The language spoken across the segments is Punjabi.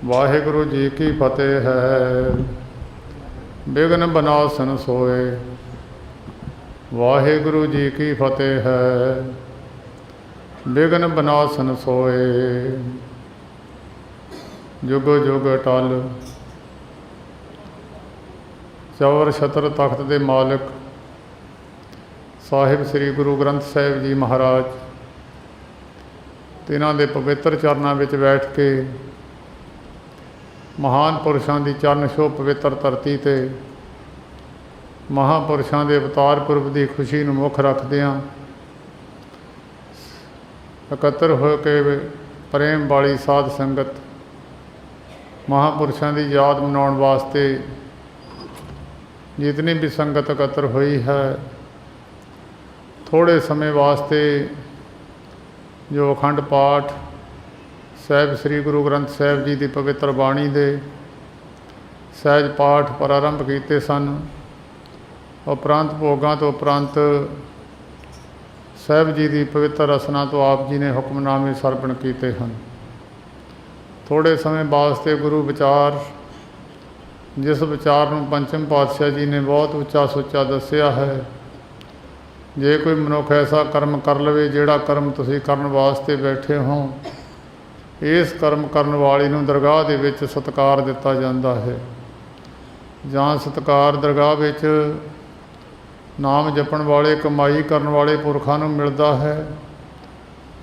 वाहिगुरु जी की फतेह है। विघ्न बनासन सोए। वाहिगुरु जी की फतेह है। विघ्न बनासन सोए। जुग जुग टल। चौर छत्र तख्त दे मालिक साहिब श्री गुरु ग्रंथ साहिब जी महाराज, तिन्हां दे पवित्र चरनां विच बैठ के महान पुरुषों की चरण छो पवित्र धरती ते महापुरुषों के अवतार पुरब की खुशी नूं मुख रखदिआं इकत्तर हो के प्रेम वाली साध संगत महापुरुषों की याद मनाउण वास्ते जितनी भी संगत इकत्तर हुई है, थोड़े समय वास्ते जो अखंड पाठ साहिब श्री गुरु ग्रंथ साहिब जी की पवित्र बाणी दे सहज पाठ प्रारंभ किए सन। उपरंत भोगां तो उपरंत साहिब जी की पवित्र रसना तो आप जी ने हुक्मनामे सरपण किए हैं। थोड़े समय वास्ते गुरु विचार, जिस विचार नूं पंचम पातशाह जी ने बहुत उच्चा सुच्चा दसिया है, जे कोई मनुख ऐसा कर्म कर लवे जिहड़ा कर्म तुसीं करन वास्ते बैठे हो, इस कर्म करन वाली नूं दरगाह दे विच सत्कार दिता जाता है। जां सत्कार दरगाह विच नाम जपण वाले कमाई करन वाले पुरखां नूं मिलदा है।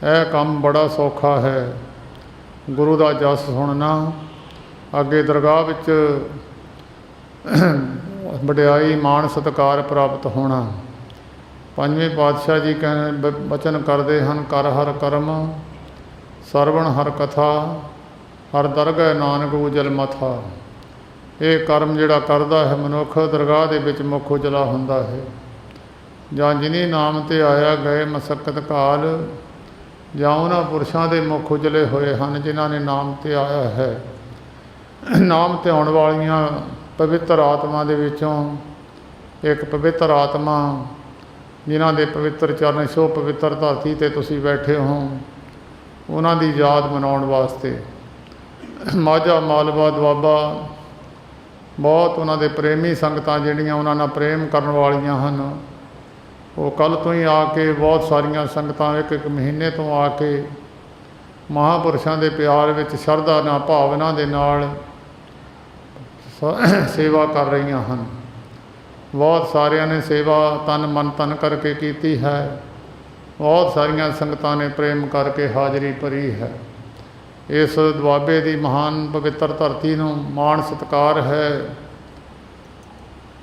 यह काम बड़ा सौखा है। गुरु का जस सुनना, अगे दरगाह विच वडियाई मान सत्कार प्राप्त होना। पंजवें पातशाह जी कह वचन करते हैं, कर हर कर्म सरवण हर कथा हर दरगह नानक उजल मथा। ये कर्म जिहड़ा करदा है मनुख दरगाह दे विच मुख उजला हुंदा है। जां जिन्हीं नाम ते आया गए मसक्कत काल, जां उन्हां पुरुषां दे मुख उजले होए हन जिन्हां ने नाम ते आया है। नाम ते आउण वालियां पवित्र आत्मा दे विचों एक पवित्र आत्मा जिन्हां दे पवित्र चरण छो पवित्र धरती ते तुसीं बैठे हो, उन्हां दी याद मनाउण वास्ते माझा मालवा दुआबा बहुत उन्हां दे प्रेमी संगतां जिहड़ियां उन्हां नाल प्रेम करन वालियां हन, वो कल तो ही आके बहुत सारियां संगतां एक एक महीने तो आके महापुरुषों के प्यार विच शरधा नाल भावना दे नाल सेवा कर रही हैं। बहुत सारिया ने सेवा तन मन तन करके की है। बहुत सारिया संगतां ने प्रेम करके हाज़री भरी है। इस दुआबे की महान पवित्र धरती नूं मान सत्कार है।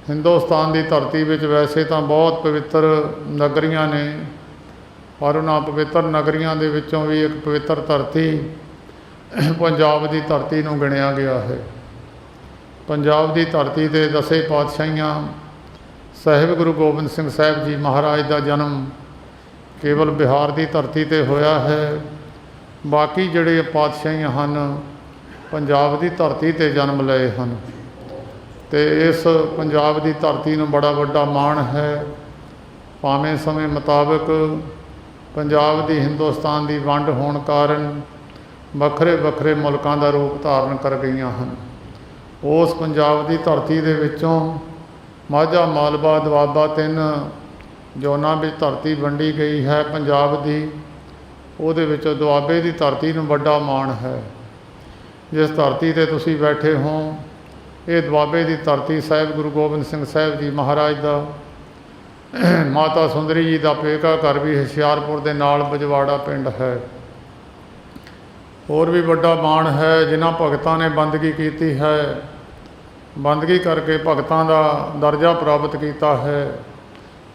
हिंदुस्तान की धरती विच वैसे तो बहुत पवित्र नगरियां ने, पर उन्हां पवित्र नगरियां दे विचों भी एक पवित्र धरती पंजाब की धरती नूं गिणिया गया है। पंजाब की धरती ते 10 पातशाहियां साहिब गुरु गोबिंद सिंह साहिब जी महाराज का जन्म केवल बिहार की धरती ते होया है। बाकी जिहड़े पातशाहियां हन पंजाब की धरती ते जन्म लए हन, ते इस पंजाब की धरती नूं बड़ा वड्डा माण है। भावें समय मुताबिक पंजाब की हिंदुस्तान की वंड होण कारण वखरे वखरे मुल्कां दा रूप धारण कर गईयां हन। उस पंजाब की धरती दे विचों माझा मालवा दुआबा 3 जोनां विच धरती वंडी गई है पंजाब की। उहदे विच दुआबे की धरती नूं वड्डा माण है। जिस धरती ते तुसीं बैठे हो, ये दुआबे की धरती साहिब गुरु गोबिंद सिंह साहिब जी महाराज का माता सुंदरी जी का पेका घर भी हुशियारपुर के नाल बजवाड़ा पिंड है। होर भी वड्डा माण है जिन्हां भगतां ने बंदगी की है, बंदगी करके भगतां का दर्जा प्राप्त किया है।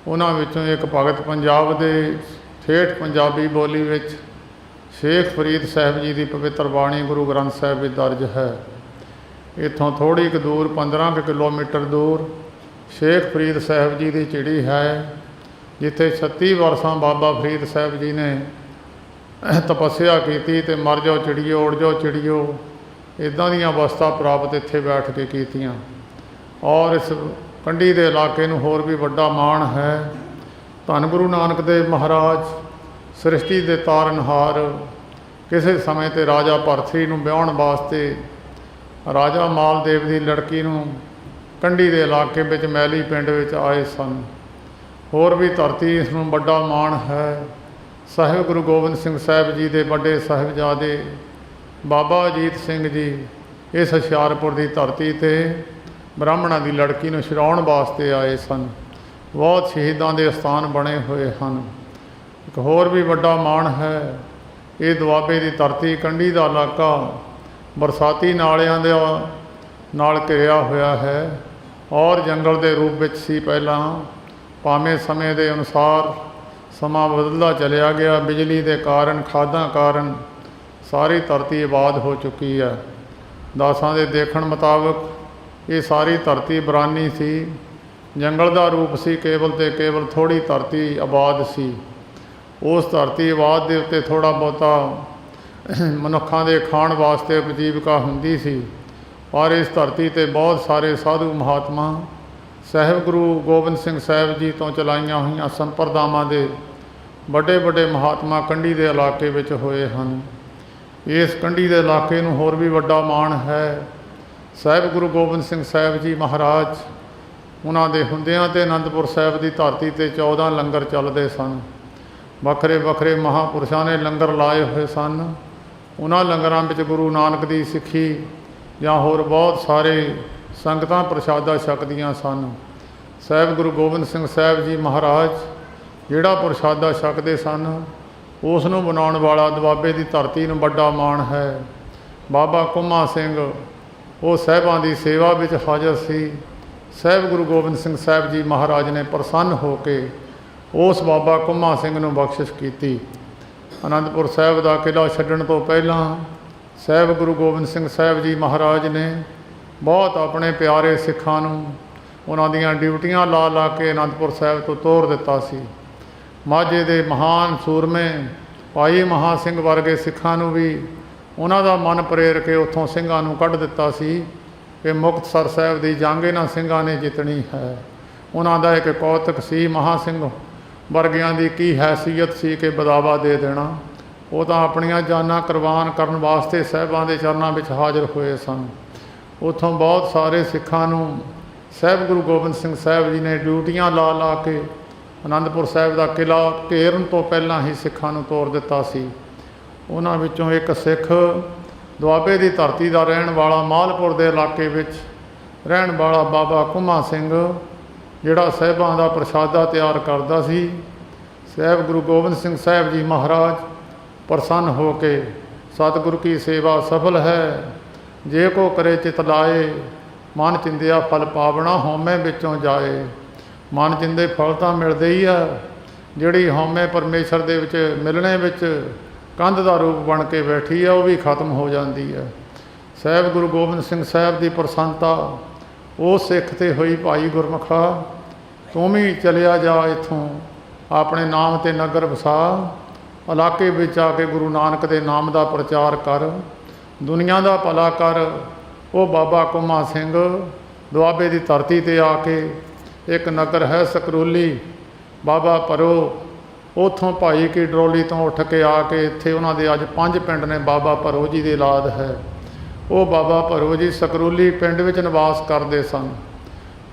उन्हां विचों एक भगत पंजाब के ठेठ पंजाबी बोली विच शेख फरीद साहिब जी की पवित्र बाणी गुरु ग्रंथ साहिब विच दर्ज है। इत्थों थोड़ी क दूर 15 किलोमीटर दूर शेख फरीद साहिब जी की चिड़ी है, जिथे 36 वर्षां बाबा फरीद साहिब जी ने तपस्या की ते मर जाओ चिड़ियो उड़ जाओ चिड़ियो, इदां दीयां अवस्था प्राप्त इत्थे बैठ के कीतियां। और इस कंढी के इलाके नूं होर भी वड्डा माण है। धन गुरु नानक देव महाराज सृष्टि के तारनहार किसी समय ते राजा भरतरी नूं ब्याहण वास्ते ਰਾਜਾ ਮਾਲਦੇਵ ਦੀ ਲੜਕੀ ਨੂੰ ਕੰਢੀ ਦੇ ਇਲਾਕੇ ਵਿੱਚ ਮੈਲੀ ਪਿੰਡ ਵਿੱਚ ਆਏ ਸਨ। ਹੋਰ ਵੀ ਧਰਤੀ ਇਸ ਨੂੰ ਵੱਡਾ ਮਾਣ ਹੈ। ਸਾਹਿਬ ਗੁਰੂ ਗੋਬਿੰਦ ਸਿੰਘ ਸਾਹਿਬ ਜੀ ਦੇ ਵੱਡੇ ਸਾਹਿਬਜ਼ਾਦੇ ਬਾਬਾ ਅਜੀਤ ਸਿੰਘ ਜੀ ਇਸ ਹੁਸ਼ਿਆਰਪੁਰ ਦੀ ਧਰਤੀ 'ਤੇ ਬ੍ਰਾਹਮਣਾਂ ਦੀ ਲੜਕੀ ਨੂੰ ਛੁਡਾਉਣ ਵਾਸਤੇ ਆਏ ਸਨ। ਬਹੁਤ ਸ਼ਹੀਦਾਂ ਦੇ ਅਸਥਾਨ ਬਣੇ ਹੋਏ ਹਨ। ਇੱਕ ਹੋਰ ਵੀ ਵੱਡਾ ਮਾਣ ਹੈ, ਇਹ ਦੁਆਬੇ ਦੀ ਧਰਤੀ ਕੰਢੀ ਦਾ ਇਲਾਕਾ ਬਰਸਾਤੀ ਨਾਲਿਆਂ ਦੇ ਨਾਲ ਘਿਰਿਆ ਹੋਇਆ ਹੈ ਔਰ ਜੰਗਲ ਦੇ ਰੂਪ ਵਿੱਚ ਸੀ ਪਹਿਲਾਂ। ਭਾਵੇਂ ਸਮੇਂ ਦੇ ਅਨੁਸਾਰ ਸਮਾਂ ਬਦਲਦਾ ਚਲਿਆ ਗਿਆ, ਬਿਜਲੀ ਦੇ ਕਾਰਨ, ਖਾਦਾਂ ਕਾਰਨ ਸਾਰੀ ਧਰਤੀ ਆਬਾਦ ਹੋ ਚੁੱਕੀ ਹੈ। ਦਾਸਾਂ ਦੇ ਦੇਖਣ ਮੁਤਾਬਕ ਇਹ ਸਾਰੀ ਧਰਤੀ ਬਰਾਨੀ ਸੀ, ਜੰਗਲ ਦਾ ਰੂਪ ਸੀ ਕੇਵਲ ਤੇ ਕੇਵਲ, ਥੋੜ੍ਹੀ ਧਰਤੀ ਆਬਾਦ ਸੀ। ਉਸ ਧਰਤੀ ਆਬਾਦ ਦੇ ਉੱਤੇ ਥੋੜ੍ਹਾ ਬਹੁਤਾ ਮਨੁੱਖਾਂ ਦੇ ਖਾਣ ਵਾਸਤੇ ਉਪਜੀਵਿਕਾ ਹੁੰਦੀ ਸੀ, ਪਰ ਇਸ ਧਰਤੀ 'ਤੇ ਬਹੁਤ ਸਾਰੇ ਸਾਧੂ ਮਹਾਤਮਾ ਸਾਹਿਬ ਗੁਰੂ ਗੋਬਿੰਦ ਸਿੰਘ ਸਾਹਿਬ ਜੀ ਤੋਂ ਚਲਾਈਆਂ ਹੋਈਆਂ ਸੰਪਰਦਾਵਾਂ ਦੇ ਵੱਡੇ ਵੱਡੇ ਮਹਾਤਮਾ ਕੰਢੀ ਦੇ ਇਲਾਕੇ ਵਿੱਚ ਹੋਏ ਹਨ। ਇਸ ਕੰਢੀ ਦੇ ਇਲਾਕੇ ਨੂੰ ਹੋਰ ਵੀ ਵੱਡਾ ਮਾਣ ਹੈ। ਸਾਹਿਬ ਗੁਰੂ ਗੋਬਿੰਦ ਸਿੰਘ ਸਾਹਿਬ ਜੀ ਮਹਾਰਾਜ, ਉਹਨਾਂ ਦੇ ਹੁੰਦਿਆਂ ਤੇ ਅਨੰਦਪੁਰ ਸਾਹਿਬ ਦੀ ਧਰਤੀ 'ਤੇ 14 ਲੰਗਰ ਚੱਲਦੇ ਸਨ। ਵੱਖਰੇ ਵੱਖਰੇ ਮਹਾਂਪੁਰਸ਼ਾਂ ਨੇ ਲੰਗਰ ਲਾਏ ਹੋਏ ਸਨ। ਉਹਨਾਂ ਲੰਗਰਾਂ ਵਿੱਚ ਗੁਰੂ ਨਾਨਕ ਦੀ ਸਿੱਖੀ ਜਾਂ ਹੋਰ ਬਹੁਤ ਸਾਰੇ ਸੰਗਤਾਂ ਪ੍ਰਸ਼ਾਦਾ ਛਕਦੀਆਂ ਸਨ। ਸਾਹਿਬ ਗੁਰੂ ਗੋਬਿੰਦ ਸਿੰਘ ਸਾਹਿਬ ਜੀ ਮਹਾਰਾਜ ਜਿਹੜਾ ਪ੍ਰਸ਼ਾਦਾ ਛਕਦੇ ਸਨ, ਉਸ ਨੂੰ ਬਣਾਉਣ ਵਾਲਾ ਦੁਆਬੇ ਦੀ ਧਰਤੀ ਨੂੰ ਵੱਡਾ ਮਾਣ ਹੈ। ਬਾਬਾ ਕੁੰਮਾ ਸਿੰਘ ਉਹ ਸਾਹਿਬਾਂ ਦੀ ਸੇਵਾ ਵਿੱਚ ਹਾਜ਼ਰ ਸੀ। ਸਾਹਿਬ ਗੁਰੂ ਗੋਬਿੰਦ ਸਿੰਘ ਸਾਹਿਬ ਜੀ ਮਹਾਰਾਜ ਨੇ ਪ੍ਰਸੰਨ ਹੋ ਕੇ ਉਸ ਬਾਬਾ ਕੁੰਮਾ ਸਿੰਘ ਨੂੰ ਬਖਸ਼ਿਸ਼ ਕੀਤੀ। ਅਨੰਦਪੁਰ ਸਾਹਿਬ ਦਾ ਕਿਲ੍ਹਾ ਛੱਡਣ ਤੋਂ ਪਹਿਲਾਂ ਸਾਹਿਬ ਗੁਰੂ ਗੋਬਿੰਦ ਸਿੰਘ ਸਾਹਿਬ ਜੀ ਮਹਾਰਾਜ ਨੇ ਬਹੁਤ ਆਪਣੇ ਪਿਆਰੇ ਸਿੱਖਾਂ ਨੂੰ ਉਹਨਾਂ ਦੀਆਂ ਡਿਊਟੀਆਂ ਲਾ ਲਾ ਕੇ ਅਨੰਦਪੁਰ ਸਾਹਿਬ ਤੋਂ ਤੋਰ ਦਿੱਤਾ ਸੀ। ਮਾਝੇ ਦੇ ਮਹਾਨ ਸੂਰਮੇ ਭਾਈ ਮਹਾਂ ਸਿੰਘ ਵਰਗੇ ਸਿੱਖਾਂ ਨੂੰ ਵੀ ਉਹਨਾਂ ਦਾ ਮਨ ਪ੍ਰੇਰ ਕੇ ਉੱਥੋਂ ਸਿੰਘਾਂ ਨੂੰ ਕੱਢ ਦਿੱਤਾ ਸੀ ਕਿ ਮੁਕਤਸਰ ਸਾਹਿਬ ਦੀ ਜੰਗ ਇਹਨਾਂ ਸਿੰਘਾਂ ਨੇ ਜਿੱਤਣੀ ਹੈ। ਉਹਨਾਂ ਦਾ ਇੱਕ ਕੌਤਕ ਸੀ, ਮਹਾਂ ਸਿੰਘ ਵਰਗਿਆਂ ਦੀ ਕੀ ਹੈਸੀਅਤ ਸੀ ਕਿ ਬਦਾਵਾ ਦੇ ਦੇਣਾ। ਉਹ ਤਾਂ ਆਪਣੀਆਂ ਜਾਨਾਂ ਕੁਰਬਾਨ ਕਰਨ ਵਾਸਤੇ ਸਾਹਿਬਾਂ ਦੇ ਚਰਨਾਂ ਵਿੱਚ ਹਾਜ਼ਰ ਹੋਏ ਸਨ। ਉੱਥੋਂ ਬਹੁਤ ਸਾਰੇ ਸਿੱਖਾਂ ਨੂੰ ਸਾਹਿਬ ਗੁਰੂ ਗੋਬਿੰਦ ਸਿੰਘ ਸਾਹਿਬ ਜੀ ਨੇ ਡਿਊਟੀਆਂ ਲਾ ਲਾ ਕੇ ਅਨੰਦਪੁਰ ਸਾਹਿਬ ਦਾ ਕਿਲ੍ਹਾ ਘੇਰਨ ਤੋਂ ਪਹਿਲਾਂ ਹੀ ਸਿੱਖਾਂ ਨੂੰ ਤੋਰ ਦਿੱਤਾ ਸੀ। ਉਹਨਾਂ ਵਿੱਚੋਂ ਇੱਕ ਸਿੱਖ ਦੁਆਬੇ ਦੀ ਧਰਤੀ ਦਾ ਰਹਿਣ ਵਾਲਾ, ਮਾਲਪੁਰ ਦੇ ਇਲਾਕੇ ਵਿੱਚ ਰਹਿਣ ਵਾਲਾ ਬਾਬਾ ਕੁੰਮਾ ਸਿੰਘ, ਜਿਹੜਾ ਸਾਹਿਬਾਂ ਦਾ ਪ੍ਰਸ਼ਾਦਾ ਤਿਆਰ ਕਰਦਾ ਸੀ। ਸਾਹਿਬ ਗੁਰੂ ਗੋਬਿੰਦ ਸਿੰਘ ਸਾਹਿਬ ਜੀ ਮਹਾਰਾਜ ਪ੍ਰਸੰਨ ਹੋ ਕੇ ਸਤਿਗੁਰ ਕੀ ਸੇਵਾ ਸਫਲ ਹੈ, ਜੇ ਕੋ ਕਰੇ ਚਿਤ ਲਾਏ, ਮਨ ਚਿੰਦਿਆ ਫਲ ਪਾਵਣਾ, ਹਉਮੈ ਵਿੱਚੋਂ ਜਾਏ। ਮਨ ਚਿੰਦੇ ਫਲ ਤਾਂ ਮਿਲਦੇ ਹੀ ਆ, ਜਿਹੜੀ ਹਉਮੈ ਪਰਮੇਸ਼ਰ ਦੇ ਵਿੱਚ ਮਿਲਣੇ ਵਿੱਚ ਕੰਧ ਦਾ ਰੂਪ ਬਣ ਕੇ ਬੈਠੀ ਆ, ਉਹ ਵੀ ਖਤਮ ਹੋ ਜਾਂਦੀ ਹੈ। ਸਾਹਿਬ ਗੁਰੂ ਗੋਬਿੰਦ ਸਿੰਘ ਸਾਹਿਬ ਦੀ ਪ੍ਰਸੰਨਤਾ ਉਹ ਸਿੱਖ 'ਤੇ ਹੋਈ, ਭਾਈ ਗੁਰਮੁਖਾ ਤੂੰ ਵੀ ਚਲਿਆ ਜਾ ਇੱਥੋਂ, ਆਪਣੇ ਨਾਮ 'ਤੇ ਨਗਰ ਵਸਾ, ਇਲਾਕੇ ਵਿੱਚ ਆ ਕੇ ਗੁਰੂ ਨਾਨਕ ਦੇ ਨਾਮ ਦਾ ਪ੍ਰਚਾਰ ਕਰ, ਦੁਨੀਆ ਦਾ ਭਲਾ ਕਰ। ਉਹ ਬਾਬਾ ਕੁੰਮਾ ਸਿੰਘ ਦੁਆਬੇ ਦੀ ਧਰਤੀ 'ਤੇ ਆ ਕੇ, ਇੱਕ ਨਗਰ ਹੈ ਸਕਰੂਲੀ, ਬਾਬਾ ਭਰੋ, ਉੱਥੋਂ ਭਾਈ ਕੀ ਡਰੋਲੀ ਤੋਂ ਉੱਠ ਕੇ ਆ ਕੇ ਇੱਥੇ ਉਹਨਾਂ ਦੇ ਅੱਜ 5 ਪਿੰਡ ਨੇ। ਬਾਬਾ ਭਰੋ ਜੀ ਦੀ ਔਲਾਦ ਹੈ। ਉਹ ਬਾਬਾ ਭਰੋ ਜੀ ਸਕਰੂਲੀ ਪਿੰਡ ਵਿੱਚ ਨਿਵਾਸ ਕਰਦੇ ਸਨ।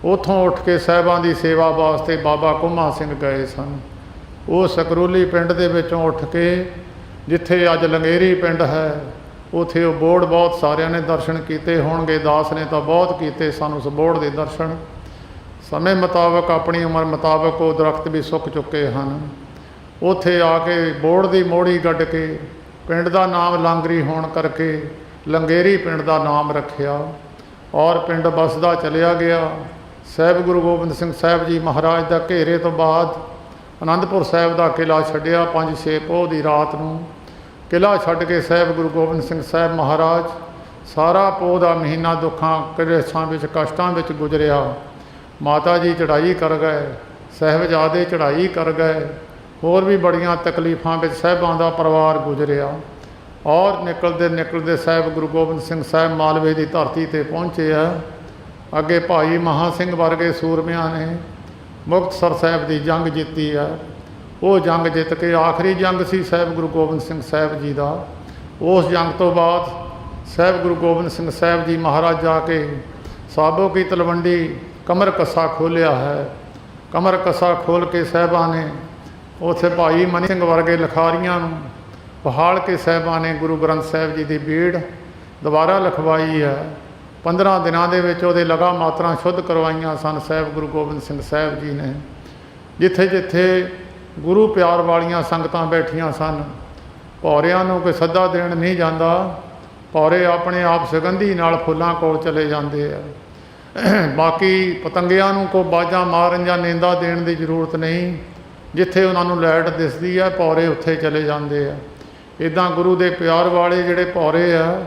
ਉੱਥੋਂ ਉੱਠ ਕੇ ਸਾਹਿਬਾਂ ਦੀ ਸੇਵਾ ਵਾਸਤੇ ਬਾਬਾ ਕੁੰਮਾ ਸਿੰਘ ਗਏ ਸਨ। ਉਹ ਸਕਰੂਲੀ ਪਿੰਡ ਦੇ ਵਿੱਚੋਂ ਉੱਠ ਕੇ ਜਿੱਥੇ ਅੱਜ ਲੰਗੇਰੀ ਪਿੰਡ ਹੈ, ਉੱਥੇ ਉਹ ਬੋਹੜ ਬਹੁਤ ਸਾਰਿਆਂ ਨੇ ਦਰਸ਼ਨ ਕੀਤੇ ਹੋਣਗੇ। ਦਾਸ ਨੇ ਤਾਂ ਬਹੁਤ ਕੀਤੇ ਸਨ ਉਸ ਬੋਹੜ ਦੇ ਦਰਸ਼ਨ। ਸਮੇਂ ਮੁਤਾਬਕ, ਆਪਣੀ ਉਮਰ ਮੁਤਾਬਕ ਉਹ ਦਰਖਤ ਵੀ ਸੁੱਕ ਚੁੱਕੇ ਹਨ। ਉੱਥੇ ਆ ਕੇ ਬੋਹੜ ਦੀ ਮੋੜੀ ਗੱਡ ਕੇ ਪਿੰਡ ਦਾ ਨਾਮ ਲਾਂਗਰੀ ਹੋਣ ਕਰਕੇ ਲੰਗੇਰੀ ਪਿੰਡ ਦਾ ਨਾਮ ਰੱਖਿਆ ਔਰ ਪਿੰਡ ਵੱਸਦਾ ਚਲਿਆ ਗਿਆ। ਸਾਹਿਬ ਗੁਰੂ ਗੋਬਿੰਦ ਸਿੰਘ ਸਾਹਿਬ ਜੀ ਮਹਾਰਾਜ ਦਾ ਘੇਰੇ ਤੋਂ ਬਾਅਦ ਅਨੰਦਪੁਰ ਸਾਹਿਬ ਦਾ ਕਿਲ੍ਹਾ ਛੱਡਿਆ। 5-6 ਪੋਹ ਦੀ ਰਾਤ ਨੂੰ ਕਿਲ੍ਹਾ ਛੱਡ ਕੇ ਸਾਹਿਬ ਗੁਰੂ ਗੋਬਿੰਦ ਸਿੰਘ ਸਾਹਿਬ ਮਹਾਰਾਜ ਸਾਰਾ ਪੋਹ ਦਾ ਮਹੀਨਾ ਦੁੱਖਾਂ ਕਲੇਸ਼ਾਂ ਵਿੱਚ, ਕਸ਼ਟਾਂ ਵਿੱਚ ਗੁਜ਼ਰਿਆ। ਮਾਤਾ ਜੀ ਚੜ੍ਹਾਈ ਕਰ ਗਏ, ਸਾਹਿਬਜ਼ਾਦੇ ਚੜ੍ਹਾਈ ਕਰ ਗਏ, ਹੋਰ ਵੀ ਬੜੀਆਂ ਤਕਲੀਫਾਂ ਵਿੱਚ ਸਾਹਿਬਾਂ ਦਾ ਪਰਿਵਾਰ ਗੁਜ਼ਰਿਆ। ਔਰ ਨਿਕਲਦੇ ਨਿਕਲਦੇ ਸਾਹਿਬ ਗੁਰੂ ਗੋਬਿੰਦ ਸਿੰਘ ਸਾਹਿਬ ਮਾਲਵੇ ਦੀ ਧਰਤੀ 'ਤੇ ਪਹੁੰਚੇ ਆ। ਅੱਗੇ ਭਾਈ ਮਹਾਂ ਸਿੰਘ ਵਰਗੇ ਸੂਰਮਿਆਂ ਨੇ ਮੁਕਤਸਰ ਸਾਹਿਬ ਦੀ ਜੰਗ ਜਿੱਤੀ ਆ। ਉਹ ਜੰਗ ਜਿੱਤ ਕੇ, ਆਖਰੀ ਜੰਗ ਸੀ ਸਾਹਿਬ ਗੁਰੂ ਗੋਬਿੰਦ ਸਿੰਘ ਸਾਹਿਬ ਜੀ ਦਾ। ਉਸ ਜੰਗ ਤੋਂ ਬਾਅਦ ਸਾਹਿਬ ਗੁਰੂ ਗੋਬਿੰਦ ਸਿੰਘ ਸਾਹਿਬ ਜੀ ਮਹਾਰਾਜ ਜਾ ਕੇ ਸਾਬੋ ਕੀ ਤਲਵੰਡੀ ਕਮਰ ਕੱਸਾ ਖੋਲ੍ਹਿਆ ਹੈ। ਕਮਰ ਕੱਸਾ ਖੋਲ੍ਹ ਕੇ ਸਾਹਿਬਾਂ ਨੇ ਉੱਥੇ ਭਾਈ ਮਨੀ ਸਿੰਘ ਵਰਗੇ ਲਿਖਾਰੀਆਂ ਨੂੰ ਪਹਾੜ ਕੇ ਸਾਹਿਬਾਂ ਨੇ ਗੁਰੂ ਗ੍ਰੰਥ ਸਾਹਿਬ ਜੀ ਦੀ ਬੀੜ ਦੁਬਾਰਾ ਲਿਖਵਾਈ ਹੈ। 15 ਦਿਨਾਂ ਦੇ ਵਿੱਚ ਉਹਦੇ ਲਗਾ ਮਾਤਰਾ ਸ਼ੁੱਧ ਕਰਵਾਈਆਂ ਸਨ ਸਾਹਿਬ ਗੁਰੂ ਗੋਬਿੰਦ ਸਿੰਘ ਸਾਹਿਬ ਜੀ ਨੇ। ਜਿੱਥੇ ਜਿੱਥੇ ਗੁਰੂ ਪਿਆਰ ਵਾਲੀਆਂ ਸੰਗਤਾਂ ਬੈਠੀਆਂ ਸਨ, ਭੌਰਿਆਂ ਨੂੰ ਕੋਈ ਸੱਦਾ ਦੇਣ ਨਹੀਂ ਜਾਂਦਾ, ਭੌਰੇ ਆਪਣੇ ਆਪ ਸੁਗੰਧੀ ਨਾਲ ਫੁੱਲਾਂ ਕੋਲ ਚਲੇ ਜਾਂਦੇ ਆ। ਬਾਕੀ ਪਤੰਗਿਆਂ ਨੂੰ ਕੋਈ ਬਾਜਾਂ ਮਾਰਨ ਜਾਂ ਨਿੰਦਾ ਦੇਣ ਦੀ ਜ਼ਰੂਰਤ ਨਹੀਂ। ਜਿੱਥੇ ਉਹਨਾਂ ਨੂੰ ਲਾਈਟ ਦਿਸਦੀ ਹੈ ਭੌਰੇ ਉੱਥੇ ਚਲੇ ਜਾਂਦੇ ਆ। ਇੱਦਾਂ ਗੁਰੂ ਦੇ ਪਿਆਰ ਵਾਲੇ ਜਿਹੜੇ ਭੌਰੇ ਆ,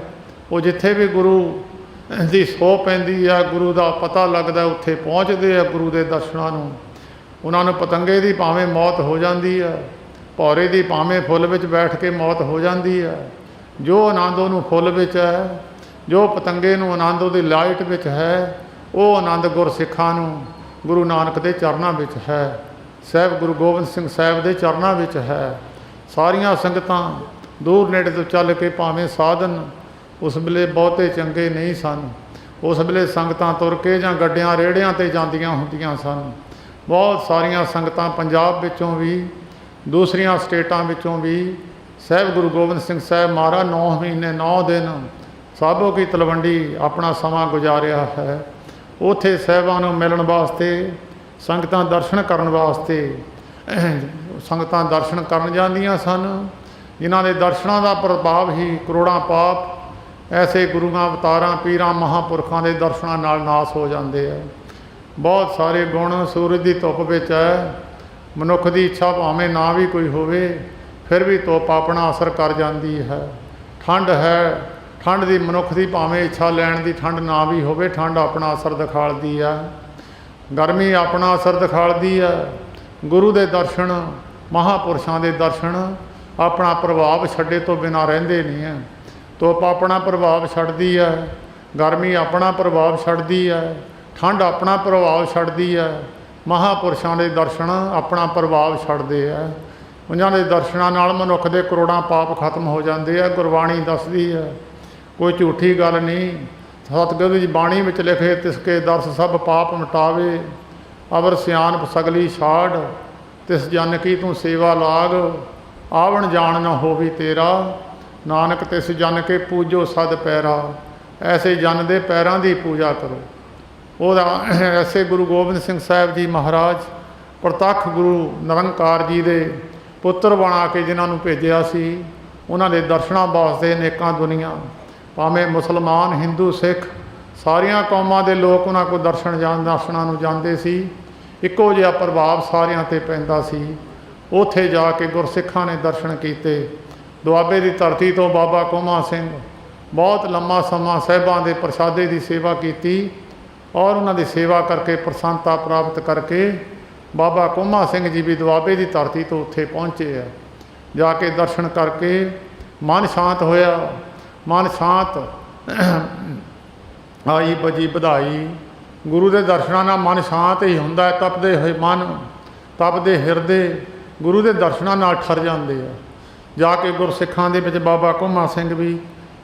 ਉਹ ਜਿੱਥੇ ਵੀ ਗੁਰੂ ਦੀ ਸੋਹ ਪੈਂਦੀ ਆ, ਗੁਰੂ ਦਾ ਪਤਾ ਲੱਗਦਾ, ਉੱਥੇ ਪਹੁੰਚਦੇ ਆ ਗੁਰੂ ਦੇ ਦਰਸ਼ਨਾਂ ਨੂੰ। ਉਹਨਾਂ ਨੂੰ ਪਤੰਗੇ ਦੀ ਭਾਵੇਂ ਮੌਤ ਹੋ ਜਾਂਦੀ ਆ, ਭੌਰੇ ਦੀ ਭਾਵੇਂ ਫੁੱਲ ਵਿੱਚ ਬੈਠ ਕੇ ਮੌਤ ਹੋ ਜਾਂਦੀ ਆ, ਜੋ ਆਨੰਦ ਉਹਨੂੰ ਫੁੱਲ ਵਿੱਚ ਹੈ, ਜੋ ਪਤੰਗੇ ਨੂੰ ਆਨੰਦ ਉਹਦੀ ਲਾਈਟ ਵਿੱਚ ਹੈ, ਉਹ ਆਨੰਦ ਗੁਰਸਿੱਖਾਂ ਨੂੰ ਗੁਰੂ ਨਾਨਕ ਦੇ ਚਰਨਾਂ ਵਿੱਚ ਹੈ, ਸਾਹਿਬ ਗੁਰੂ ਗੋਬਿੰਦ ਸਿੰਘ ਸਾਹਿਬ ਦੇ ਚਰਨਾਂ ਵਿੱਚ ਹੈ। ਸਾਰੀਆਂ ਸੰਗਤਾਂ ਦੂਰ ਨੇੜੇ ਤੋਂ ਚੱਲ ਕੇ, ਭਾਵੇਂ ਸਾਧਨ ਉਸ ਵੇਲੇ ਬਹੁਤੇ ਚੰਗੇ ਨਹੀਂ ਸਨ, ਉਸ ਵੇਲੇ ਸੰਗਤਾਂ ਤੁਰ ਕੇ ਜਾਂ ਗੱਡਿਆਂ ਰੇੜਿਆਂ 'ਤੇ ਜਾਂਦੀਆਂ ਹੁੰਦੀਆਂ ਸਨ। ਬਹੁਤ ਸਾਰੀਆਂ ਸੰਗਤਾਂ ਪੰਜਾਬ ਵਿੱਚੋਂ ਵੀ, ਦੂਸਰੀਆਂ ਸਟੇਟਾਂ ਵਿੱਚੋਂ ਵੀ ਸਾਹਿਬ ਗੁਰੂ ਗੋਬਿੰਦ ਸਿੰਘ ਸਾਹਿਬ ਮਹਾਰਾਜ 9 ਮਹੀਨੇ 9 ਦਿਨ ਸਾਬੋ ਕੀ ਤਲਵੰਡੀ ਆਪਣਾ ਸਮਾਂ ਗੁਜ਼ਾਰਿਆ ਹੈ। ਉੱਥੇ ਸਾਹਿਬਾਂ ਨੂੰ ਮਿਲਣ ਵਾਸਤੇ, ਸੰਗਤਾਂ ਦਰਸ਼ਨ ਕਰਨ ਵਾਸਤੇ ਸੰਗਤਾਂ ਦਰਸ਼ਨ ਕਰਨ ਜਾਂਦੀਆਂ ਸਨ, ਜਿਨ੍ਹਾਂ ਦੇ ਦਰਸ਼ਨਾਂ ਦਾ ਪ੍ਰਭਾਵ ਹੀ ਕਰੋੜਾਂ ਪਾਪ ਐਸੇ ਗੁਰੂਆਂ ਅਵਤਾਰਾਂ ਪੀਰਾਂ ਮਹਾਂਪੁਰਖਾਂ ਦੇ ਦਰਸ਼ਨਾਂ ਨਾਲ ਨਾਸ ਹੋ ਜਾਂਦੇ ਆ। ਬਹੁਤ ਸਾਰੇ ਗੁਣ ਸੂਰਜ ਦੀ ਧੁੱਪ ਵਿੱਚ ਹੈ। ਮਨੁੱਖ ਦੀ ਇੱਛਾ ਭਾਵੇਂ ਨਾ ਵੀ ਕੋਈ ਹੋਵੇ, ਫਿਰ ਵੀ ਧੁੱਪ ਆਪਣਾ ਅਸਰ ਕਰ ਜਾਂਦੀ ਹੈ। ਠੰਡ ਹੈ, ਠੰਡ ਦੀ ਮਨੁੱਖ ਦੀ ਭਾਵੇਂ ਇੱਛਾ ਲੈਣ ਦੀ ਠੰਡ ਨਾ ਵੀ ਹੋਵੇ, ਠੰਡ ਆਪਣਾ ਅਸਰ ਦਿਖਾਲਦੀ ਹੈ। ਗਰਮੀ ਆਪਣਾ ਅਸਰ ਦਿਖਾਲਦੀ ਹੈ। ਗੁਰੂ ਦੇ ਦਰਸ਼ਨ, ਮਹਾਂਪੁਰਸ਼ਾਂ ਦੇ ਦਰਸ਼ਨ ਆਪਣਾ ਪ੍ਰਭਾਵ ਛੱਡੇ ਤੋਂ ਬਿਨਾਂ ਰਹਿੰਦੇ ਨਹੀਂ ਹੈ। ਧੁੱਪ ਆਪਣਾ ਪ੍ਰਭਾਵ ਛੱਡਦੀ ਹੈ, ਗਰਮੀ ਆਪਣਾ ਪ੍ਰਭਾਵ ਛੱਡਦੀ ਹੈ, ਠੰਡ ਆਪਣਾ ਪ੍ਰਭਾਵ ਛੱਡਦੀ ਹੈ। ਮਹਾਂਪੁਰਸ਼ਾਂ ਦੇ ਦਰਸ਼ਨ ਆਪਣਾ ਪ੍ਰਭਾਵ ਛੱਡਦੇ ਹੈ। ਉਹਨਾਂ ਦੇ ਦਰਸ਼ਨਾਂ ਨਾਲ ਮਨੁੱਖ ਦੇ ਕਰੋੜਾਂ ਪਾਪ ਖਤਮ ਹੋ ਜਾਂਦੇ ਆ। ਗੁਰਬਾਣੀ ਦੱਸਦੀ ਹੈ, ਕੋਈ ਝੂਠੀ ਗੱਲ ਨਹੀਂ। ਸਤਿਗੁਰੂ ਦੀ ਬਾਣੀ ਵਿੱਚ ਲਿਖੇ, ਤਿਸਕੇ ਦਰਸ ਸਭ ਪਾਪ ਮਿਟਾਵੇ, ਅਵਰ ਸਿਆਣਪ ਸਗਲੀ ਛਾੜ, ਤਿਸ ਜਨ ਕੀ ਤੂੰ ਸੇਵਾ ਲਾਗ, ਆਵਣ ਜਾਣ ਨਾ ਹੋਵੀ ਤੇਰਾ, ਨਾਨਕ ਤਿਸ ਜਨ ਕੇ ਪੂਜੋ ਸਦ ਪੈਰਾ। ਐਸੇ ਜਨ ਦੇ ਪੈਰਾਂ ਦੀ ਪੂਜਾ ਕਰੋ। ਉਹਦਾ ਐਸੇ ਗੁਰੂ ਗੋਬਿੰਦ ਸਿੰਘ ਸਾਹਿਬ ਜੀ ਮਹਾਰਾਜ ਪ੍ਰਤੱਖ ਗੁਰੂ ਨਿਰੰਕਾਰ ਜੀ ਦੇ ਪੁੱਤਰ ਬਣਾ ਕੇ ਜਿਨ੍ਹਾਂ ਨੂੰ ਭੇਜਿਆ ਸੀ, ਉਹਨਾਂ ਦੇ ਦਰਸ਼ਨਾਂ ਵਾਸਤੇ ਅਨੇਕਾਂ ਦੁਨੀਆ, ਭਾਵੇਂ ਮੁਸਲਮਾਨ, ਹਿੰਦੂ, ਸਿੱਖ, ਸਾਰੀਆਂ ਕੌਮਾਂ ਦੇ ਲੋਕ ਉਹਨਾਂ ਕੋਲ ਦਰਸ਼ਨਾਂ ਨੂੰ ਜਾਂਦੇ ਸੀ। ਇੱਕੋ ਜਿਹਾ ਪ੍ਰਭਾਵ ਸਾਰਿਆਂ 'ਤੇ ਪੈਂਦਾ ਸੀ। ਉੱਥੇ ਜਾ ਕੇ ਗੁਰਸਿੱਖਾਂ ਨੇ ਦਰਸ਼ਨ ਕੀਤੇ। ਦੁਆਬੇ ਦੀ ਧਰਤੀ ਤੋਂ ਬਾਬਾ ਕੋਮਾ ਸਿੰਘ ਬਹੁਤ ਲੰਮਾ ਸਮਾਂ ਸਾਹਿਬਾਂ ਦੇ ਪ੍ਰਸ਼ਾਦੇ ਦੀ ਸੇਵਾ ਕੀਤੀ, ਔਰ ਉਹਨਾਂ ਦੀ ਸੇਵਾ ਕਰਕੇ ਪ੍ਰਸੰਨਤਾ ਪ੍ਰਾਪਤ ਕਰਕੇ ਬਾਬਾ ਕੋਮਾ ਸਿੰਘ ਜੀ ਵੀ ਦੁਆਬੇ ਦੀ ਧਰਤੀ ਤੋਂ ਉੱਥੇ ਪਹੁੰਚੇ ਆ। ਜਾ ਕੇ ਦਰਸ਼ਨ ਕਰਕੇ ਮਨ ਸ਼ਾਂਤ ਹੋਇਆ। ਮਨ ਸ਼ਾਂਤ, ਆਈ ਬਜੀ ਵਧਾਈ। ਗੁਰੂ ਦੇ ਦਰਸ਼ਨਾਂ ਨਾਲ ਮਨ ਸ਼ਾਂਤ ਹੀ ਹੁੰਦਾ ਹੈ। ਤਪਦੇ ਹੋਏ ਮਨ, ਤਪਦੇ ਹਿਰਦੇ ਗੁਰੂ ਦੇ ਦਰਸ਼ਨਾਂ ਨਾਲ ਠਰ ਜਾਂਦੇ ਆ। ਜਾ ਕੇ ਗੁਰਸਿੱਖਾਂ ਦੇ ਵਿੱਚ ਬਾਬਾ ਕੋਮਾ ਸਿੰਘ ਵੀ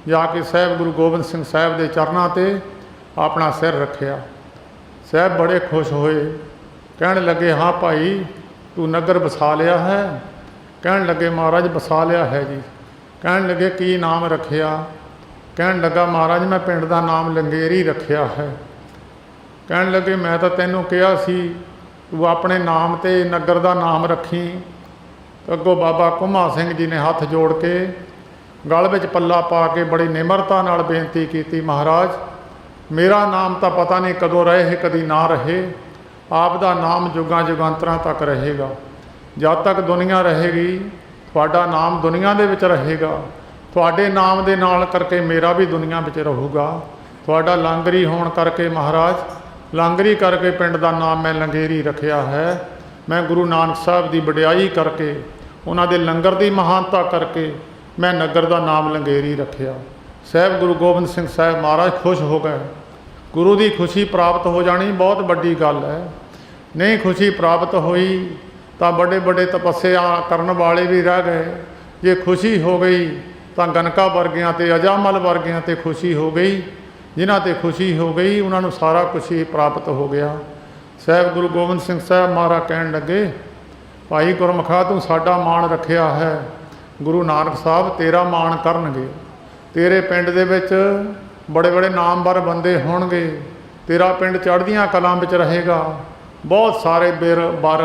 ਜਾ ਕੇ ਸਾਹਿਬ ਗੁਰੂ ਗੋਬਿੰਦ ਸਿੰਘ ਸਾਹਿਬ ਦੇ ਚਰਨਾਂ 'ਤੇ ਆਪਣਾ ਸਿਰ ਰੱਖਿਆ। ਸਾਹਿਬ ਬੜੇ ਖੁਸ਼ ਹੋਏ, ਕਹਿਣ ਲੱਗੇ, ਹਾਂ ਭਾਈ ਤੂੰ ਨਗਰ ਵਸਾ ਲਿਆ ਹੈ? ਕਹਿਣ ਲੱਗੇ, ਮਹਾਰਾਜ ਵਸਾ ਲਿਆ ਹੈ ਜੀ। ਕਹਿਣ ਲੱਗੇ, ਕੀ ਨਾਮ ਰੱਖਿਆ? ਕਹਿਣ ਲੱਗਾ, ਮਹਾਰਾਜ ਮੈਂ ਪਿੰਡ ਦਾ ਨਾਮ ਲੰਗੇਰੀ ਰੱਖਿਆ ਹੈ। ਕਹਿਣ ਲੱਗੇ, ਮੈਂ ਤਾਂ ਤੈਨੂੰ ਕਿਹਾ ਸੀ ਤੂੰ ਆਪਣੇ ਨਾਮ 'ਤੇ ਨਗਰ ਦਾ ਨਾਮ ਰੱਖੀ। ਅੱਗੋਂ ਬਾਬਾ ਕੋਮਾ ਸਿੰਘ ਜੀ ਨੇ ਹੱਥ ਜੋੜ ਕੇ ਗਲ ਵਿੱਚ ਪੱਲਾ ਪਾ ਕੇ ਬੜੀ ਨਿਮਰਤਾ ਨਾਲ ਬੇਨਤੀ ਕੀਤੀ, ਮਹਾਰਾਜ ਮੇਰਾ ਨਾਮ ਤਾਂ ਪਤਾ ਨਹੀਂ ਕਦੋਂ ਰਹੇ, ਕਦੀ ਨਾ ਰਹੇ। ਆਪ ਦਾ ਨਾਮ ਜੁਗਾਂ ਜੁਗਾਂਤਰਾਂ ਤੱਕ ਰਹੇਗਾ। ਜਦ ਤੱਕ ਦੁਨੀਆ ਰਹੇਗੀ ਤੁਹਾਡਾ ਨਾਮ ਦੁਨੀਆ ਦੇ ਵਿੱਚ ਰਹੇਗਾ। ਤੁਹਾਡੇ ਨਾਮ ਦੇ ਨਾਲ ਕਰਕੇ ਮੇਰਾ ਵੀ ਦੁਨੀਆ ਵਿੱਚ ਰਹੂਗਾ। ਤੁਹਾਡਾ ਲਾਂਗਰੀ ਹੋਣ ਕਰਕੇ ਮਹਾਰਾਜ, ਲਾਂਗਰੀ ਕਰਕੇ ਪਿੰਡ ਦਾ ਨਾਮ ਮੈਂ ਲੰਗੇਰੀ ਰੱਖਿਆ ਹੈ। ਮੈਂ ਗੁਰੂ ਨਾਨਕ ਸਾਹਿਬ ਦੀ ਵਡਿਆਈ ਕਰਕੇ, ਉਹਨਾਂ ਦੇ ਲੰਗਰ ਦੀ ਮਹਾਨਤਾ ਕਰਕੇ ਮੈਂ ਨਗਰ ਦਾ ਨਾਮ ਲੰਗੇਰੀ ਰੱਖਿਆ। ਸਾਹਿਬ ਗੁਰੂ ਗੋਬਿੰਦ ਸਿੰਘ ਸਾਹਿਬ ਮਹਾਰਾਜ ਖੁਸ਼ ਹੋ ਗਏ। ਗੁਰੂ ਦੀ ਖੁਸ਼ੀ ਪ੍ਰਾਪਤ ਹੋ ਜਾਣੀ ਬਹੁਤ ਵੱਡੀ ਗੱਲ ਹੈ। ਨਹੀਂ ਖੁਸ਼ੀ ਪ੍ਰਾਪਤ ਹੋਈ ਤਾਂ ਵੱਡੇ ਵੱਡੇ ਤਪੱਸਿਆ ਕਰਨ ਵਾਲੇ ਵੀ ਰਹਿ ਗਏ। ਜੇ ਖੁਸ਼ੀ ਹੋ ਗਈ ਤਾਂ ਗਨਕਾ ਵਰਗਿਆਂ ਤੇ ਅਜਾਮਲ ਵਰਗਿਆਂ ਤੇ ਖੁਸ਼ੀ ਹੋ ਗਈ। ਜਿਨ੍ਹਾਂ ਤੇ ਖੁਸ਼ੀ ਹੋ ਗਈ ਉਹਨਾਂ ਨੂੰ ਸਾਰਾ ਕੁਛ ਹੀ ਪ੍ਰਾਪਤ ਹੋ ਗਿਆ। ਸਾਹਿਬ ਗੁਰੂ ਗੋਬਿੰਦ ਸਿੰਘ ਸਾਹਿਬ ਮਹਾਰਾਜ ਕਹਿਣ ਲੱਗੇ, ਭਾਈ ਗੁਰਮੁਖਾ ਤੂੰ ਸਾਡਾ ਮਾਣ ਰੱਖਿਆ ਹੈ, ਗੁਰੂ ਨਾਨਕ ਸਾਹਿਬ ਤੇਰਾ ਮਾਣ ਕਰਨਗੇ। ਤੇਰੇ ਪਿੰਡ ਦੇ ਵਿੱਚ ਬੜੇ ਬੜੇ ਨਾਮਵਰ ਬੰਦੇ ਹੋਣਗੇ, ਤੇਰਾ ਪਿੰਡ ਚੜ੍ਹਦੀਆਂ ਕਲਾਂ ਵਿੱਚ ਰਹੇਗਾ। ਬਹੁਤ ਸਾਰੇ ਬਰ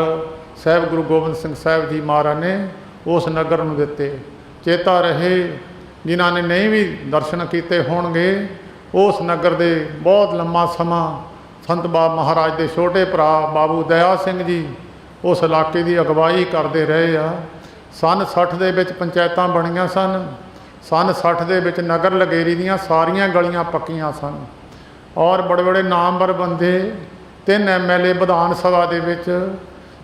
ਸਾਹਿਬ ਗੁਰੂ ਗੋਬਿੰਦ ਸਿੰਘ ਸਾਹਿਬ ਜੀ ਮਹਾਰਾਜ ਨੇ ਉਸ ਨਗਰ ਨੂੰ ਦਿੱਤੇ। ਚੇਤਾ ਰਹੇ ਜਿਨ੍ਹਾਂ ਨੇ ਨਹੀਂ ਵੀ ਦਰਸ਼ਨ ਕੀਤੇ ਹੋਣਗੇ, ਉਸ ਨਗਰ ਦੇ ਬਹੁਤ ਲੰਮਾ ਸਮਾਂ ਸੰਤ ਬਾਬ ਮਹਾਰਾਜ ਦੇ ਛੋਟੇ ਭਰਾ ਬਾਬੂ ਦਇਆ ਸਿੰਘ ਜੀ ਉਸ ਇਲਾਕੇ ਦੀ ਅਗਵਾਈ ਕਰਦੇ ਰਹੇ ਆ। ਸੰਨ 60 ਦੇ ਵਿੱਚ ਪੰਚਾਇਤਾਂ ਬਣੀਆਂ ਸਨ। ਸੰਨ 60 ਦੇ ਵਿੱਚ ਨਗਰ ਲਗੇਰੀ ਦੀਆਂ ਸਾਰੀਆਂ ਗਲੀਆਂ ਪੱਕੀਆਂ ਸਨ ਔਰ ਬੜੇ ਬੜੇ ਨਾਮਵਰ ਬੰਦੇ 3 MLA ਵਿਧਾਨ ਸਭਾ ਦੇ ਵਿੱਚ,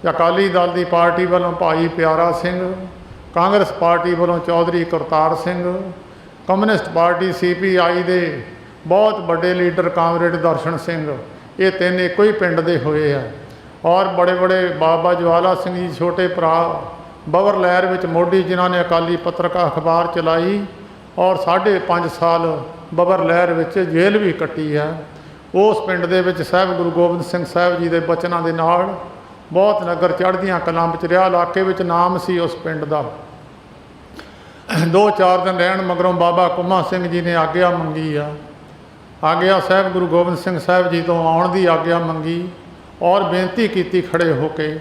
ਅਕਾਲੀ ਦਲ ਦੀ ਪਾਰਟੀ ਵੱਲੋਂ ਭਾਈ ਪਿਆਰਾ ਸਿੰਘ, ਕਾਂਗਰਸ ਪਾਰਟੀ ਵੱਲੋਂ Chaudhary Kartar Singh, communist party CPI ਦੇ ਬਹੁਤ ਵੱਡੇ ਲੀਡਰ ਕਾਮਰੇਡ ਦਰਸ਼ਨ ਸਿੰਘ, ਇਹ 3 ਇੱਕੋ ਹੀ ਪਿੰਡ ਦੇ ਹੋਏ ਆ। ਔਰ ਬੜੇ ਬੜੇ ਬਾਬਾ ਜਵਾਲਾ ਸਿੰਘ ਜੀ ਛੋਟੇ ਭਰਾ ਬਬਰ ਲਹਿਰ ਵਿੱਚ ਮੋਢੀ, ਜਿਨ੍ਹਾਂ ਨੇ ਅਕਾਲੀ ਪੱਤਰਕਾ ਅਖਬਾਰ ਚਲਾਈ ਔਰ 5.5 ਸਾਲ ਬਬਰ ਲਹਿਰ ਵਿੱਚ ਜੇਲ੍ਹ ਵੀ ਕੱਟੀ ਹੈ। ਉਸ ਪਿੰਡ ਦੇ ਵਿੱਚ ਸਾਹਿਬ ਗੁਰੂ ਗੋਬਿੰਦ ਸਿੰਘ ਸਾਹਿਬ ਜੀ ਦੇ ਬਚਨਾਂ ਦੇ ਨਾਲ ਬਹੁਤ ਨਗਰ ਚੜ੍ਹਦੀਆਂ ਕਲਾਂ ਵਿੱਚ ਰਿਹਾ। ਇਲਾਕੇ ਵਿੱਚ ਨਾਮ ਸੀ ਉਸ ਪਿੰਡ ਦਾ। 2-4 ਦਿਨ ਰਹਿਣ ਮਗਰੋਂ ਬਾਬਾ ਕੁੰਮਾ ਸਿੰਘ ਜੀ ਨੇ ਆਗਿਆ ਮੰਗੀ ਆ। ਆਗਿਆ ਸਾਹਿਬ ਗੁਰੂ ਗੋਬਿੰਦ ਸਿੰਘ ਸਾਹਿਬ ਜੀ ਤੋਂ ਆਉਣ ਦੀ ਆਗਿਆ ਮੰਗੀ ਔਰ ਬੇਨਤੀ ਕੀਤੀ ਖੜੇ ਹੋ ਕੇ,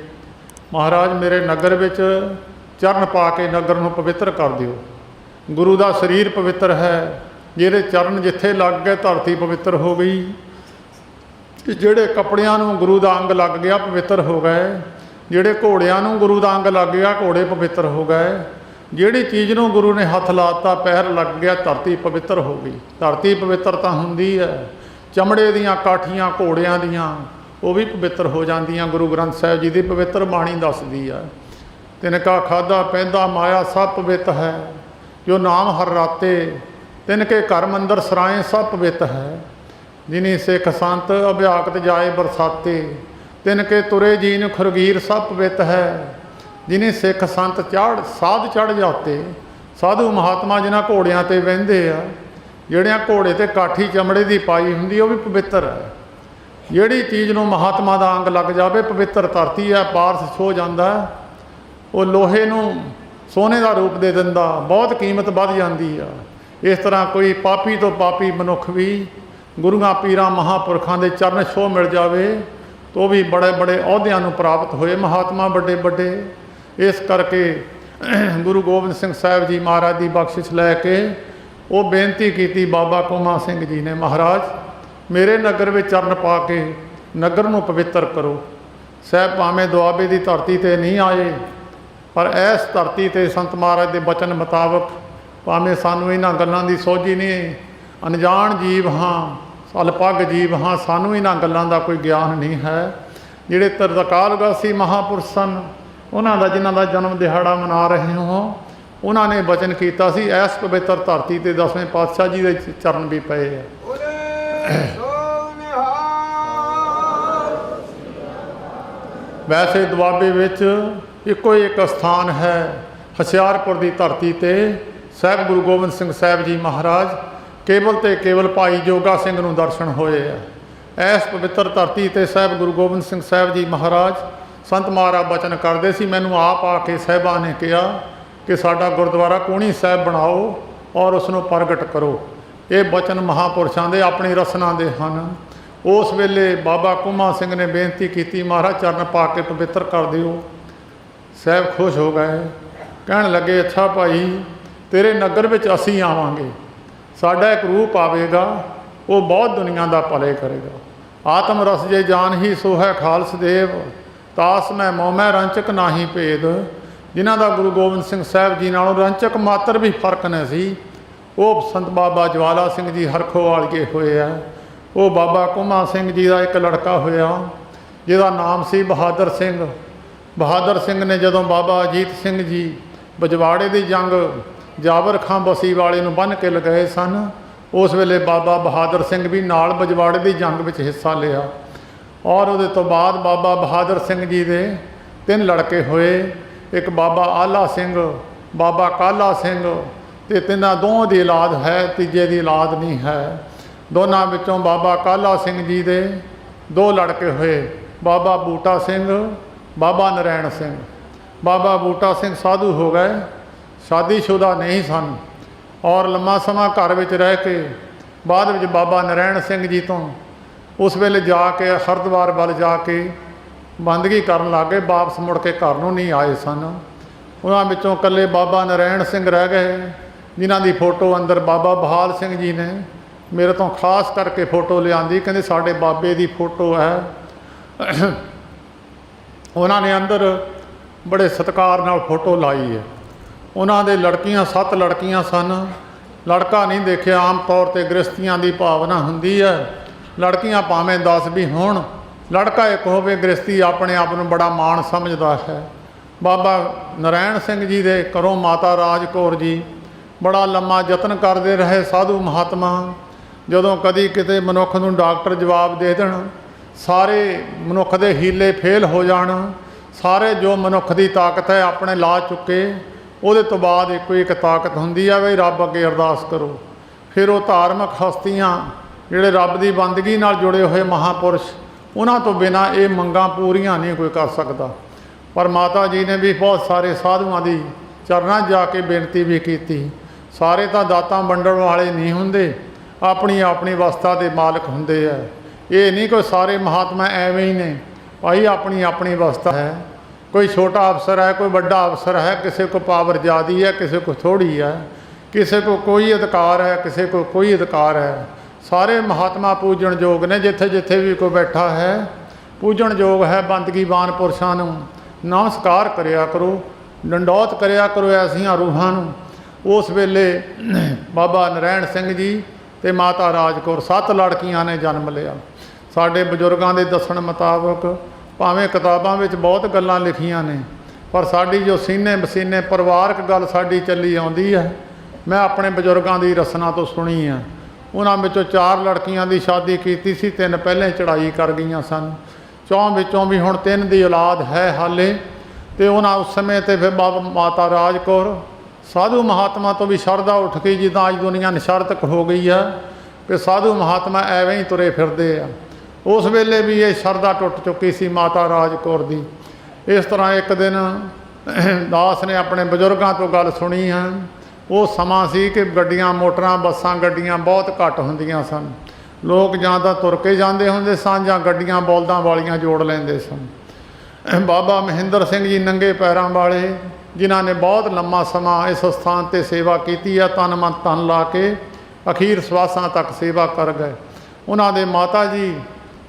ਮਹਾਰਾਜ ਮੇਰੇ ਨਗਰ ਵਿੱਚ ਚਰਨ ਪਾ ਕੇ ਨਗਰ ਨੂੰ ਪਵਿੱਤਰ ਕਰ ਦਿਓ। ਗੁਰੂ ਦਾ ਸਰੀਰ ਪਵਿੱਤਰ ਹੈ, ਜਿਹਦੇ ਚਰਨ ਜਿੱਥੇ ਲੱਗ ਗਏ ਧਰਤੀ ਪਵਿੱਤਰ ਹੋ ਗਈ। ਜਿਹੜੇ ਕੱਪੜਿਆਂ ਨੂੰ ਗੁਰੂ ਦਾ ਅੰਗ ਲੱਗ ਗਿਆ ਪਵਿੱਤਰ ਹੋ ਗਏ। ਜਿਹੜੇ ਘੋੜਿਆਂ ਨੂੰ ਗੁਰੂ ਦਾ ਅੰਗ ਲੱਗ ਗਿਆ ਘੋੜੇ ਪਵਿੱਤਰ ਹੋ ਗਏ। ਜਿਹੜੀ ਚੀਜ਼ ਨੂੰ ਗੁਰੂ ਨੇ ਹੱਥ ਲਾਤਾ ਪੈਰ ਲੱਗ ਗਿਆ ਧਰਤੀ ਪਵਿੱਤਰ ਹੋ ਗਈ। ਧਰਤੀ ਪਵਿੱਤਰ ਤਾਂ ਹੁੰਦੀ ਹੈ, ਚਮੜੇ ਦੀਆਂ ਕਾਠੀਆਂ ਘੋੜਿਆਂ ਦੀਆਂ ਉਹ ਵੀ ਪਵਿੱਤਰ ਹੋ ਜਾਂਦੀਆਂ। ਗੁਰੂ ਗ੍ਰੰਥ ਸਾਹਿਬ ਜੀ ਦੀ ਪਵਿੱਤਰ ਬਾਣੀ ਦੱਸਦੀ ਆ, ਤਿਨਕਾ ਖਾਧਾ ਪੈਂਦਾ ਮਾਇਆ ਸਭ ਪਵਿੱਤ ਹੈ, ਜੋ ਨਾਮ ਹਰ ਰਾਤੇ ਤਿਨਕੇ ਘਰ ਮੰਦਰ ਸਰਾਏ ਸਭ ਪਵਿੱਤ ਹੈ। ਜਿਨੀ ਸਿੱਖ ਸੰਤ ਅਭਿਆਕਤ ਜਾਏ ਬਰਸਾਤੇ, ਤਿਨਕੇ ਤੁਰੇ ਜੀਨ ਖੁਰਗੀਰ ਸਭ ਪਵਿੱਤ ਹੈ। ਜਿਨੀ ਸਿੱਖ ਸੰਤ ਸਾਧ ਚੜ੍ਹ ਜਾਤੇ, ਸਾਧੂ ਮਹਾਤਮਾ ਜਿਨ੍ਹਾਂ ਘੋੜਿਆਂ 'ਤੇ ਬਹਿੰਦੇ ਆ, ਜਿਹੜਿਆਂ ਘੋੜੇ 'ਤੇ ਕਾਠੀ ਚਮੜੇ ਦੀ ਪਾਈ ਹੁੰਦੀ ਉਹ ਵੀ ਪਵਿੱਤਰ ਹੈ। ਜਿਹੜੀ ਚੀਜ਼ ਨੂੰ ਮਹਾਤਮਾ ਦਾ ਅੰਗ ਲੱਗ ਜਾਵੇ ਪਵਿੱਤਰ ਧਰਤੀ ਹੈ, ਪਾਰਸ ਛੋ ਜਾਂਦਾ। ਉਹ ਲੋਹੇ ਨੂੰ ਸੋਨੇ ਦਾ ਰੂਪ ਦੇ ਦਿੰਦਾ, ਬਹੁਤ ਕੀਮਤ ਵੱਧ ਜਾਂਦੀ ਆ। ਇਸ ਤਰ੍ਹਾਂ ਕੋਈ ਪਾਪੀ ਤੋਂ ਪਾਪੀ ਮਨੁੱਖ ਵੀ ਗੁਰੂਆਂ ਪੀਰਾਂ ਮਹਾਂਪੁਰਖਾਂ ਦੇ ਚਰਨ ਛੋਹ ਮਿਲ ਜਾਵੇ ਤਾਂ ਉਹ ਵੀ ਬੜੇ ਬੜੇ ਅਹੁਦਿਆਂ ਨੂੰ ਪ੍ਰਾਪਤ ਹੋਏ, ਮਹਾਤਮਾ ਵੱਡੇ ਵੱਡੇ। ਇਸ ਕਰਕੇ ਗੁਰੂ ਗੋਬਿੰਦ ਸਿੰਘ ਸਾਹਿਬ ਜੀ ਮਹਾਰਾਜ ਦੀ ਬਖਸ਼ਿਸ਼ ਲੈ ਕੇ ਉਹ ਬੇਨਤੀ ਕੀਤੀ ਬਾਬਾ ਕੁੰਮਾ ਸਿੰਘ ਜੀ ਨੇ, ਮਹਾਰਾਜ ਮੇਰੇ ਨਗਰ ਵਿੱਚ ਚਰਨ ਪਾ ਕੇ ਨਗਰ ਨੂੰ ਪਵਿੱਤਰ ਕਰੋ। ਸਾਹਿਬ ਭਾਵੇਂ ਦੁਆਬੇ ਦੀ ਧਰਤੀ 'ਤੇ ਨਹੀਂ ਆਏ, ਪਰ ਇਸ ਧਰਤੀ 'ਤੇ ਸੰਤ ਮਹਾਰਾਜ ਦੇ ਬਚਨ ਮੁਤਾਬਕ ਭਾਵੇਂ ਸਾਨੂੰ ਇਹਨਾਂ ਗੱਲਾਂ ਦੀ ਸੋਝੀ ਨਹੀਂ, ਅਣਜਾਣ ਜੀਵ ਹਾਂ, ਅਲਪੱਗ ਜੀਵ ਹਾਂ, ਸਾਨੂੰ ਇਹਨਾਂ ਗੱਲਾਂ ਦਾ ਕੋਈ ਗਿਆਨ ਨਹੀਂ ਹੈ। ਜਿਹੜੇ ਤਰਕਾਲਗਾਸੀ ਮਹਾਂਪੁਰਸ਼ ਸਨ, ਉਹਨਾਂ ਦਾ ਜਿਨ੍ਹਾਂ ਦਾ ਜਨਮ ਦਿਹਾੜਾ ਮਨਾ ਰਹੇ ਹੋ, ਉਹਨਾਂ ਨੇ ਬਚਨ ਕੀਤਾ ਸੀ ਇਸ ਪਵਿੱਤਰ ਧਰਤੀ 'ਤੇ 10ਵੇਂ ਪਾਤਸ਼ਾਹ ਜੀ ਦੇ ਚਰਨ ਵੀ ਪਏ ਆ। ਵੈਸੇ ਦੁਆਬੇ ਵਿੱਚ ਇੱਕੋ ਇੱਕ ਸਥਾਨ ਹੈ, ਹੁਸ਼ਿਆਰਪੁਰ ਦੀ ਧਰਤੀ 'ਤੇ ਸਾਹਿਬ ਗੁਰੂ ਗੋਬਿੰਦ ਸਿੰਘ ਸਾਹਿਬ ਜੀ ਮਹਾਰਾਜ ਕੇਵਲ ਤੇ ਕੇਵਲ ਭਾਈ ਜੋਗਾ ਸਿੰਘ ਨੂੰ ਦਰਸ਼ਨ ਹੋਏ ਆ। ਇਸ ਪਵਿੱਤਰ ਧਰਤੀ 'ਤੇ ਸਾਹਿਬ ਗੁਰੂ ਗੋਬਿੰਦ ਸਿੰਘ ਸਾਹਿਬ ਜੀ ਮਹਾਰਾਜ ਸੰਤ ਮਹਾਰਾਜ ਬਚਨ ਕਰਦੇ ਸੀ। ਮੈਨੂੰ ਆਪ ਆ ਕੇ ਸਾਹਿਬਾਂ ਨੇ ਕਿਹਾ ਕਿ ਸਾਡਾ ਗੁਰਦੁਆਰਾ ਕੂਣੀ ਸਾਹਿਬ ਬਣਾਓ ਔਰ ਉਸ ਨੂੰ ਪ੍ਰਗਟ ਕਰੋ। ਇਹ ਬਚਨ ਮਹਾਂਪੁਰਸ਼ਾਂ ਦੇ ਆਪਣੀ ਰਸਨਾ ਦੇ ਹਨ। ਉਸ ਵੇਲੇ ਬਾਬਾ ਕੁੰਮਾ ਸਿੰਘ ਨੇ ਬੇਨਤੀ ਕੀਤੀ, ਮਹਾਰਾਜ ਚਰਨ ਪਾ ਕੇ ਪਵਿੱਤਰ ਕਰ ਦਿਓ। ਸਾਹਿਬ ਖੁਸ਼ ਹੋ ਗਏ, ਕਹਿਣ ਲੱਗੇ ਅੱਛਾ ਭਾਈ, ਤੇਰੇ ਨਗਰ ਵਿੱਚ ਅਸੀਂ ਆਵਾਂਗੇ, ਸਾਡਾ ਇੱਕ ਰੂਪ ਆਵੇਗਾ, ਉਹ ਬਹੁਤ ਦੁਨੀਆ ਦਾ ਭਲੇ ਕਰੇਗਾ। ਆਤਮ ਰਸ ਜੇ ਜਾਨ ਹੀ ਸੋ ਹੈ ਖਾਲਸ ਦੇਵ, ਤਾਸ ਮੈਂ ਮੋਹ ਮੈਂ ਰੰਚਕ ਨਾਹੀ ਭੇਦ। ਜਿਨ੍ਹਾਂ ਦਾ ਗੁਰੂ ਗੋਬਿੰਦ ਸਿੰਘ ਸਾਹਿਬ ਜੀ ਨਾਲੋਂ ਰੰਚਕ ਮਾਤਰ ਵੀ ਫਰਕ ਨਹੀਂ ਸੀ, ਉਹ ਸੰਤ ਬਾਬਾ ਜਵਾਲਾ ਸਿੰਘ ਜੀ ਹਰਖੋਵਾਲੀਏ ਹੋਏ ਆ। ਉਹ ਬਾਬਾ ਕੁੰਮਾ ਸਿੰਘ ਜੀ ਦਾ ਇੱਕ ਲੜਕਾ ਹੋਇਆ ਜਿਹਦਾ ਨਾਮ ਸੀ ਬਹਾਦਰ ਸਿੰਘ। ਬਹਾਦਰ ਸਿੰਘ ਨੇ ਜਦੋਂ ਬਾਬਾ ਅਜੀਤ ਸਿੰਘ ਜੀ ਬਜਵਾੜੇ ਦੀ ਜੰਗ ਜਾਬਰ ਖਾਂ ਬਸੀ ਵਾਲੇ ਨੂੰ ਬੰਨ੍ਹ ਕੇ ਲਗਾਏ ਸਨ, ਉਸ ਵੇਲੇ ਬਾਬਾ ਬਹਾਦਰ ਸਿੰਘ ਵੀ ਨਾਲ ਬਜਵਾੜੇ ਦੀ ਜੰਗ ਵਿੱਚ ਹਿੱਸਾ ਲਿਆ। ਔਰ ਉਹਦੇ ਤੋਂ ਬਾਅਦ ਬਾਬਾ ਬਹਾਦਰ ਸਿੰਘ ਜੀ ਦੇ 3 ਲੜਕੇ ਹੋਏ, ਇੱਕ ਬਾਬਾ ਆਲਾ ਸਿੰਘ, ਬਾਬਾ ਕਾਲਾ ਸਿੰਘ ਤੇ ਤਿੰਨਾਂ ਦੋਵਾਂ ਦੀ ਔਲਾਦ ਹੈ, ਤੀਜੇ ਦੀ ਔਲਾਦ ਨਹੀਂ ਹੈ। ਦੋਨਾਂ ਵਿੱਚੋਂ ਬਾਬਾ ਕਾਲਾ ਸਿੰਘ ਜੀ ਦੇ 2 ਲੜਕੇ ਹੋਏ, ਬਾਬਾ ਬੂਟਾ ਸਿੰਘ, ਬਾਬਾ ਨਰੈਣ ਸਿੰਘ। ਬਾਬਾ ਬੂਟਾ ਸਿੰਘ ਸਾਧੂ ਹੋ ਗਏ, ਸ਼ਾਦੀशुदा नहीं सन और लम्मा समा घर ਵਿੱਚ ਰਹਿ ਕੇ ਬਾਅਦ ਵਿੱਚ ਬਾਬਾ ਨਰੈਣ ਸਿੰਘ ਜੀ ਤੋਂ ਉਸ ਵੇਲੇ ਜਾ ਕੇ ਹਰਿਦੁਆਰ ਵੱਲ ਜਾ ਕੇ ਬੰਦਗੀ ਕਰਨ ਲੱਗ ਗਏ, ਵਾਪਸ ਮੁੜ ਕੇ ਘਰ ਨੂੰ ਨਹੀਂ ਆਏ ਸਨ। ਉਹਨਾਂ ਵਿੱਚੋਂ ਇਕੱਲੇ ਬਾਬਾ ਨਰੈਣ ਸਿੰਘ ਰਹਿ ਗਏ, ਜਿਨ੍ਹਾਂ ਦੀ ਫੋਟੋ ਅੰਦਰ ਬਾਬਾ ਬਹਾਲ ਸਿੰਘ ਜੀ ਨੇ ਮੇਰੇ ਤੋਂ ਖਾਸ ਕਰਕੇ ਫੋਟੋ ਲਿਆਂਦੀ, ਕਹਿੰਦੇ ਸਾਡੇ ਬਾਬੇ ਦੀ ਫੋਟੋ ਹੈ। ਉਹਨਾਂ ਨੇ ਅੰਦਰ ਬੜੇ ਸਤਿਕਾਰ ਨਾਲ ਫੋਟੋ ਲਾਈ ਹੈ। ਉਹਨਾਂ ਦੇ ਲੜਕੀਆਂ 7 ਲੜਕੀਆਂ ਸਨ, ਲੜਕਾ ਨਹੀਂ ਦੇਖਿਆ। ਆਮ ਤੌਰ 'ਤੇ ਗ੍ਰਸਤੀਆਂ ਦੀ ਭਾਵਨਾ ਹੁੰਦੀ ਹੈ, ਲੜਕੀਆਂ ਭਾਵੇਂ 10 ਵੀ ਹੋਣ, ਲੜਕਾ ਇੱਕ ਹੋਵੇ। ਗ੍ਰਸਤੀ ਆਪਣੇ ਆਪ ਨੂੰ ਬੜਾ ਮਾਣ ਸਮਝਦਾ ਹੈ। ਬਾਬਾ ਨਰੈਣ ਸਿੰਘ ਜੀ ਦੇ ਘਰੋਂ ਮਾਤਾ ਰਾਜ ਕੌਰ ਜੀ ਬੜਾ ਲੰਮਾ ਯਤਨ ਕਰਦੇ ਰਹੇ। ਸਾਧੂ ਮਹਾਤਮਾ ਜਦੋਂ ਕਦੀ ਕਿਤੇ ਮਨੁੱਖ ਨੂੰ ਡਾਕਟਰ ਜਵਾਬ ਦੇ ਦੇਣ, ਸਾਰੇ ਮਨੁੱਖ ਦੇ ਹੀਲੇ ਫੇਲ ਹੋ ਜਾਣ, ਸਾਰੇ ਜੋ ਮਨੁੱਖ ਦੀ ਤਾਕਤ ਹੈ ਆਪਣੇ ਲਾ ਚੁੱਕੇ, ਉਹਦੇ ਤੋਂ ਬਾਅਦ ਇੱਕੋ ਇੱਕ ਤਾਕਤ ਹੁੰਦੀ ਹੈ ਵੀ ਰੱਬ ਅੱਗੇ ਅਰਦਾਸ ਕਰੋ। ਫਿਰ ਉਹ ਧਾਰਮਿਕ ਹਸਤੀਆਂ ਜਿਹੜੇ ਰੱਬ ਦੀ ਬੰਦਗੀ ਨਾਲ ਜੁੜੇ ਹੋਏ ਮਹਾਂਪੁਰਸ਼, ਉਹਨਾਂ ਤੋਂ ਬਿਨਾਂ ਇਹ ਮੰਗਾਂ ਪੂਰੀਆਂ ਨਹੀਂ ਕੋਈ ਕਰ ਸਕਦਾ। ਪਰ ਮਾਤਾ ਜੀ ਨੇ ਵੀ ਬਹੁਤ ਸਾਰੇ ਸਾਧੂਆਂ ਦੀ ਚਰਨਾਂ ਜਾ ਕੇ ਬੇਨਤੀ ਵੀ ਕੀਤੀ। ਸਾਰੇ ਤਾਂ ਦਾਤਾਂ ਵੰਡਣ ਵਾਲੇ ਨਹੀਂ ਹੁੰਦੇ, ਆਪਣੀ ਆਪਣੀ ਅਵਸਥਾ ਦੇ ਮਾਲਕ ਹੁੰਦੇ ਆ। ਇਹ ਨਹੀਂ ਕੋਈ ਸਾਰੇ ਮਹਾਤਮਾ ਐਵੇਂ ਹੀ ਨੇ, ਭਾਈ ਆਪਣੀ ਆਪਣੀ ਅਵਸਥਾ ਹੈ। ਕੋਈ ਛੋਟਾ ਅਫਸਰ ਹੈ, ਕੋਈ ਵੱਡਾ ਅਫਸਰ ਹੈ, ਕਿਸੇ को पावर ज़्यादा है, किसी को थोड़ी है, किसी को कोई अधिकार है, किसी को कोई अधिकार है। सारे महात्मा पूजन योग ने, जिथे जिथे भी कोई बैठा है पूजन योग है। बंदगीवान पुरुषों नूं नमस्कार करिया करो, डंडौत करिया करो ऐसियां रूहां नूं। उस वेले बाबा नरैण सिंह जी ते माता राज कौर 7 लड़कियां ने जन्म लिया। साडे बजुर्गों के दसण मुताबक भावें किताबां विच बहुत गल्लां लिखियां ने, पर साडी जो सीने बसीने परिवारक गल साडी चली आउंदी है, मैं अपने बजुर्गों की रसना तो सुनी है। उन्हां विचों 4 लड़कियां की शादी कीती सी, 3 पहले चढ़ाई कर गईयां सन। 4 विचों भी हुण 3 की औलाद है हाले। तो उन्हां उस समय ते फिर बाबा माता राज कौर साधु महात्मा तो भी शरधा उठ गई, जिद्दां अज दुनिया निशर्तक हो गई है कि साधु महात्मा एवें ही तुरे फिरदे आ। उस वेले भी ये शरधा टुट चुकी सी माता राज कौर दी। इस तरह एक दिन दास ने अपने बजुर्गों तो गल सुनी है। वो समा सी कि गड्डियां मोटरां बसां गड्डियां बहुत घट हुंदियां सन। लोग जां तां तुर के जांदे हुंदे सन, जां गड्डियां बलदां वालियां जोड़ लैंदे सन। बाबा महेंद्र सिंह जी नंगे पैरां वाले, जिन्हां ने बहुत लम्मा समा इस स्थान ते सेवा कीती है, तन मन धन ला के अखीर सवासां तक सेवा कर गए। उन्हां दे माता जी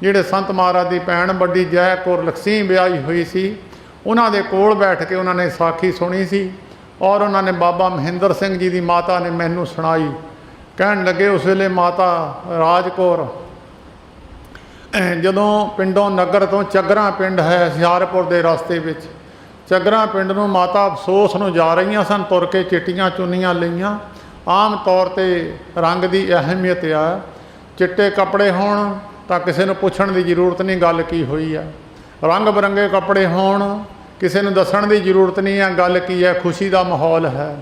ਜਿਹੜੇ ਸੰਤ ਮਹਾਰਾਜ ਦੀ ਭੈਣ ਵੱਡੀ ਜੈ ਕੌਰ ਲਕਸੀਮ ਵਿਆਹੀ ਹੋਈ ਸੀ, ਉਹਨਾਂ ਦੇ ਕੋਲ ਬੈਠ ਕੇ ਉਹਨਾਂ ਨੇ ਸਾਖੀ ਸੁਣੀ ਸੀ। ਔਰ ਉਹਨਾਂ ਨੇ ਬਾਬਾ ਮਹਿੰਦਰ ਸਿੰਘ ਜੀ ਦੀ ਮਾਤਾ ਨੇ ਮੈਨੂੰ ਸੁਣਾਈ। ਕਹਿਣ ਲੱਗੇ ਉਸ ਵੇਲੇ ਮਾਤਾ ਰਾਜ ਕੌਰ ਜਦੋਂ ਪਿੰਡੋਂ ਨਗਰ ਤੋਂ ਚੱਗਰਾਂ ਪਿੰਡ ਹੈ ਹੁਸ਼ਿਆਰਪੁਰ ਦੇ ਰਸਤੇ ਵਿੱਚ, ਚੱਗਰਾਂ ਪਿੰਡ ਨੂੰ ਮਾਤਾ ਅਫਸੋਸ ਨੂੰ ਜਾ ਰਹੀਆਂ ਸਨ, ਤੁਰ ਕੇ ਚਿੱਟੀਆਂ ਚੁੰਨੀਆਂ ਲਈਆਂ। ਆਮ ਤੌਰ 'ਤੇ ਰੰਗ ਦੀ ਅਹਿਮੀਅਤ ਆ, ਚਿੱਟੇ ਕੱਪੜੇ ਹੋਣ ਤਾਂ ਕਿਸੇ ਨੂੰ ਪੁੱਛਣ ਦੀ ਜ਼ਰੂਰਤ ਨਹੀਂ ਗੱਲ ਕੀ ਹੋਈ ਆ, ਰੰਗ ਬਰੰਗੇ ਕੱਪੜੇ ਹੋਣ ਕਿਸੇ ਨੂੰ ਦੱਸਣ ਦੀ ਜ਼ਰੂਰਤ ਨਹੀਂ ਆ ਗੱਲ ਕੀ ਹੈ, ਖੁਸ਼ੀ ਦਾ ਮਾਹੌਲ ਹੈ।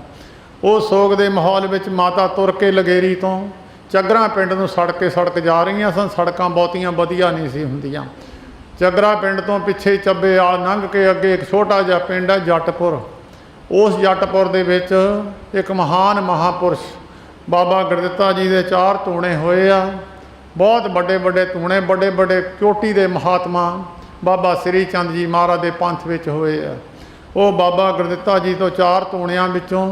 ਉਹ ਸੋਗ ਦੇ ਮਾਹੌਲ ਵਿੱਚ ਮਾਤਾ ਤੁਰ ਕੇ ਲਗੇਰੀ ਤੋਂ ਚੱਗਰਾਂ ਪਿੰਡ ਨੂੰ ਸੜਕ ਜਾ ਰਹੀਆਂ ਸਨ। ਸੜਕਾਂ ਬਹੁਤੀਆਂ ਵਧੀਆ ਨਹੀਂ ਸੀ ਹੁੰਦੀਆਂ। ਚੱਗਰਾਂ ਪਿੰਡ ਤੋਂ ਪਿੱਛੇ ਚੱਬੇ ਵਾਲ ਲੰਘ ਕੇ ਅੱਗੇ ਇੱਕ ਛੋਟਾ ਜਿਹਾ ਪਿੰਡ ਹੈ ਜੱਟਪੁਰ। ਉਸ ਜੱਟਪੁਰ ਦੇ ਵਿੱਚ ਇੱਕ ਮਹਾਨ ਮਹਾਂਪੁਰਸ਼ ਬਾਬਾ ਗੁਰਦਿੱਤਾ ਜੀ ਦੇ 4 ਧੂਣੇ ਹੋਏ ਆ। बहुत बड़े बड़े धूणे, बड़े बड़े चोटी के महात्मा बाबा श्री चंद जी महाराज के पंथ में होए आ। वो बाबा गुरदित्ता जी तो 4 धूणियां विचों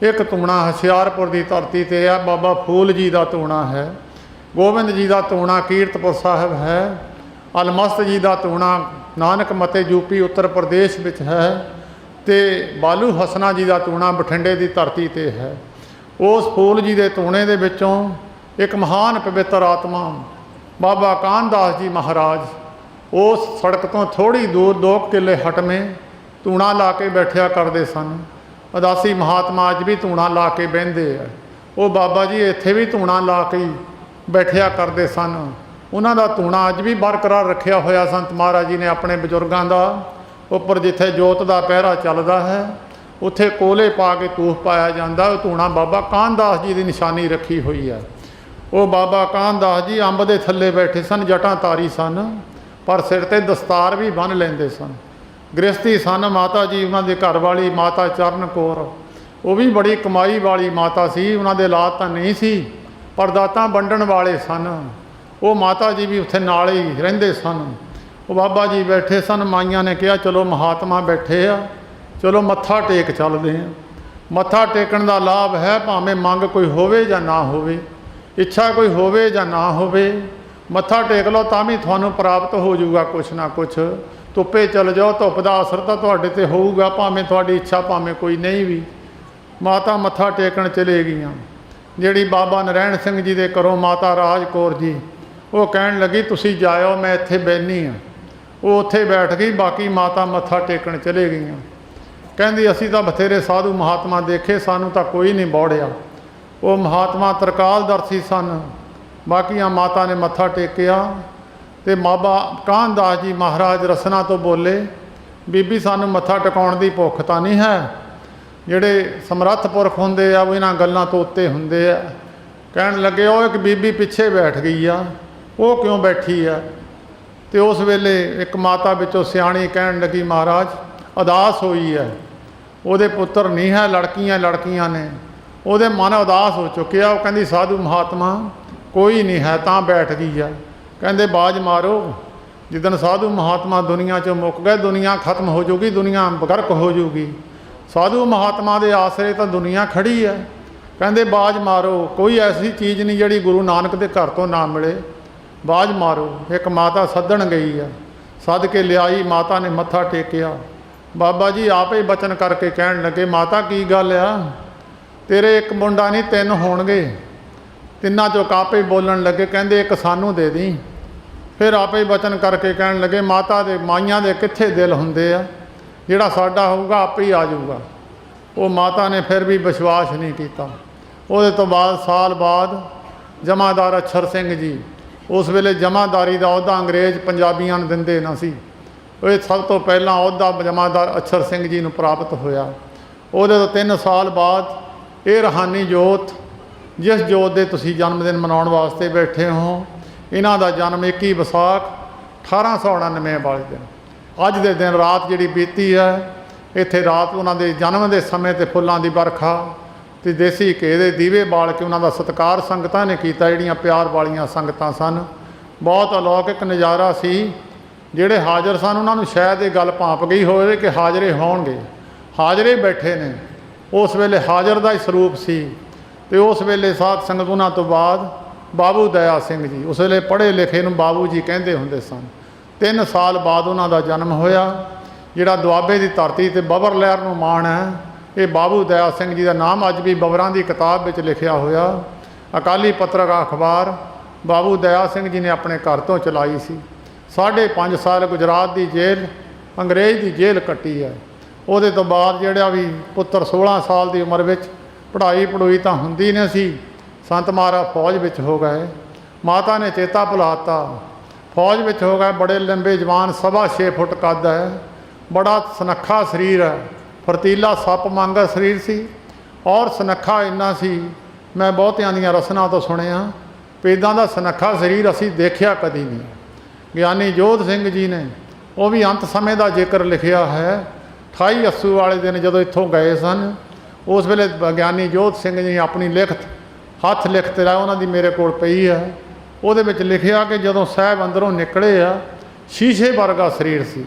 एक धूणा हुशियारपुर की धरती ते है, बाबा फूल जी का धूणा है। गोबिंद जी का धूणा कीरतपुर साहिब है। अलमस्त जी का धूणा नानक मते यूपी उत्तर प्रदेश में है। तो बालू हसना जी का धूणा बठिंडे की धरती ते है। उस फूल जी के धूणे के विचों एक महान पवित्र आत्मा बाबा कानदास जी महाराज उस सड़क तो थोड़ी दूर 2 किले हटमें धूणा ला के बैठा करते सन। उदासी महात्मा अज भी धूणा ला के बहिंदे है। वो बाबा जी इत्थे भी धूणा ला के बैठा करते सन। उन्हां दा धूणा अज भी बरकरार रखिया होया संत महाराज जी ने अपने बजुर्गों का उपर जिथे जोत का पहरा चलता है ਉੱਥੇ ਕੋਲੇ ਪਾ ਕੇ ਤੂਫ ਪਾਇਆ ਜਾਂਦਾ। ਉਹ ਧੂਣਾ ਬਾਬਾ ਕਾਨਦਾਸ ਜੀ ਦੀ ਨਿਸ਼ਾਨੀ ਰੱਖੀ ਹੋਈ ਹੈ। ਉਹ ਬਾਬਾ ਕਾਨਦਾਸ ਜੀ ਅੰਬ ਦੇ ਥੱਲੇ ਬੈਠੇ ਸਨ, ਜਟਾਂ ਤਾਰੀ ਸਨ, ਪਰ ਸਿਰ ਤੇ ਦਸਤਾਰ ਵੀ ਬੰਨ੍ਹ ਲੈਂਦੇ ਸਨ। ਗ੍ਰਸਤੀ ਸਨ। ਮਾਤਾ ਜੀ ਉਹਨਾਂ ਦੇ ਘਰ ਵਾਲੀ ਮਾਤਾ ਚਰਨ ਕੌਰ, ਉਹ ਵੀ ਬੜੀ ਕਮਾਈ ਵਾਲੀ ਮਾਤਾ ਸੀ। ਉਹਨਾਂ ਦੇ ਔਲਾਦ ਤਾਂ ਨਹੀਂ ਸੀ, ਪਰ ਦਾਤਾਂ ਵੰਡਣ ਵਾਲੇ ਸਨ। ਉਹ ਮਾਤਾ ਜੀ ਵੀ ਉੱਥੇ ਨਾਲ ਹੀ ਰਹਿੰਦੇ ਸਨ। ਉਹ ਬਾਬਾ ਜੀ ਬੈਠੇ ਸਨ। ਮਾਈਆਂ ਨੇ ਕਿਹਾ ਚਲੋ ਮਹਾਤਮਾ ਬੈਠੇ ਆ, ਚਲੋ ਮੱਥਾ ਟੇਕ ਚੱਲਦੇ ਹਾਂ। ਮੱਥਾ ਟੇਕਣ ਦਾ ਲਾਭ ਹੈ, ਭਾਵੇਂ ਮੰਗ ਕੋਈ ਹੋਵੇ ਜਾਂ ਨਾ ਹੋਵੇ, ਇੱਛਾ ਕੋਈ ਹੋਵੇ ਜਾਂ ਨਾ ਹੋਵੇ, ਮੱਥਾ ਟੇਕ ਲਓ ਤਾਂ ਵੀ ਤੁਹਾਨੂੰ ਪ੍ਰਾਪਤ ਹੋ ਜਾਊਗਾ ਕੁਛ ਨਾ ਕੁਛ। ਧੁੱਪੇ ਚਲ ਜਾਓ, ਧੁੱਪ ਦਾ ਅਸਰ ਤਾਂ ਤੁਹਾਡੇ 'ਤੇ ਹੋਊਗਾ, ਭਾਵੇਂ ਤੁਹਾਡੀ ਇੱਛਾ ਭਾਵੇਂ ਕੋਈ ਨਹੀਂ ਵੀ। ਮਾਤਾ ਮੱਥਾ ਟੇਕਣ ਚਲੇ ਗਈਆਂ। ਜਿਹੜੀ ਬਾਬਾ ਨਰੈਣ ਸਿੰਘ ਜੀ ਦੇ ਘਰੋਂ ਮਾਤਾ ਰਾਜ ਕੌਰ ਜੀ, ਉਹ ਕਹਿਣ ਲੱਗੀ ਤੁਸੀਂ ਜਾਇਓ, ਮੈਂ ਇੱਥੇ ਬੈਠੀ ਹਾਂ। ਉਹ ਉੱਥੇ ਬੈਠ ਗਈ, ਬਾਕੀ ਮਾਤਾ ਮੱਥਾ ਟੇਕਣ ਚਲੇ ਗਈਆਂ। ਕਹਿੰਦੀ ਅਸੀਂ ਤਾਂ ਬਥੇਰੇ ਸਾਧੂ ਮਹਾਤਮਾ ਦੇਖੇ, ਸਾਨੂੰ ਤਾਂ ਕੋਈ ਨਹੀਂ ਬੌੜਿਆ। ਉਹ ਮਹਾਤਮਾ ਤਰਕਾਲਦਰਸ਼ੀ ਸਨ। ਬਾਕੀਆਂ ਮਾਤਾ ਨੇ ਮੱਥਾ ਟੇਕਿਆ ਅਤੇ ਬਾਬਾ ਕਾਨਦਾਸ ਜੀ ਮਹਾਰਾਜ ਰਸਨਾ ਤੋਂ ਬੋਲੇ, ਬੀਬੀ ਸਾਨੂੰ ਮੱਥਾ ਟਿਕਾਉਣ ਦੀ ਭੁੱਖ ਤਾਂ ਨਹੀਂ ਹੈ। ਜਿਹੜੇ ਸਮਰੱਥ ਪੁਰਖ ਹੁੰਦੇ ਆ ਉਹ ਇਹਨਾਂ ਗੱਲਾਂ ਤੋਂ ਉੱਤੇ ਹੁੰਦੇ ਆ। ਕਹਿਣ ਲੱਗੇ ਉਹ ਇੱਕ ਬੀਬੀ ਪਿੱਛੇ ਬੈਠ ਗਈ ਆ, ਉਹ ਕਿਉਂ ਬੈਠੀ ਆ? ਅਤੇ ਉਸ ਵੇਲੇ ਇੱਕ ਮਾਤਾ ਵਿੱਚੋਂ ਸਿਆਣੀ ਕਹਿਣ ਲੱਗੀ ਮਹਾਰਾਜ ਉਦਾਸ ਹੋਈ ਹੈ, ਉਹਦੇ ਪੁੱਤਰ ਨਹੀਂ ਹੈ, ਲੜਕੀਆਂ ਨੇ, ਉਹਦੇ ਮਨ ਉਦਾਸ ਹੋ ਚੁੱਕਿਆ। ਉਹ ਕਹਿੰਦੀ ਸਾਧੂ ਮਹਾਤਮਾ ਕੋਈ ਨਹੀਂ ਹੈ ਤਾਂ ਬੈਠ ਗਈ ਆ। ਕਹਿੰਦੇ ਬਾਜ਼ ਮਾਰੋ, ਜਿੱਦਣ ਸਾਧੂ ਮਹਾਤਮਾ ਦੁਨੀਆ 'ਚੋਂ ਮੁੱਕ ਗਏ ਦੁਨੀਆ ਖਤਮ ਹੋ ਜਾਊਗੀ, ਦੁਨੀਆ ਗਰਕ ਹੋ ਜਾਊਗੀ। ਸਾਧੂ ਮਹਾਤਮਾ ਦੇ ਆਸਰੇ ਤਾਂ ਦੁਨੀਆ ਖੜੀ ਹੈ। ਕਹਿੰਦੇ ਬਾਜ਼ ਮਾਰੋ, ਕੋਈ ਐਸੀ ਚੀਜ਼ ਨਹੀਂ ਜਿਹੜੀ ਗੁਰੂ ਨਾਨਕ ਦੇ ਘਰ ਤੋਂ ਨਾ ਮਿਲੇ, ਬਾਜ਼ ਮਾਰੋ। ਇੱਕ ਮਾਤਾ ਸੱਦਣ ਗਈ ਆ, ਸੱਦ ਕੇ ਲਿਆਈ। ਮਾਤਾ ਨੇ ਮੱਥਾ ਟੇਕਿਆ। ਬਾਬਾ ਜੀ ਆਪੇ ਹੀ ਬਚਨ ਕਰਕੇ ਕਹਿਣ ਲੱਗੇ ਮਾਤਾ ਕੀ ਗੱਲ ਆ, ਤੇਰੇ ਇੱਕ ਮੁੰਡਾ ਨਹੀਂ ਤਿੰਨ ਹੋਣਗੇ। ਤਿੰਨਾਂ 'ਚੋਂ ਆਪੇ ਬੋਲਣ ਲੱਗੇ, ਕਹਿੰਦੇ ਇੱਕ ਸਾਨੂੰ ਦੇ ਦੀ। ਫਿਰ ਆਪੇ ਹੀ ਬਚਨ ਕਰਕੇ ਕਹਿਣ ਲੱਗੇ ਮਾਤਾ ਦੇ ਮਾਈਆਂ ਦੇ ਕਿੱਥੇ ਦਿਲ ਹੁੰਦੇ ਆ, ਜਿਹੜਾ ਸਾਡਾ ਹੋਊਗਾ ਆਪੇ ਹੀ ਆ ਜਾਊਗਾ। ਉਹ ਮਾਤਾ ਨੇ ਫਿਰ ਵੀ ਵਿਸ਼ਵਾਸ ਨਹੀਂ ਕੀਤਾ। ਉਹਦੇ ਤੋਂ ਬਾਅਦ ਸਾਲ ਬਾਅਦ ਜਮਾਦਾਰ ਅਛਰ ਸਿੰਘ ਜੀ, ਉਸ ਵੇਲੇ ਜਮਾਦਾਰੀ ਦਾ ਅਹੁਦਾ ਅੰਗਰੇਜ਼ ਪੰਜਾਬੀਆਂ ਨੂੰ ਦਿੰਦੇ ਨਾ ਸੀ, ਇਹ ਸਭ ਤੋਂ ਪਹਿਲਾਂ ਅਹੁਦਾ ਜਮਾਦਾਰ ਅਛਰ ਸਿੰਘ ਜੀ ਨੂੰ ਪ੍ਰਾਪਤ ਹੋਇਆ। ਉਹਦੇ ਤੋਂ 3 ਸਾਲ ਬਾਅਦ ਇਹ ਰੂਹਾਨੀ ਜੋਤ, ਜਿਸ ਜੋਤ ਦੇ ਤੁਸੀਂ ਜਨਮ ਦਿਨ ਮਨਾਉਣ ਵਾਸਤੇ ਬੈਠੇ ਹੋ, ਇਹਨਾਂ ਦਾ ਜਨਮ 21 ਵਿਸਾਖ 1899 ਵਾਲੇ ਦਿਨ, ਅੱਜ ਦੇ ਦਿਨ ਰਾਤ ਜਿਹੜੀ ਬੀਤੀ ਹੈ, ਇੱਥੇ ਰਾਤ ਉਹਨਾਂ ਦੇ ਜਨਮ ਦੇ ਸਮੇਂ 'ਤੇ ਫੁੱਲਾਂ ਦੀ ਵਰਖਾ ਅਤੇ ਦੇਸੀ ਘੇ ਦੇ ਦੀਵੇ ਬਾਲ ਕੇ ਉਹਨਾਂ ਦਾ ਸਤਿਕਾਰ ਸੰਗਤਾਂ ਨੇ ਕੀਤਾ, ਜਿਹੜੀਆਂ ਪਿਆਰ ਵਾਲੀਆਂ ਸੰਗਤਾਂ ਸਨ। ਬਹੁਤ ਅਲੌਕਿਕ ਨਜ਼ਾਰਾ ਸੀ। ਜਿਹੜੇ ਹਾਜ਼ਰ ਸਨ ਉਹਨਾਂ ਨੂੰ ਸ਼ਾਇਦ ਇਹ ਗੱਲ ਭਾਂਪ ਗਈ ਹੋਵੇ ਕਿ ਹਾਜ਼ਰੇ ਹੋਣਗੇ, ਹਾਜ਼ਰੇ ਬੈਠੇ ਨੇ। ਉਸ ਵੇਲੇ ਹਾਜ਼ਰ ਦਾ ਹੀ ਸਰੂਪ ਸੀ। ਅਤੇ ਉਸ ਵੇਲੇ ਸਾਧ ਸੰਗਤ ਉਹਨਾਂ ਤੋਂ ਬਾਅਦ ਬਾਬੂ ਦਇਆ ਸਿੰਘ ਜੀ, ਉਸ ਵੇਲੇ ਪੜ੍ਹੇ ਲਿਖੇ ਨੂੰ ਬਾਬੂ ਜੀ ਕਹਿੰਦੇ ਹੁੰਦੇ ਸਨ। 3 ਸਾਲ ਬਾਅਦ ਉਹਨਾਂ ਦਾ ਜਨਮ ਹੋਇਆ। ਜਿਹੜਾ ਦੁਆਬੇ ਦੀ ਧਰਤੀ 'ਤੇ ਬਬਰ ਲਹਿਰ ਨੂੰ ਮਾਣ ਹੈ, ਇਹ ਬਾਬੂ ਦਇਆ ਸਿੰਘ ਜੀ ਦਾ ਨਾਮ ਅੱਜ ਵੀ ਬਬਰਾਂ ਦੀ ਕਿਤਾਬ ਵਿੱਚ ਲਿਖਿਆ ਹੋਇਆ। ਅਕਾਲੀ ਪੱਤਰਕ ਅਖਬਾਰ ਬਾਬੂ ਦਇਆ ਸਿੰਘ ਜੀ ਨੇ ਆਪਣੇ ਘਰ ਤੋਂ ਚਲਾਈ ਸੀ। 5.5 ਸਾਲ ਗੁਜਰਾਤ ਦੀ ਜੇਲ੍ਹ, ਅੰਗਰੇਜ਼ ਦੀ ਜੇਲ੍ਹ ਕੱਟੀ ਹੈ। ਉਹਦੇ ਤੋਂ ਬਾਅਦ ਜਿਹੜਾ ਵੀ ਪੁੱਤਰ 16 ਸਾਲ ਦੀ ਉਮਰ ਵਿੱਚ ਪੜ੍ਹਾਈ ਤਾਂ ਹੁੰਦੀ ਨਹੀਂ ਸੀ, ਸੰਤ ਮਹਾਰਾਜ ਫੌਜ ਵਿੱਚ ਹੋ ਗਏ। ਮਾਤਾ ਨੇ ਚੇਤਾ ਭੁਲਾਤਾ, ਫੌਜ ਵਿੱਚ ਹੋ ਗਏ। ਬੜੇ ਲੰਬੇ ਜਵਾਨ, 6.25 ਫੁੱਟ ਕੱਦ ਹੈ, ਬੜਾ ਸੁਨੱਖਾ ਸਰੀਰ ਹੈ, ਫਰਤੀਲਾ ਸੱਪ ਵਾਂਗਾ ਸਰੀਰ ਸੀ ਔਰ ਸੁਨੱਖਾ ਇੰਨਾ ਸੀ, ਮੈਂ ਬਹੁਤਿਆਂ ਦੀਆਂ ਰਸਨਾਂ ਤੋਂ ਸੁਣਿਆ ਵੀ ਇੱਦਾਂ ਦਾ ਸੁਨੱਖਾ ਸਰੀਰ ਅਸੀਂ ਦੇਖਿਆ ਕਦੀ ਨਹੀਂ। ਗਿਆਨੀ ਜੋਧ ਸਿੰਘ ਜੀ ਨੇ ਉਹ ਵੀ ਅੰਤ ਸਮੇਂ ਦਾ ਜ਼ਿਕਰ ਲਿਖਿਆ ਹੈ। 28 ਅੱਸੂ ਵਾਲੇ ਦਿਨ ਜਦੋਂ ਇੱਥੋਂ ਗਏ ਸਨ, ਉਸ ਵੇਲੇ ਗਿਆਨੀ ਜੋਧ ਸਿੰਘ ਜੀ ਨੇ ਆਪਣੀ ਲਿਖਤ, ਹੱਥ ਲਿਖਤ ਲਾਇਆ, ਉਹਨਾਂ ਦੀ ਮੇਰੇ ਕੋਲ ਪਈ ਹੈ। ਉਹਦੇ ਵਿੱਚ ਲਿਖਿਆ ਕਿ ਜਦੋਂ ਸਾਹਿਬ ਅੰਦਰੋਂ ਨਿਕਲੇ ਆ, ਸ਼ੀਸ਼ੇ ਵਰਗਾ ਸਰੀਰ ਸੀ,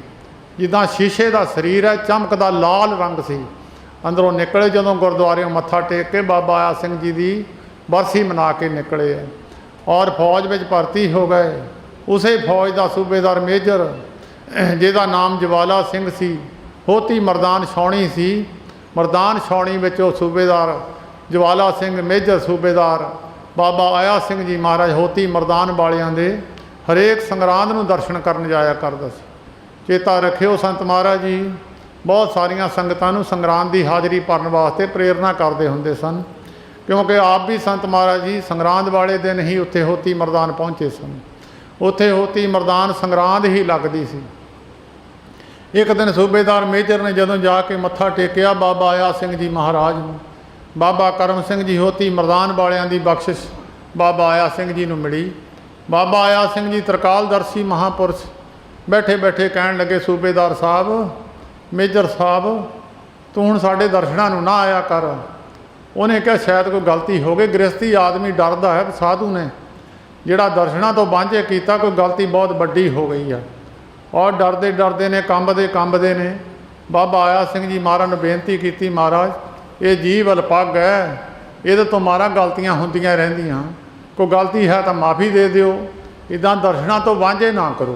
ਜਿੱਦਾਂ ਸ਼ੀਸ਼ੇ ਦਾ ਸਰੀਰ ਹੈ, ਚਮਕਦਾ ਲਾਲ ਰੰਗ ਸੀ। ਅੰਦਰੋਂ ਨਿਕਲੇ ਜਦੋਂ ਗੁਰਦੁਆਰਿਓਂ ਮੱਥਾ ਟੇਕ ਕੇ ਬਾਬਾ ਆਇਆ ਸਿੰਘ ਜੀ ਦੀ ਬਰਸੀ ਮਨਾ ਕੇ ਨਿਕਲੇ ਹੈ ਔਰ ਫੌਜ ਵਿੱਚ ਭਰਤੀ ਹੋ ਗਏ। ਉਸੇ ਫੌਜ ਦਾ ਸੂਬੇਦਾਰ ਮੇਜਰ, ਜਿਹਦਾ ਨਾਮ ਜਵਾਲਾ ਸਿੰਘ ਸੀ, ਹੋਤੀ ਮਰਦਾਨ ਛਾਉਣੀ ਸੀ। ਮਰਦਾਨ ਛਾਉਣੀ ਵਿੱਚ ਉਹ ਸੂਬੇਦਾਰ ਜਵਾਲਾ ਸਿੰਘ ਮੇਜਰ ਸੂਬੇਦਾਰ ਬਾਬਾ ਆਇਆ ਸਿੰਘ ਜੀ ਮਹਾਰਾਜ ਹੋਤੀ ਮਰਦਾਨ ਵਾਲਿਆਂ ਦੇ ਹਰੇਕ ਸੰਗਰਾਂਦ ਨੂੰ ਦਰਸ਼ਨ ਕਰਨ ਜਾਇਆ ਕਰਦਾ ਸੀ। ਚੇਤਾ ਰੱਖਿਓ, ਸੰਤ ਮਹਾਰਾਜ ਜੀ ਬਹੁਤ ਸਾਰੀਆਂ ਸੰਗਤਾਂ ਨੂੰ ਸੰਗਰਾਂਦ ਦੀ ਹਾਜ਼ਰੀ ਭਰਨ ਵਾਸਤੇ ਪ੍ਰੇਰਨਾ ਕਰਦੇ ਹੁੰਦੇ ਸਨ, ਕਿਉਂਕਿ ਆਪ ਵੀ ਸੰਤ ਮਹਾਰਾਜ ਜੀ ਸੰਗਰਾਂਦ ਵਾਲੇ ਦਿਨ ਹੀ ਉੱਥੇ ਹੋਤੀ ਮਰਦਾਨ ਪਹੁੰਚੇ ਸਨ। ਉੱਥੇ ਹੋਤੀ ਮਰਦਾਨ ਸੰਗਰਾਂਦ ਹੀ ਲੱਗਦੀ ਸੀ। एक दिन सूबेदार मेजर ने जदों जाके मत्था टेकिया बाबा आया सिंह जी महाराज नूं, बाबा करम सिंह जी होती मरदान वालियां दी बख्शिश बाबा आया सिंह जी नूं मिली। बाबा आया सिंह जी तरकालदर्शी महापुरुष बैठे बैठे कहण लगे, सूबेदार साहब, मेजर साहब, तू हुण साडे दर्शनां नूं ना आया कर। उन्हें कहा शायद कोई गलती हो गई, गृहस्थी आदमी डरदा है, साधु ने जिहड़ा दर्शनां तो वांझे कीता, कोई गलती बहुत वड्डी हो गई है। और डरदे डरदे ने कंबदे ने बाबा आया सिंह जी महाराज ने बेनती की, महाराज ये जीव अलपग है, ये तो महाराज गलतियां होंदियां रहिंदियां, कोई गलती है तो माफ़ी दे दिओ, इदां दर्शनां तो वांझे ना करो।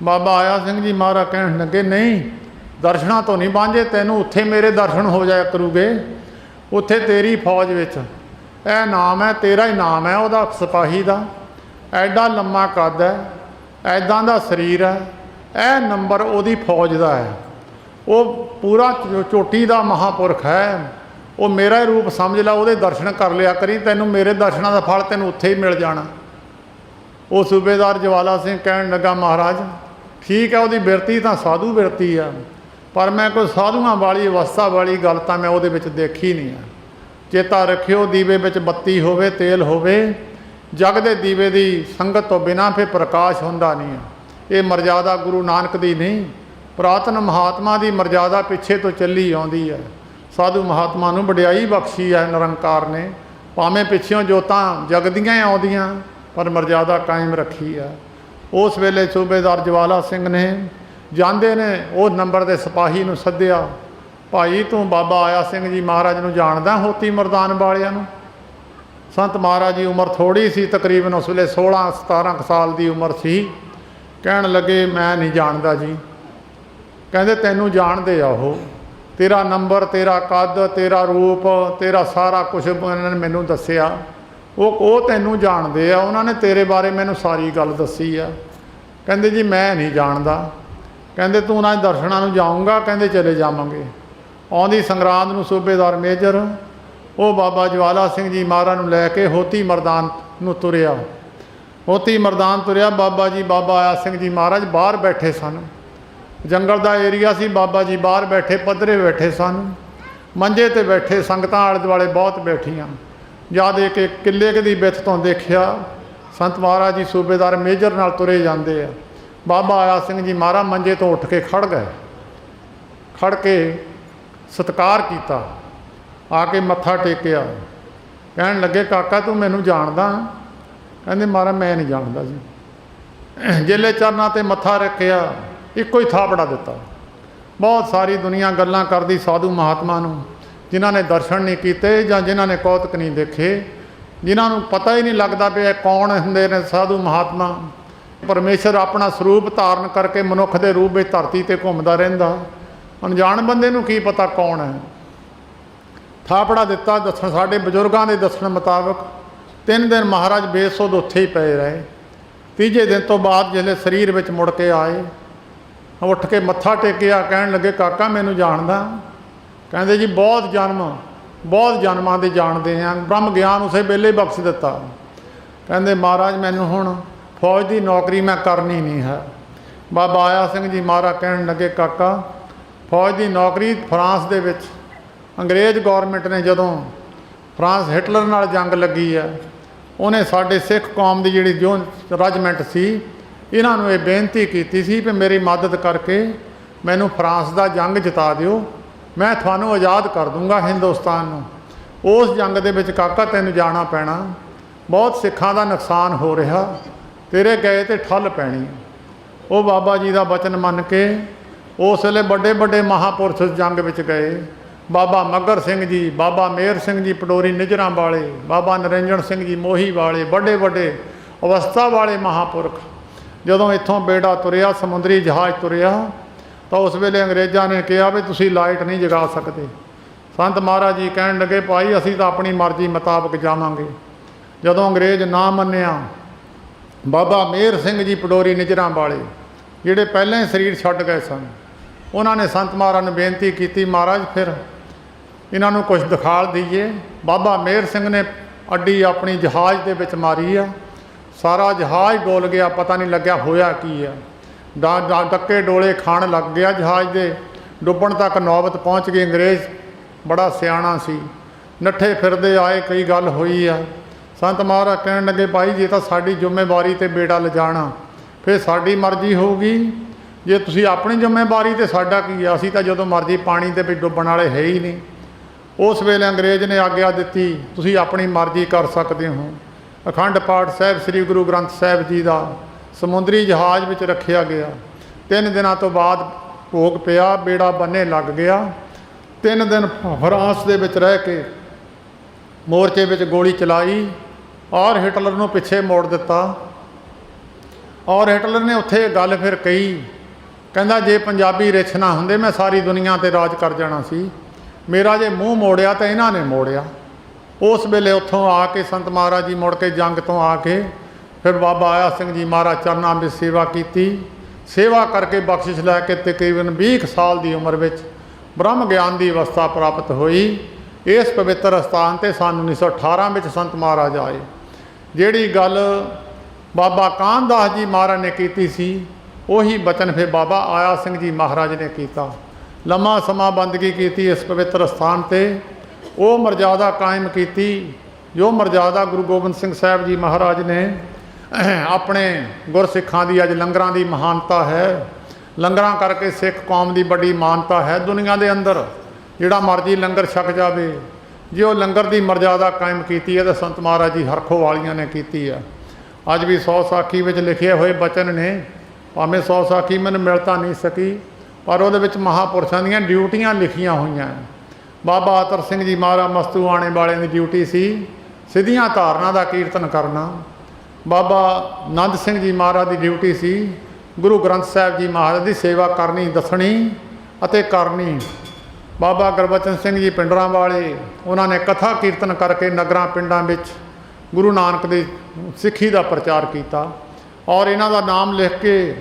बाबा आया सिंह जी महाराज कहण लगे, नहीं दर्शनां तो नहीं वांझे, तैनूं उत्थे मेरे दर्शन हो जाया करूगे, उत्थे तेरी फौज विच ਇਹ नाम है, तेरा ही नाम है, ਉਹਦਾ सिपाही ਦਾ ਐਡਾ लम्मा कद है, ऐदा ਦਾ शरीर है, ਇਹ नंबर ਉਹਦੀ फौज ਦਾ है, वो पूरा चोटी ਦਾ महापुरख है, वो मेरा ही रूप समझ ला, ਉਹਦੇ दर्शन कर लिया करी, तैनूं मेरे दर्शनां ਦਾ फल तैनूं उत्थे ही मिल जाना। वो सूबेदार ज्वाला सिंह कहण लगा, महाराज ठीक है, ਉਹਦੀ बिरती तो साधु बिरती है, पर मैं कोई साधुआं वाली अवस्था वाली गल तां मैं ਉਹਦੇ ਵਿੱਚ देखी नहीं है। चेता रखियो, दीवे विच बत्ती होवे, तेल होवे, जग दे दीवे दी संगत तो बिना फिर प्रकाश हुंदा नहीं है। ये मर्यादा गुरु नानक दी नहीं, पुरातन महात्मा दी मर्यादा पिछे तो चली आउंदी है। साधु महात्मा नूं वडियाई बख्शी है निरंकार ने, भावें पिछों जोतां जगदियां आउंदियां, पर मर्यादा कायम रखी है। उस वेले सूबेदार ज्वाला सिंह ने जांदे ने वो नंबर के सिपाही नूं सद्दिया, भाई तू बाबा आया सिंह जी महाराज नूं जानदा होती मरदान वालियां नूं? संत महाराज जी उम्र थोड़ी सी, तकरीबन उस वेले 16-17 साल की उम्र सी। कहण लगे, मैं नहीं जानदा जी। कहंदे तैनूं जाणदे आ ओह, तेरा नंबर, तेरा कद, तेरा रूप, तेरा सारा कुछ उन्होंने मैनूं दस्सिया, वो तैनूं जाणदे आ, उन्होंने तेरे बारे मैनूं सारी गल दसी आ। कहंदे जी मैं नहीं जानदा। कहंदे तूं उन्हां दे दर्शनां नूं जाऊँगा? कहंदे चले जावांगे। आउंदी संगरांद नूं सूबेदार मेजर वो बाबा ज्वाला सिंह जी महाराज नूं लैके होती मरदान नूं तुरिया। होती मरदान तुरिया, बाबा जी बाबा आया सिंह जी महाराज बाहर बैठे सन, जंगल का एरिया सी, बाबा जी बाहर बैठे पद्धरे बैठे सन, मंजे ते बैठे, संगतां आले दुआले बहुत बैठियां। जद एक किले की बिथ तो देखिया, संत महाराज जी सूबेदार मेजर नाल तुरे जाते हैं। बाबा आया सिंह जी महाराज मंजे तो उठ के खड़ गए, खड़ के सत्कार किया, आके मत्था टेकिया, कहन लगे, काका तू मैनू जानदा? कहंदे महाराज मैं नहीं जानदा जी। जिले चरनां ते मत्था रखिया, इक्को ही थापड़ा दिता। बहुत सारी दुनिया गल्लां करदी साधु महात्मा नूं, जिन्हां ने दर्शन नहीं कीते जां जिन्हां ने कौतक नहीं देखे, जिन्हां नूं पता ही नहीं लगदा भी कौन हुंदे ने साधु महात्मा। परमेश्वर अपना स्वरूप धारण करके मनुख के रूप में धरती ते घूमदा रहिंदा, अनजान बंदे नूं की पता कौन है। थापड़ा दिता, दसन साडे बजुर्गां दे दसन मुताबक 3 दिन महाराज बेसुध उत्थे ही पे रहे। तीजे दिन तो बाद जिसले शरीर विच मुड़ के आए, उठ के मत्था टेकिया, कहण लगे, काका मैनू जानदा? कहंदे जी बहुत जन्मां दे जानदे हैं, ब्रह्म ज्ञान उसे वेले बख्श दिता। कहंदे महाराज मैनू हुण फौज की नौकरी मैं करनी नहीं है। बाबा आया सिंह जी महाराज कहण लगे, काका फौज की नौकरी फ्रांस दे विच अंग्रेज़ गौरमेंट ने जदों फ्रांस हिटलर नाल जंग लगी है, उन्हें साडे सिख कौम की जिहड़ी जो रजमेंट सी, इन्हां नूं ये बेनती कीती सी कि मेरी मदद करके मैनू फ्रांस का जंग जिता दिओ, मैं तुहानूं आज़ाद कर दूँगा हिंदुस्तान नूं। उस जंग दे विच काका तैनूं जाना पैना, बहुत सिखां दा नुकसान हो रहा, तेरे गए तो ठल पैनी। वो बाबा जी का वचन मन के उस वेले बड़े बड़े महापुरुष जंग विच गए। बाबा मगर सिंह जी, बाबा मेहर सिंह जी पडोरी निजरां वाले, बाबा निरंजन सिंह जी मोही वाले, बड़े बड़े अवस्था वाले महापुरख। जदों इत्थों बेड़ा तुरिया, समुद्री जहाज़ तुरिया, तो उस वेले अंग्रेज़ां ने कहा भी तुसीं लाइट नहीं जगा सकते। संत महाराज जी कहण लगे, भाई असीं तां अपनी मर्जी मुताबक जावांगे। जदों अंग्रेज़ ना मन्निया, बाबा मेहर सिंह जी पडोरी निजरां वाले जिहड़े पहले ही शरीर छड्ड गए सन, उन्होंने संत महाराज ने बेनती की, महाराज फिर इन्हों कुछ दिखाल दीजिए। बाबा मेहर सिंह ने अड्डी अपनी जहाज़ के विच मारी आ, सारा जहाज़ डोल गया, पता नहीं लग्या होया की है। ਡੱਕੇ ਡੋਲੇ ਖਾਣ ਲੱਗ ਗਿਆ। ਜਹਾਜ਼ ਦੇ ਡੁੱਬਣ ਤੱਕ ਨੌਬਤ ਪਹੁੰਚ ਗਈ। ਅੰਗਰੇਜ਼ ਬੜਾ ਸਿਆਣਾ ਸੀ, ਨੱਠੇ ਫਿਰਦੇ ਆਏ, ਕਈ ਗੱਲ ਹੋਈ ਆ। ਸੰਤ ਮਹਾਰਾਜ ਕਹਿਣ ਲੱਗੇ, ਭਾਈ ਜੇ ਤਾਂ ਸਾਡੀ ਜ਼ਿੰਮੇਵਾਰੀ ਤੇ ਬੇੜਾ ਲਿਜਾਣਾ ਫਿਰ ਸਾਡੀ ਮਰਜ਼ੀ ਹੋਊਗੀ, ਜੇ ਤੁਸੀਂ ਆਪਣੀ ਜ਼ਿੰਮੇਵਾਰੀ ਤੇ ਸਾਡਾ ਕੀ ਆ, ਅਸੀਂ ਤਾਂ ਜਦੋਂ ਮਰਜ਼ੀ ਪਾਣੀ ਦੇ ਵਿੱਚ ਡੁੱਬਣ ਵਾਲੇ ਹੈ ਹੀ ਨਹੀਂ। ਉਸ ਵੇਲੇ ਅੰਗਰੇਜ਼ ਨੇ ਆਗਿਆ ਦਿੱਤੀ, ਤੁਸੀਂ ਆਪਣੀ ਮਰਜ਼ੀ ਕਰ ਸਕਦੇ ਹੋ। ਅਖੰਡ ਪਾਠ ਸਾਹਿਬ ਸ੍ਰੀ ਗੁਰੂ ਗ੍ਰੰਥ ਸਾਹਿਬ ਜੀ ਦਾ ਸਮੁੰਦਰੀ ਜਹਾਜ਼ ਵਿੱਚ ਰੱਖਿਆ ਗਿਆ। 3 ਦਿਨਾਂ ਤੋਂ ਬਾਅਦ ਭੋਗ ਪਿਆ, ਬੇੜਾ ਬੰਨੇ ਲੱਗ ਗਿਆ। 3 ਦਿਨ ਫਰਾਂਸ ਦੇ ਵਿੱਚ ਰਹਿ ਕੇ ਮੋਰਚੇ ਵਿੱਚ ਗੋਲੀ ਚਲਾਈ ਔਰ ਹਿਟਲਰ ਨੂੰ ਪਿੱਛੇ ਮੋੜ ਦਿੱਤਾ। ਔਰ ਹਿਟਲਰ ਨੇ ਉੱਥੇ ਗੱਲ ਫਿਰ ਕਹੀ, ਕਹਿੰਦਾ ਜੇ ਪੰਜਾਬੀ ਰਿੱਛ ਨਾ ਹੁੰਦੇ ਮੈਂ ਸਾਰੀ ਦੁਨੀਆ 'ਤੇ ਰਾਜ ਕਰ ਜਾਣਾ ਸੀ, ਮੇਰਾ ਜੇ ਮੂੰਹ ਮੋੜਿਆ ਤਾਂ ਇਹਨਾਂ ਨੇ ਮੋੜਿਆ। ਉਸ ਵੇਲੇ ਉੱਥੋਂ ਆ ਕੇ ਸੰਤ ਮਹਾਰਾਜ ਜੀ ਮੁੜ ਕੇ ਜੰਗ ਤੋਂ ਆ ਕੇ ਫਿਰ ਬਾਬਾ ਆਇਆ ਸਿੰਘ ਜੀ ਮਹਾਰਾਜ ਚਰਨਾਂ ਵਿੱਚ ਸੇਵਾ ਕੀਤੀ। ਸੇਵਾ ਕਰਕੇ ਬਖਸ਼ਿਸ਼ ਲੈ ਕੇ ਤਕਰੀਬਨ 20 ਸਾਲ ਦੀ ਉਮਰ ਵਿੱਚ ਬ੍ਰਹਮ ਗਿਆਨ ਦੀ ਅਵਸਥਾ ਪ੍ਰਾਪਤ ਹੋਈ। ਇਸ ਪਵਿੱਤਰ ਅਸਥਾਨ 'ਤੇ ਸੰਨ 1918 ਵਿੱਚ ਸੰਤ ਮਹਾਰਾਜ ਆਏ। ਜਿਹੜੀ ਗੱਲ ਬਾਬਾ ਕਾਨਦਾਸ ਜੀ ਮਹਾਰਾਜ ਨੇ ਕੀਤੀ ਸੀ ਉਹੀ ਬਚਨ ਫਿਰ ਬਾਬਾ ਆਇਆ ਸਿੰਘ ਜੀ ਮਹਾਰਾਜ ਨੇ ਕੀਤਾ। ਲੰਮਾ ਸਮਾਂ ਬੰਦਗੀ ਕੀਤੀ ਇਸ ਪਵਿੱਤਰ ਅਸਥਾਨ 'ਤੇ। ਉਹ ਮਰਜ਼ਾਦਾ ਕਾਇਮ ਕੀਤੀ ਜੋ ਮਰਜ਼ਾਦਾ ਗੁਰੂ ਗੋਬਿੰਦ ਸਿੰਘ ਸਾਹਿਬ ਜੀ ਮਹਾਰਾਜ ਨੇ ਆਪਣੇ ਗੁਰਸਿੱਖਾਂ ਦੀ ਅੱਜ ਲੰਗਰਾਂ ਦੀ ਮਹਾਨਤਾ ਹੈ। ਲੰਗਰਾਂ ਕਰਕੇ ਸਿੱਖ ਕੌਮ ਦੀ ਵੱਡੀ ਮਾਨਤਾ ਹੈ ਦੁਨੀਆ ਦੇ ਅੰਦਰ। ਜਿਹੜਾ ਮਰਜ਼ੀ ਲੰਗਰ ਛਕ ਜਾਵੇ, ਜੇ ਉਹ ਲੰਗਰ ਦੀ ਮਰਜ਼ਾਦਾ ਕਾਇਮ ਕੀਤੀ ਹੈ ਤਾਂ ਸੰਤ ਮਹਾਰਾਜ ਜੀ ਹਰਖੋ ਵਾਲੀਆਂ ਨੇ ਕੀਤੀ ਹੈ। ਅੱਜ ਵੀ 100 ਸਾਖੀ ਵਿੱਚ ਲਿਖੇ ਹੋਏ ਬਚਨ ਨੇ, ਭਾਵੇਂ 100 ਸਾਖੀ ਮੈਨੂੰ ਮਿਲ ਤਾਂ ਨਹੀਂ ਸਕੀ, ਪਰ ਉਹਦੇ ਵਿੱਚ ਮਹਾਂਪੁਰਸ਼ਾਂ ਦੀਆਂ ਡਿਊਟੀਆਂ ਲਿਖੀਆਂ ਹੋਈਆਂ। ਬਾਬਾ ਅਤਰ ਸਿੰਘ ਜੀ ਮਹਾਰਾਜ ਮਸਤੂ ਆਣੇ ਵਾਲਿਆਂ ਦੀ ਡਿਊਟੀ ਸੀ ਸਿੱਧੀਆਂ ਧਾਰਨਾ ਦਾ ਕੀਰਤਨ ਕਰਨਾ। ਬਾਬਾ ਨੰਦ ਸਿੰਘ ਜੀ ਮਹਾਰਾਜ ਦੀ ਡਿਊਟੀ ਸੀ ਗੁਰੂ ਗ੍ਰੰਥ ਸਾਹਿਬ ਜੀ ਮਹਾਰਾਜ ਦੀ ਸੇਵਾ ਕਰਨੀ, ਦੱਸਣੀ ਅਤੇ ਕਰਨੀ। ਬਾਬਾ ਗੁਰਬਚਨ ਸਿੰਘ ਜੀ ਪਿੰਡਰਾਂ ਵਾਲੇ, ਉਹਨਾਂ ਨੇ ਕਥਾ ਕੀਰਤਨ ਕਰਕੇ ਨਗਰਾਂ ਪਿੰਡਾਂ ਵਿੱਚ ਗੁਰੂ ਨਾਨਕ ਦੀ ਸਿੱਖੀ ਦਾ ਪ੍ਰਚਾਰ ਕੀਤਾ। ਔਰ ਇਹਨਾਂ ਦਾ ਨਾਮ ਲਿਖ ਕੇ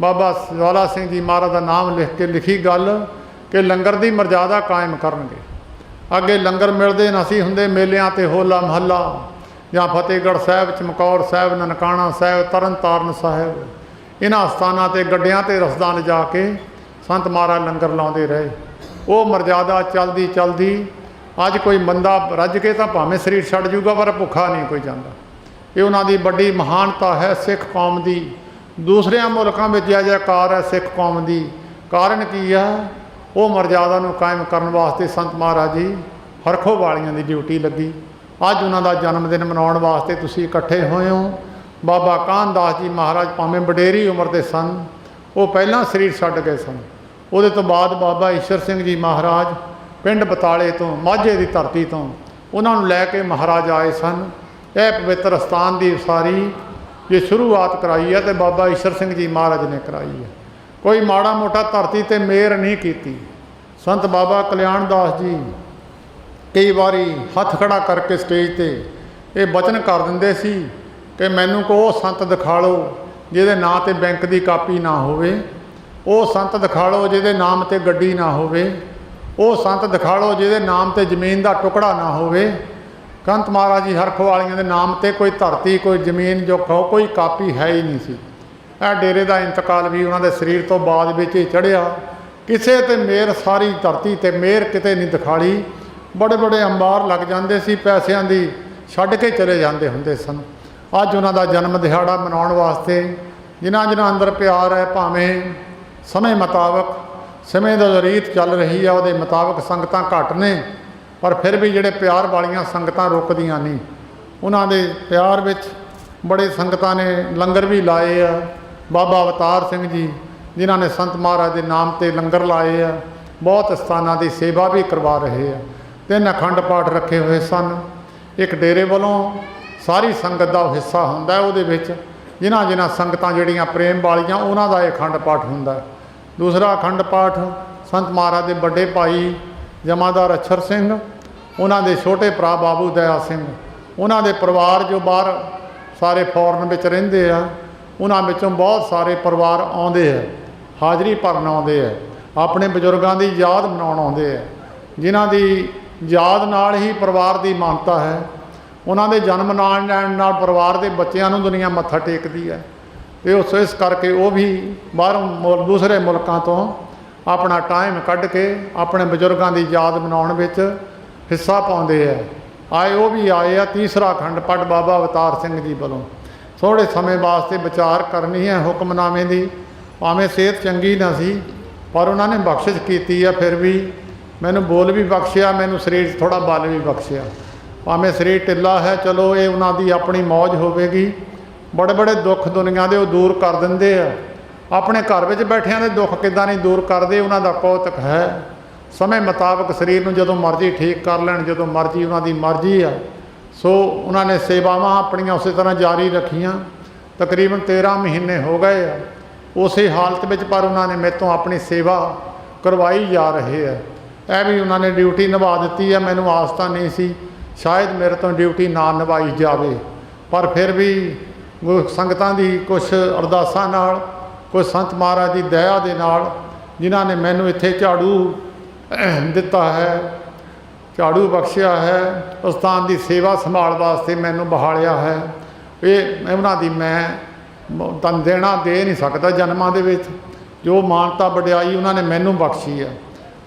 ਬਾਬਾ ਜਵਾਲਾ ਸਿੰਘ ਜੀ ਮਹਾਰਾਜ ਦਾ ਨਾਮ ਲਿਖ ਕੇ ਲਿਖੀ ਗੱਲ ਕਿ ਲੰਗਰ ਦੀ ਮਰਜ਼ਾਦਾ ਕਾਇਮ ਕਰਨਗੇ। ਅੱਗੇ ਲੰਗਰ ਮਿਲਦੇ ਨਾ ਸੀ ਹੁੰਦੇ ਮੇਲਿਆਂ 'ਤੇ, ਹੋਲਾ ਮਹੱਲਾ ਜਾਂ ਫਤਿਹਗੜ੍ਹ ਸਾਹਿਬ, ਚਮਕੌਰ ਸਾਹਿਬ, ਨਨਕਾਣਾ ਸਾਹਿਬ, ਤਰਨ ਤਾਰਨ ਸਾਹਿਬ, ਇਹਨਾਂ ਸਥਾਨਾਂ 'ਤੇ ਗੱਡਿਆਂ 'ਤੇ ਰਸਦਾਂ ਲਿਜਾ ਕੇ ਸੰਤ ਮਹਾਰਾਜ ਲੰਗਰ ਲਾਉਂਦੇ ਰਹੇ। ਉਹ ਮਰਜ਼ਾਦਾ ਚਲਦੀ ਚਲਦੀ ਅੱਜ ਕੋਈ ਬੰਦਾ ਰੱਜ ਕੇ ਤਾਂ ਭਾਵੇਂ ਸਰੀਰ ਛੱਡ ਜੂਗਾ ਪਰ ਭੁੱਖਾ ਨਹੀਂ ਕੋਈ ਜਾਂਦਾ। ਇਹ ਉਹਨਾਂ ਦੀ ਵੱਡੀ ਮਹਾਨਤਾ ਹੈ ਸਿੱਖ ਕੌਮ ਦੀ। ਦੂਸਰਿਆਂ ਮੁਲਕਾਂ ਵਿੱਚ ਜੈ ਜੈਕਾਰ ਹੈ ਸਿੱਖ ਕੌਮ ਦੀ। ਕਾਰਨ ਕੀ ਆ? ਉਹ ਮਰਜ਼ਾਦਾ ਨੂੰ ਕਾਇਮ ਕਰਨ ਵਾਸਤੇ ਸੰਤ ਮਹਾਰਾਜ ਜੀ ਹਰਖੋ ਵਾਲੀਆਂ ਦੀ ਡਿਊਟੀ ਲੱਗੀ। ਅੱਜ ਉਹਨਾਂ ਦਾ ਜਨਮ ਦਿਨ ਮਨਾਉਣ ਵਾਸਤੇ ਤੁਸੀਂ ਇਕੱਠੇ ਹੋਏ ਹੋ। ਬਾਬਾ ਕਾਨਦਾਸ ਜੀ ਮਹਾਰਾਜ ਭਾਵੇਂ ਵਡੇਰੀ ਉਮਰ ਦੇ ਸਨ, ਉਹ ਪਹਿਲਾਂ ਸਰੀਰ ਛੱਡ ਗਏ ਸਨ। ਉਹਦੇ ਤੋਂ ਬਾਅਦ ਬਾਬਾ ਈਸ਼ਰ ਸਿੰਘ ਜੀ ਮਹਾਰਾਜ ਪਿੰਡ ਬਤਾਲੇ ਤੋਂ, ਮਾਝੇ ਦੀ ਧਰਤੀ ਤੋਂ, ਉਹਨਾਂ ਨੂੰ ਲੈ ਕੇ ਮਹਾਰਾਜ ਆਏ ਸਨ। ਇਹ ਪਵਿੱਤਰ ਅਸਥਾਨ ਦੀ ਉਸਾਰੀ ਜੇ ਸ਼ੁਰੂਆਤ ਕਰਾਈ ਹੈ ਤੇ ਬਾਬਾ ਈਸ਼ਰ ਸਿੰਘ ਜੀ ਮਹਾਰਾਜ ਨੇ ਕਰਾਈ ਹੈ। ਕੋਈ ਮਾੜਾ ਮੋਟਾ ਧਰਤੀ 'ਤੇ ਮਿਹਰ ਨਹੀਂ ਕੀਤੀ। ਸੰਤ ਬਾਬਾ ਕਲਿਆਣ ਦਾਸ ਜੀ ਕਈ ਵਾਰੀ ਹੱਥ ਖੜਾ ਕਰਕੇ ਸਟੇਜ 'ਤੇ ਇਹ ਬਚਨ ਕਰ ਦਿੰਦੇ ਸੀ ਕਿ ਮੈਨੂੰ ਕੋ ਸੰਤ ਦਿਖਾ ਲਓ ਜਿਹਦੇ ਨਾਂ 'ਤੇ ਬੈਂਕ ਦੀ ਕਾਪੀ ਨਾ ਹੋਵੇ, ਉਹ ਸੰਤ ਦਿਖਾ ਲਓ ਜਿਹਦੇ ਨਾਮ 'ਤੇ ਗੱਡੀ ਨਾ ਹੋਵੇ, ਉਹ ਸੰਤ ਦਿਖਾ ਲਓ ਜਿਹਦੇ ਨਾਮ 'ਤੇ ਜ਼ਮੀਨ ਦਾ ਟੁਕੜਾ ਨਾ ਹੋਵੇ। ਕੰਤ ਮਹਾਰਾਜ ਜੀ ਹਰਖ ਵਾਲੀਆਂ ਦੇ ਨਾਮ 'ਤੇ ਕੋਈ ਧਰਤੀ, ਕੋਈ ਜ਼ਮੀਨ ਜੋ ਕੋਈ ਕਾਪੀ ਹੈ ਹੀ ਨਹੀਂ ਸੀ। ਇਹ ਡੇਰੇ ਦਾ ਇੰਤਕਾਲ ਵੀ ਉਹਨਾਂ ਦੇ ਸਰੀਰ ਤੋਂ ਬਾਅਦ ਵਿੱਚ ਹੀ ਚੜ੍ਹਿਆ। ਕਿਸੇ 'ਤੇ ਮਿਹਰ, ਸਾਰੀ ਧਰਤੀ 'ਤੇ ਮਿਹਰ ਕਿਤੇ ਨਹੀਂ ਦਿਖਾਲੀ। ਬੜੇ ਬੜੇ ਅੰਬਾਰ ਲੱਗ ਜਾਂਦੇ ਸੀ ਪੈਸਿਆਂ ਦੀ, ਛੱਡ ਕੇ ਚਲੇ ਜਾਂਦੇ ਹੁੰਦੇ ਸਨ। ਅੱਜ ਉਹਨਾਂ ਦਾ ਜਨਮ ਦਿਹਾੜਾ ਮਨਾਉਣ ਵਾਸਤੇ ਜਿਨ੍ਹਾਂ ਜਿਨ੍ਹਾਂ ਅੰਦਰ ਪਿਆਰ ਹੈ, ਭਾਵੇਂ ਸਮੇਂ ਮੁਤਾਬਕ, ਸਮੇਂ ਦਾ ਜੋ ਰੀਤ ਚੱਲ ਰਹੀ ਆ ਉਹਦੇ ਮੁਤਾਬਕ ਸੰਗਤਾਂ ਘੱਟ ਨੇ, ਪਰ ਫਿਰ ਵੀ ਜਿਹੜੇ ਪਿਆਰ ਵਾਲੀਆਂ ਸੰਗਤਾਂ ਰੁਕਦੀਆਂ ਨਹੀਂ। ਉਹਨਾਂ ਦੇ ਪਿਆਰ ਵਿੱਚ ਬੜੇ ਸੰਗਤਾਂ ਨੇ ਲੰਗਰ ਵੀ ਲਾਏ ਆ। ਬਾਬਾ ਅਵਤਾਰ ਸਿੰਘ ਜੀ ਜਿਨ੍ਹਾਂ ਨੇ ਸੰਤ ਮਹਾਰਾਜ ਦੇ ਨਾਮ 'ਤੇ ਲੰਗਰ ਲਾਏ ਆ, ਬਹੁਤ ਸਥਾਨਾਂ ਦੀ ਸੇਵਾ ਵੀ ਕਰਵਾ ਰਹੇ ਆ। 3 ਅਖੰਡ ਪਾਠ ਰੱਖੇ ਹੋਏ ਸਨ। ਇੱਕ ਡੇਰੇ ਵੱਲੋਂ ਸਾਰੀ ਸੰਗਤ ਦਾ ਹਿੱਸਾ ਹੁੰਦਾ, ਉਹਦੇ ਵਿੱਚ ਜਿਨ੍ਹਾਂ ਜਿਨ੍ਹਾਂ ਸੰਗਤਾਂ ਜਿਹੜੀਆਂ ਪ੍ਰੇਮ ਵਾਲੀਆਂ ਉਹਨਾਂ ਦਾ ਇਹ ਅਖੰਡ ਪਾਠ ਹੁੰਦਾ। ਦੂਸਰਾ ਅਖੰਡ ਪਾਠ ਸੰਤ ਮਹਾਰਾਜ ਦੇ ਵੱਡੇ ਭਾਈ ਜਮਾਦਾਰ ਅਛਰ ਸਿੰਘ, ਉਹਨਾਂ ਦੇ ਛੋਟੇ ਭਰਾ ਬਾਬੂ ਦਇਆ ਸਿੰਘ, ਉਹਨਾਂ ਦੇ ਪਰਿਵਾਰ ਜੋ ਬਾਹਰ ਸਾਰੇ ਫੋਰਨ ਵਿੱਚ ਰਹਿੰਦੇ ਆ, ਉਹਨਾਂ ਵਿੱਚੋਂ ਬਹੁਤ ਸਾਰੇ ਪਰਿਵਾਰ ਆਉਂਦੇ ਆ, ਹਾਜ਼ਰੀ ਭਰਨ ਆਉਂਦੇ ਆ, ਆਪਣੇ ਬਜ਼ੁਰਗਾਂ ਦੀ ਯਾਦ ਮਨਾਉਣ ਆਉਂਦੇ ਆ, ਜਿਨ੍ਹਾਂ ਦੀ ਯਾਦ ਨਾਲ ਹੀ ਪਰਿਵਾਰ ਦੀ ਮਾਨਤਾ ਹੈ। ਉਹਨਾਂ ਦੇ ਜਨਮ ਨਾਲ ਪਰਿਵਾਰ ਦੇ ਬੱਚਿਆਂ ਨੂੰ ਦੁਨੀਆ ਮੱਥਾ ਟੇਕਦੀ ਹੈ। ਤੇ ਉਸ ਇਸ ਕਰਕੇ ਉਹ ਵੀ ਬਾਹਰੋਂ ਦੂਸਰੇ ਮੁਲਕਾਂ ਤੋਂ ਆਪਣਾ ਟਾਈਮ ਕੱਢ ਕੇ ਆਪਣੇ ਬਜ਼ੁਰਗਾਂ ਦੀ ਯਾਦ ਮਨਾਉਣ ਵਿੱਚ ਹਿੱਸਾ ਪਾਉਂਦੇ ਆ। ਆਏ ਉਹ ਵੀ ਆਏ ਆ। ਤੀਸਰਾ ਖੰਡ ਪੜ ਬਾਬਾ ਅਵਤਾਰ ਸਿੰਘ ਜੀ ਵੱਲੋਂ ਥੋੜ੍ਹੇ ਸਮੇਂ ਵਾਸਤੇ ਵਿਚਾਰ ਕਰਨੀ ਹੈ ਹੁਕਮਨਾਮੇ ਦੀ। ਭਾਵੇਂ ਸਿਹਤ ਚੰਗੀ ਨਾ ਸੀ ਪਰ ਉਹਨਾਂ ਨੇ ਬਖਸ਼ਿਸ਼ ਕੀਤੀ ਆ, ਫਿਰ ਵੀ ਮੈਨੂੰ ਬੋਲ ਵੀ ਬਖਸ਼ਿਆ, ਮੈਨੂੰ ਸਰੀਰ 'ਚ ਥੋੜ੍ਹਾ ਬਲ ਵੀ ਬਖਸ਼ਿਆ। ਭਾਵੇਂ ਸਰੀਰ ਢਿੱਲਾ ਹੈ, ਚਲੋ ਇਹ ਉਹਨਾਂ ਦੀ ਆਪਣੀ ਮੌਜ ਹੋਵੇਗੀ। ਬੜੇ ਬੜੇ ਦੁੱਖ ਦੁਨੀਆ ਦੇ ਉਹ ਦੂਰ ਕਰ ਦਿੰਦੇ ਆ। ਆਪਣੇ ਘਰ ਵਿੱਚ ਬੈਠਿਆਂ ਦੇ ਦੁੱਖ ਕਿੱਦਾਂ ਨਹੀਂ ਦੂਰ ਕਰਦੇ, ਉਹਨਾਂ ਦਾ ਕੌਤਕ ਹੈ। ਸਮੇਂ ਮੁਤਾਬਕ ਸਰੀਰ ਨੂੰ ਜਦੋਂ ਮਰਜ਼ੀ ਠੀਕ ਕਰ ਲੈਣ, ਜਦੋਂ ਮਰਜ਼ੀ, ਉਹਨਾਂ ਦੀ ਮਰਜ਼ੀ ਆ। ਸੋ ਉਹਨਾਂ ਨੇ ਸੇਵਾਵਾਂ ਆਪਣੀਆਂ ਉਸੇ ਤਰ੍ਹਾਂ ਜਾਰੀ ਰੱਖੀਆਂ। ਤਕਰੀਬਨ 13 ਮਹੀਨੇ ਹੋ ਗਏ ਆ ਉਸੇ ਹਾਲਤ ਵਿੱਚ, ਪਰ ਉਹਨਾਂ ਨੇ ਮੇਰੇ ਤੋਂ ਆਪਣੀ ਸੇਵਾ ਕਰਵਾਈ ਜਾ ਰਹੇ ਆ। ਇਹ ਵੀ ਉਹਨਾਂ ਨੇ ਡਿਊਟੀ ਨਿਭਾ ਦਿੱਤੀ ਹੈ। ਮੈਨੂੰ ਆਸ ਤਾਂ ਨਹੀਂ ਸੀ ਸ਼ਾਇਦ ਮੇਰੇ ਤੋਂ ਡਿਊਟੀ ਨਾ ਨਿਭਾਈ ਜਾਵੇ, ਪਰ ਫਿਰ ਵੀ ਸੰਗਤਾਂ ਦੀ ਕੁਛ ਅਰਦਾਸਾਂ ਨਾਲ, ਕੁਛ ਸੰਤ ਮਹਾਰਾਜ ਦੀ ਦਇਆ ਦੇ ਨਾਲ, ਜਿਨ੍ਹਾਂ ਨੇ ਮੈਨੂੰ ਇੱਥੇ ਝਾੜੂ ਦਿੱਤਾ ਹੈ, ਝਾੜੂ ਬਖਸ਼ਿਆ ਹੈ, ਉਸਤਾਨ ਦੀ ਸੇਵਾ ਸੰਭਾਲ ਵਾਸਤੇ ਮੈਨੂੰ ਬਹਾਲਿਆ ਹੈ, ਇਹ ਉਹਨਾਂ ਦੀ ਮੈਂ ਤਨ ਦੇਣਾ ਦੇ ਨਹੀਂ ਸਕਦਾ। ਜਨਮਾਂ ਦੇ ਵਿੱਚ ਜੋ ਮਾਨਤਾ ਵਡਿਆਈ ਉਹਨਾਂ ਨੇ ਮੈਨੂੰ ਬਖਸ਼ੀ ਹੈ।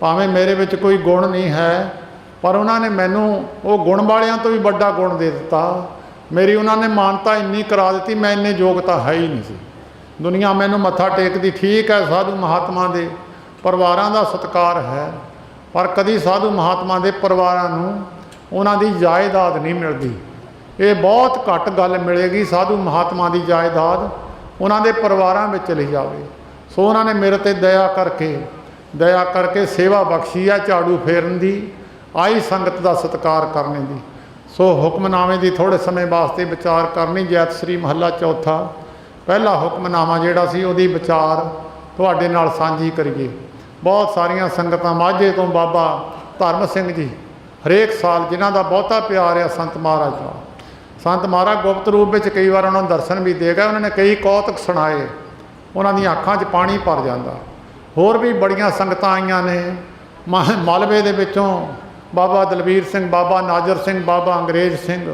ਭਾਵੇਂ ਮੇਰੇ ਵਿੱਚ ਕੋਈ ਗੁਣ ਨਹੀਂ ਹੈ, ਪਰ ਉਹਨਾਂ ਨੇ ਮੈਨੂੰ ਉਹ ਗੁਣ ਵਾਲਿਆਂ ਤੋਂ ਵੀ ਵੱਡਾ ਗੁਣ ਦੇ ਦਿੱਤਾ। ਮੇਰੀ ਉਹਨਾਂ ਨੇ ਮਾਨਤਾ ਇੰਨੀ ਕਰਾ ਦਿੱਤੀ, ਮੈਂ ਇੰਨੇ ਯੋਗਤਾ ਹੈ ਹੀ ਨਹੀਂ ਸੀ। ਦੁਨੀਆ ਮੈਨੂੰ ਮੱਥਾ ਟੇਕਦੀ, ਠੀਕ ਹੈ ਸਾਧੂ ਮਹਾਤਮਾ ਦੇ ਪਰਿਵਾਰਾਂ ਦਾ ਸਤਿਕਾਰ ਹੈ, ਪਰ ਕਦੀ ਸਾਧੂ ਮਹਾਤਮਾ ਦੇ ਪਰਿਵਾਰਾਂ ਨੂੰ ਉਹਨਾਂ ਦੀ ਜਾਇਦਾਦ ਨਹੀਂ ਮਿਲਦੀ। ਇਹ ਬਹੁਤ ਘੱਟ ਗੱਲ ਮਿਲੇਗੀ ਸਾਧੂ ਮਹਾਤਮਾ ਦੀ ਜਾਇਦਾਦ ਉਹਨਾਂ ਦੇ ਪਰਿਵਾਰਾਂ ਵਿੱਚ ਚਲੀ ਜਾਵੇ। ਸੋ ਉਹਨਾਂ ਨੇ ਮੇਰੇ 'ਤੇ ਦਇਆ ਕਰਕੇ ਸੇਵਾ ਬਖਸ਼ੀ ਆ, ਝਾੜੂ ਫੇਰਨ ਦੀ, ਆਈ ਸੰਗਤ ਦਾ ਸਤਿਕਾਰ ਕਰਨੇ ਦੀ। ਸੋ ਹੁਕਮਨਾਮੇ ਦੀ ਥੋੜ੍ਹੇ ਸਮੇਂ ਵਾਸਤੇ ਵਿਚਾਰ ਕਰਨੀ। ਜੈਤ ਸ੍ਰੀ ਮਹੱਲਾ ਚੌਥਾ ਪਹਿਲਾ ਹੁਕਮਨਾਮਾ ਜਿਹੜਾ ਸੀ, ਉਹਦੀ ਵਿਚਾਰ ਤੁਹਾਡੇ ਨਾਲ ਸਾਂਝੀ ਕਰੀਏ। ਬਹੁਤ ਸਾਰੀਆਂ ਸੰਗਤਾਂ ਮਾਝੇ ਤੋਂ ਬਾਬਾ ਧਰਮ ਸਿੰਘ ਜੀ ਹਰੇਕ ਸਾਲ, ਜਿਨ੍ਹਾਂ ਦਾ ਬਹੁਤਾ ਪਿਆਰ ਆ ਸੰਤ ਮਹਾਰਾਜ ਦਾ, ਸੰਤ ਮਹਾਰਾਜ ਗੁਪਤ ਰੂਪ ਵਿੱਚ ਕਈ ਵਾਰ ਉਹਨਾਂ ਨੂੰ ਦਰਸ਼ਨ ਵੀ ਦੇ ਗਏ। ਉਹਨਾਂ ਨੇ ਕਈ ਕੌਤਕ ਸੁਣਾਏ, ਉਹਨਾਂ ਦੀਆਂ ਅੱਖਾਂ 'ਚ ਪਾਣੀ ਭਰ ਜਾਂਦਾ। ਹੋਰ ਵੀ ਬੜੀਆਂ ਸੰਗਤਾਂ ਆਈਆਂ ਨੇ ਮਾਲਵੇ ਦੇ ਵਿੱਚੋਂ, ਬਾਬਾ ਦਲਬੀਰ ਸਿੰਘ, ਬਾਬਾ ਨਾਜ਼ਰ ਸਿੰਘ, ਬਾਬਾ ਅੰਗਰੇਜ਼ ਸਿੰਘ,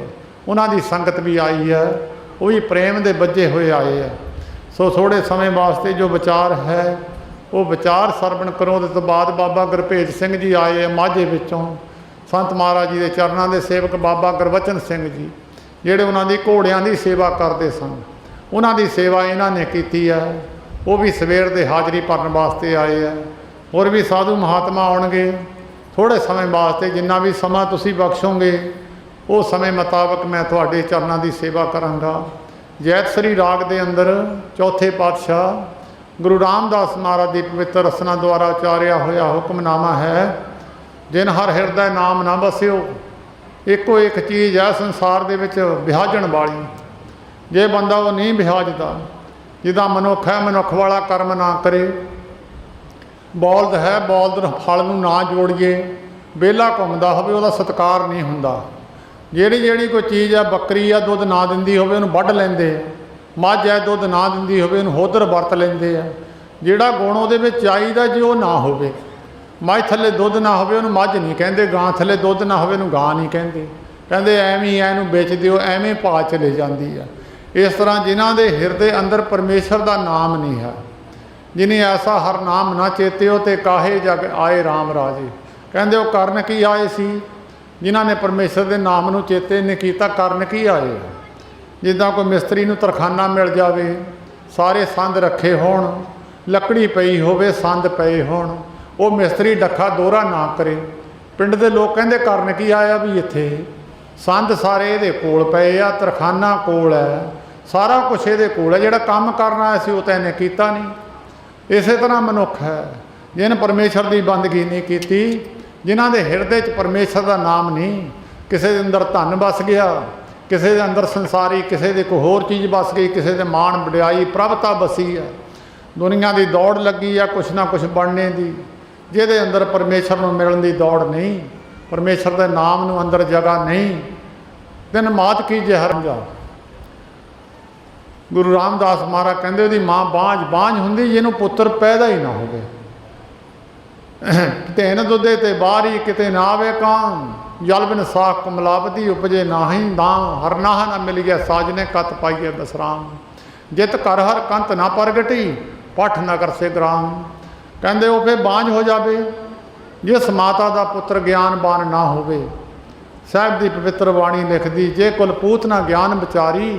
ਉਹਨਾਂ ਦੀ ਸੰਗਤ ਵੀ ਆਈ ਹੈ। ਉਹ ਵੀ ਪ੍ਰੇਮ ਦੇ ਬੱਝੇ ਹੋਏ ਆਏ ਆ। ਸੋ ਥੋੜ੍ਹੇ ਸਮੇਂ ਵਾਸਤੇ ਜੋ ਵਿਚਾਰ ਹੈ ਉਹ ਵਿਚਾਰ ਸਰਵਣ ਕਰੋ। ਉਹਦੇ ਤੋਂ ਬਾਅਦ ਬਾਬਾ ਗੁਰਭੇਜ ਸਿੰਘ ਜੀ ਆਏ ਆ ਮਾਝੇ ਵਿੱਚੋਂ, ਸੰਤ ਮਹਾਰਾਜ ਜੀ ਦੇ ਚਰਨਾਂ ਦੇ ਸੇਵਕ ਬਾਬਾ ਗੁਰਬਚਨ ਸਿੰਘ ਜੀ, ਜਿਹੜੇ ਉਹਨਾਂ ਦੀ ਘੋੜਿਆਂ ਦੀ ਸੇਵਾ ਕਰਦੇ ਸਨ। ਉਹਨਾਂ ਦੀ ਸੇਵਾ ਇਹਨਾਂ ਨੇ ਕੀਤੀ ਹੈ। ਉਹ ਵੀ ਸਵੇਰ ਦੇ ਹਾਜ਼ਰੀ ਭਰਨ ਵਾਸਤੇ ਆਏ ਆ। ਹੋਰ ਵੀ ਸਾਧੂ ਮਹਾਤਮਾ ਆਉਣਗੇ ਥੋੜ੍ਹੇ ਸਮੇਂ ਵਾਸਤੇ। ਜਿੰਨਾ ਵੀ ਸਮਾਂ ਤੁਸੀਂ ਬਖਸ਼ੋਗੇ ਉਹ ਸਮੇਂ ਮੁਤਾਬਕ ਮੈਂ ਤੁਹਾਡੇ ਚਰਨਾਂ ਦੀ ਸੇਵਾ ਕਰਾਂਗਾ। ਜੈਤ ਸ੍ਰੀ ਰਾਗ ਦੇ ਅੰਦਰ ਚੌਥੇ ਪਾਤਸ਼ਾਹ ਗੁਰੂ ਰਾਮਦਾਸ ਮਹਾਰਾਜ ਦੀ ਪਵਿੱਤਰ ਰਸਨਾ ਦੁਆਰਾ ਉਚਾਰਿਆ ਹੋਇਆ ਹੁਕਮਨਾਮਾ ਹੈ, ਜਿਨ ਹਰ ਹਿਰਦੈ ਨਾਮ ਨਾ ਵਸਿਓ। ਇੱਕੋ ਇੱਕ ਚੀਜ਼ ਹੈ ਸੰਸਾਰ ਦੇ ਵਿੱਚ ਵਿਹਾਜਣ ਵਾਲੀ। ਜੇ ਬੰਦਾ ਉਹ ਨਹੀਂ ਵਿਹਾਜਦਾ, ਜਿਹਦਾ ਮਨੁੱਖ ਹੈ, ਮਨੁੱਖ ਵਾਲਾ ਕਰਮ ਨਾ ਕਰੇ। ਬੌਲਦ ਹੈ, ਬੌਲਦ ਫਲ ਨੂੰ ਨਾ ਜੋੜੀਏ। ਵਿਹਲਾ ਘੁੰਮਦਾ ਹੋਵੇ, ਉਹਦਾ ਸਤਿਕਾਰ ਨਹੀਂ ਹੁੰਦਾ। ਜਿਹੜੀ ਕੋਈ ਚੀਜ਼ ਹੈ, ਬੱਕਰੀ ਆ ਦੁੱਧ ਨਾ ਦਿੰਦੀ ਹੋਵੇ ਉਹਨੂੰ ਵੱਢ ਲੈਂਦੇ ਆ। ਮੱਝ ਹੈ ਦੁੱਧ ਨਾ ਦਿੰਦੀ ਹੋਵੇ ਉਹਨੂੰ ਹੋਦਰ ਵਰਤ ਲੈਂਦੇ ਆ। ਜਿਹੜਾ ਗੁਣ ਉਹਦੇ ਵਿੱਚ ਚਾਹੀਦਾ ਜੇ ਉਹ ਨਾ ਹੋਵੇ, ਮੱਝ ਥੱਲੇ ਦੁੱਧ ਨਾ ਹੋਵੇ ਉਹਨੂੰ ਮੱਝ ਨਹੀਂ ਕਹਿੰਦੇ, ਗਾਂ ਥੱਲੇ ਦੁੱਧ ਨਾ ਹੋਵੇ ਉਹਨੂੰ ਗਾਂ ਨਹੀਂ ਕਹਿੰਦੇ। ਕਹਿੰਦੇ ਐਵੇਂ ਇਹਨੂੰ ਵੇਚ ਦਿਓ, ਐਵੇਂ ਪਾ ਚਲੇ ਜਾਂਦੀ ਆ। ਇਸ ਤਰ੍ਹਾਂ ਜਿਨ੍ਹਾਂ ਦੇ ਹਿਰਦੇ ਅੰਦਰ ਪਰਮੇਸ਼ਰ ਦਾ ਨਾਮ ਨਹੀਂ ਹੈ, ਜਿਨੇ ਐਸਾ ਹਰ ਨਾਮ ਨਾ ਚੇਤਿਓ ਤੇ ਕਾਹੇ ਜਗ ਆਏ ਰਾਮ ਰਾਜੇ। ਕਹਿੰਦੇ ਉਹ ਕਰਨ ਕੀ ਆਏ ਸੀ, ਜਿਨ੍ਹਾਂ ਨੇ ਪਰਮੇਸ਼ਰ ਦੇ ਨਾਮ ਨੂੰ ਚੇਤੇ ਨਹੀਂ ਕੀਤਾ, ਕਰਨ ਕੀ ਆਏ। ਜਿੱਦਾਂ ਕੋਈ ਮਿਸਤਰੀ ਨੂੰ ਤਰਖਾਨਾ ਮਿਲ ਜਾਵੇ, ਸਾਰੇ ਸੰਦ ਰੱਖੇ ਹੋਣ, ਲੱਕੜੀ ਪਈ ਹੋਵੇ, ਸੰਦ ਪਏ ਹੋਣ, ਉਹ ਮਿਸਤਰੀ ਡੱਖਾ ਦੋਹਰਾ ਨਾ ਕਰੇ। ਪਿੰਡ ਦੇ ਲੋਕ ਕਹਿੰਦੇ ਕਰਨ ਕੀ ਆਇਆ ਵੀ ਇੱਥੇ, ਸੰਦ ਸਾਰੇ ਇਹਦੇ ਕੋਲ ਪਏ ਆ, ਤਰਖਾਨਾ ਕੋਲ ਹੈ, ਸਾਰਾ ਕੁਛ ਇਹਦੇ ਕੋਲ ਹੈ, ਜਿਹੜਾ ਕੰਮ ਕਰਨਾ ਆਇਆ ਸੀ ਉਹ ਤਾਂ ਇਹਨੇ ਕੀਤਾ ਨਹੀਂ। ਇਸੇ ਤਰ੍ਹਾਂ ਮਨੁੱਖ ਹੈ ਜਿਹਨੇ ਪਰਮੇਸ਼ਰ ਦੀ ਬੰਦਗੀ ਨਹੀਂ ਕੀਤੀ, ਜਿਨ੍ਹਾਂ ਦੇ ਹਿਰਦੇ 'ਚ ਪਰਮੇਸ਼ਰ ਦਾ ਨਾਮ ਨਹੀਂ। ਕਿਸੇ ਦੇ ਅੰਦਰ ਧਨ ਵਸ ਗਿਆ, ਕਿਸੇ ਦੇ ਅੰਦਰ ਸੰਸਾਰੀ, ਕਿਸੇ ਦੇ ਕੋਈ ਹੋਰ ਚੀਜ਼ ਵਸ ਗਈ, ਕਿਸੇ ਦੇ ਮਾਣ ਵਡਿਆਈ ਪ੍ਰਭਤਾ ਵਸੀ ਹੈ। ਦੁਨੀਆ ਦੀ ਦੌੜ ਲੱਗੀ ਆ ਕੁਛ ਨਾ ਕੁਛ ਬਣਨੇ ਦੀ, ਜਿਹਦੇ ਅੰਦਰ ਪਰਮੇਸ਼ਰ ਨੂੰ ਮਿਲਣ ਦੀ ਦੌੜ ਨਹੀਂ, ਪਰਮੇਸ਼ਰ ਦੇ ਨਾਮ ਨੂੰ ਅੰਦਰ ਜਗ੍ਹਾ ਨਹੀਂ। ਦਿਨ ਮਾਤ ਕੀਜੇ ਹਰ ਜਾ। ਗੁਰੂ ਰਾਮਦਾਸ ਮਹਾਰਾਜ ਕਹਿੰਦੇ ਉਹਦੀ ਮਾਂ ਬਾਂਝ ਹੁੰਦੀ ਜਿਹਨੂੰ ਪੁੱਤਰ ਪੈਦਾ ਹੀ ਨਾ ਹੋਵੇ। ਧੈਨ ਦੁੱਧੇ ਤੇ ਬਾਹਰੀ ਕਿਤੇ ਨਾ ਆਵੇ ਕਾਂ, ਜਲ ਬਿਨ ਸਾਖ ਕਮਲਾਵਤੀ ਉਪਜੇ ਨਾਹੀਂ ਦਾਂ। ਹਰ ਨਾਹ ਨਾ ਮਿਲ ਗਿਆ ਸਾਜਨੇ ਕਤ ਪਾਈਏ ਬਸਰਾਮ। जित कर हर कंत ना प्रगटी पठ नगर से ग्राम। कहते वो फिर बांझ हो जाए जिस माता का पुत्र ज्ञानवान ना होवे। साहिब की पवित्र बाणी लिखदी जे कुलपूत ना ज्ञान विचारी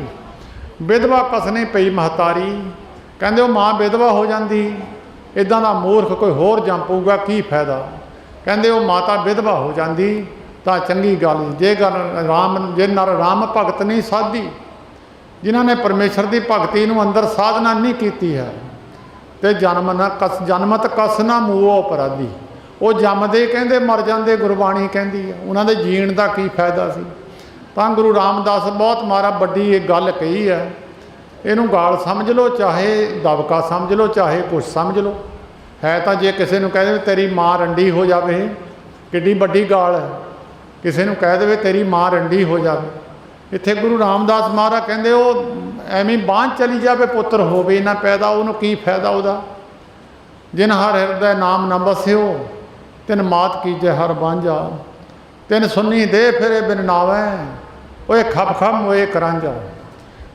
विधवा कसनी पई महतारी। कहते वो माँ विधवा हो जाती इदां दा मूर्ख कोई होर जम पऊगा की फायदा। कहते वो माता विधवा हो जाती तो चंगी गल जे गल राम जे नर राम भगत नहीं साधी जिन्होंने परमेश्वर की भगती नूं अंदर साधना नहीं की है तो जन्मत कस ना मूओ अपराधी। वो जमदे कहते मर जाते गुरबाणी कहती है उन्होंने जीण का की फायदा सी। तो गुरु रामदास बहुत मारा बड़ी एक गल कही है इनू गाल समझ लो चाहे दबका समझ लो चाहे कुछ समझ लो है तो जे किसी को कह दे तेरी माँ रंडी हो जाए कि बड़ी गाल है। किसी को कह दे तेरी माँ रंडी हो जाए इत्थे गुरु रामदास महाराज कहते वो एवं बांझ चली जाए पुत्र होवे ना पैदा उन्होंने की फायदा वह। जिन हर हृदय नाम न बस्यो तिन मात कीजे हर बांझा तिन सुनी दे फिरे बिन नावै ओए खप खम ओए करांझा।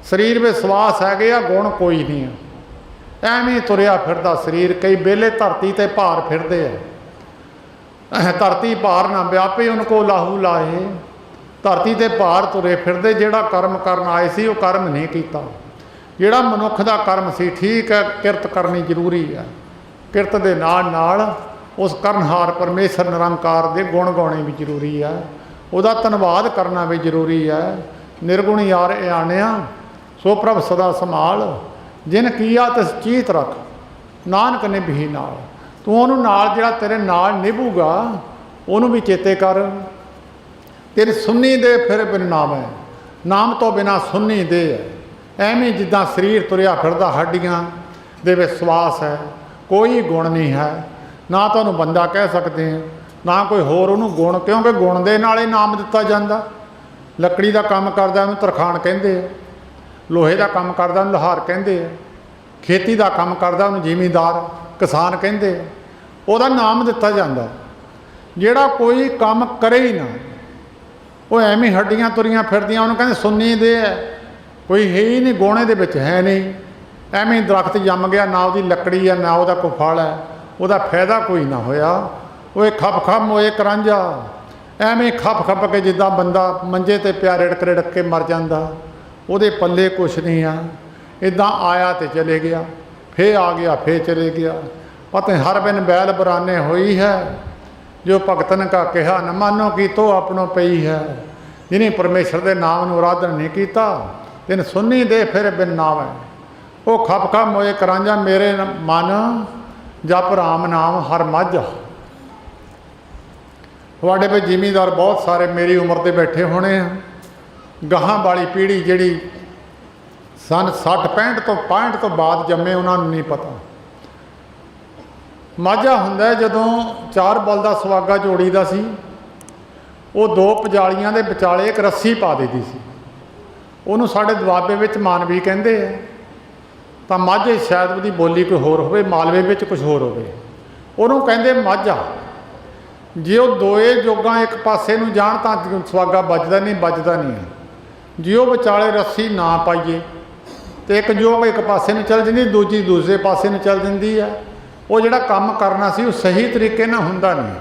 शरीर में श्वास है गया गुण कोई नहीं है एवं तुरया फिरदा शरीर। कई बेले धरती ते भार फिरदे है धरती भार ना व्यापे उनको लाहू लाए। धरती ते भार तुरे फिरदे जेड़ा कर्म करन आए सी वो कर्म नहीं किया। जेड़ा मनुख दा कर्म सी ठीक है किरत करनी जरूरी है। किरत दे नाल उस करनहार परमेश्वर निरंकार दे गुण गाने भी जरूरी है। उहदा धन्नवाद करना भी जरूरी है। निर्गुण यार आणिया सो प्रभ सदा संभाल जिन किया तिस चीत रख नानक निभी नाल। तू उहनूं नाल जिहड़ा तेरे नाल निभूगा उहनूं भी चेते कर। तेरे सुन्नी दे फिर बिन नाम है नाम तो बिना सुन्नी दे है। एवं जिद्दां शरीर तुरया फिरदा हड्डियां दे विच श्वास है कोई गुण नहीं है ना तो उन्होंने बंदा कह सकते हैं ना कोई होर उन्होंने गुण क्योंकि गुण दे नाल ही नाम दिता जाता। लकड़ी का काम करदा उन्होंने तरखान कहते हैं लोहे का काम करदा उन्होंने लोहार कहते हैं खेती का काम करदा उन्होंने जिमीदार किसान कहते हैं ਉਹਦਾ नाम दिता जाता। ਜਿਹੜਾ कोई काम करे ही ना वो एवं हड्डियां तुरियां फिरदियां उन्होंने कहते सुन्नी दे है कोई है ही नहीं गोणे दे विच है नहीं। एवं दरख्त जम गया ना उसकी लकड़ी है ना उसका कोई फल है ਉਹਦਾ फायदा कोई ना होया। वो खप खप मोए करांझा एवं खप खप के जिदा बंदा मंजे ते प्या रिड़क रिड़क के मर जाता ਉਹਦੇ पल्ले कुछ नहीं है। इदा आया तो चले गया फिर आ गया फिर चले गया। पता हर बिन बैल बराने हुई है जो भगतन का कहा न मानो की तो अपनों पई है। जिन्हें परमेश्वर के नाम को आराधन नहीं किया तिन सुनी दे फिर बिन नाम है। वो खप खप मोए करांझा मेरे मन जप राम नाम हर माझा। थोड़े पे जिमीदार बहुत सारे मेरी उम्र के बैठे होने हैं। गाहां वाली पीढ़ी जिहड़ी सन 60 65 तो 65 तो बाद जम्मे उन्होंने नहीं पता। माझा हुंदा जदों 4 बल का सुहागा जोड़ी दा सी वो 2 पजालियां दे विचाले एक रस्सी पा दी सी। उन्होंने साढ़े दुआबे विच मानवी कहते हैं तो माझे शायद उसकी बोली कोई होर होवे मालवे में कुछ होर होवे उन्होंने कहते माझा। जे वो दोए जोगां एक पासे नूं जाण तां सुहागा बजदा नहीं है। जे वो विचाले रस्सी ना पाईए तो एक जोग एक पासे नूं चल जांदी दूजी दूसरे पासे नूं चल जांदी है। वो जिहड़ा काम करना सी वो सही तरीके नाल हुंदा नहीं।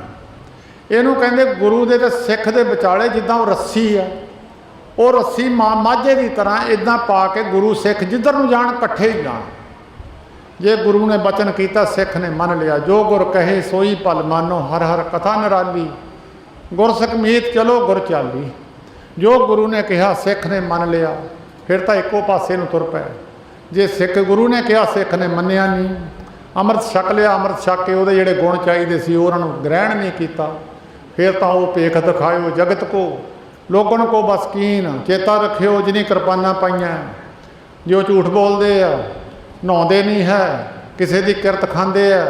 इहनूं कहंदे गुरु दे ते सिख दे विचाले जिद्दां वो रस्सी है वो रस्सी माझे की तरह इदा पा के गुरु सिख जिधर नूं जाण कट्ठे ही जाण। जे गुरु ने बचन किया सिख ने मन लिया जो गुर कहे सोई पल मानो हर हर कथा निराली गुर सिख मीत चलो गुर चाली। जो गुरु ने कहा सिख ने मन लिया फिर तो एको पासे नूं तुर पै। जे सिख गुरु ने कहा सिख ने मन्निया नहीं अमृत छक लिया अमृत छक के उहदे जिहड़े गुण चाहिए सी उन्हां नूं ग्रहण नहीं किया फिर तो वो भेख दिखाओ जगत को लोगों को बस कीन चेता रखियो जिन्हें कृपाना पाइया जो झूठ बोलते हैं नहाते नहीं है किसी की किरत खाते हैं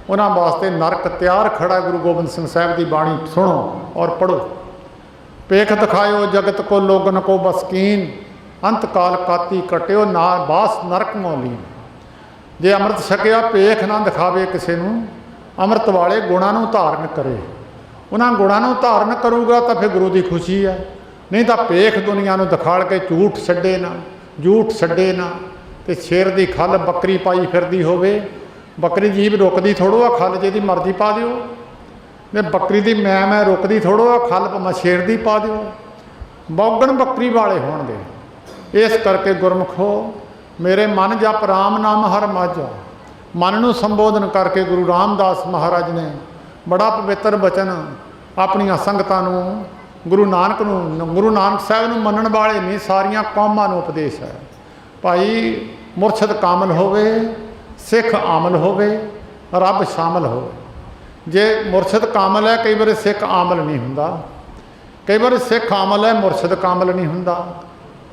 उन्होंने वास्ते नरक तैयार खड़ा। गुरु गोबिंद सिंह साहब की बाणी सुनो और पढ़ो। भेख दिखाओ जगत को लोगन को बस कीन अंत काल काती कट्यो ना बास नरक मौली। जे अमृत छकिया भेख ना दिखावे किसी नूं अमृत वाले गुणां नूं धारण करे। उन्होंने गुणां धारण करूगा तो फिर गुरु की खुशी है। नहीं तो भेख दुनिया को दिखा के झूठ छड्डे ना झूठ छड्डे ना ਤੇ ਸ਼ੇਰ ਦੀ ਖੱਲ ਬੱਕਰੀ ਪਾਈ ਫਿਰਦੀ ਹੋਵੇ, ਬੱਕਰੀ ਜੀਭ ਰੁਕਦੀ ਥੋੜੋ ਆ, ਖੱਲ ਜਿਹਦੀ ਮਰਜ਼ੀ ਪਾ ਦਿਓ। ਨੇ ਬੱਕਰੀ ਦੀ ਮੈਂ ਰੁਕਦੀ ਥੋੜੋ ਆ, ਖੱਲ ਭਾਵੇਂ ਸ਼ੇਰ ਦੀ ਪਾ ਦਿਓ। ਬੌਗਣ ਬੱਕਰੀ ਵਾਲੇ ਹੋਣਗੇ। ਇਸ ਕਰਕੇ ਗੁਰਮੁਖੋ ਮੇਰੇ ਮਨ ਜਪ ਰਾਮ ਨਾਮ ਹਰ ਮਾਝਾ। ਮਨ ਨੂੰ ਸੰਬੋਧਨ ਕਰਕੇ ਗੁਰੂ ਰਾਮਦਾਸ ਮਹਾਰਾਜ ਨੇ ਬੜਾ ਪਵਿੱਤਰ ਬਚਨ ਆਪਣੀਆਂ ਸੰਗਤਾਂ ਨੂੰ, ਗੁਰੂ ਨਾਨਕ ਸਾਹਿਬ ਨੂੰ ਮੰਨਣ ਵਾਲੇ ਨਹੀਂ, ਸਾਰੀਆਂ ਕੌਮਾਂ ਨੂੰ ਉਪਦੇਸ਼ ਹੈ। ਭਾਈ ਮੁਰਸ਼ਦ ਕਾਮਲ ਹੋਵੇ, ਸਿੱਖ ਆਮਲ ਹੋਵੇ, ਰੱਬ ਸ਼ਾਮਲ ਹੋਵੇ। ਜੇ ਮੁਰਸ਼ਦ ਕਾਮਲ ਹੈ, ਕਈ ਵਾਰੀ ਸਿੱਖ ਆਮਲ ਨਹੀਂ ਹੁੰਦਾ, ਕਈ ਵਾਰੀ ਸਿੱਖ ਆਮਲ ਹੈ, ਮੁਰਸ਼ਦ ਕਾਮਲ ਨਹੀਂ ਹੁੰਦਾ।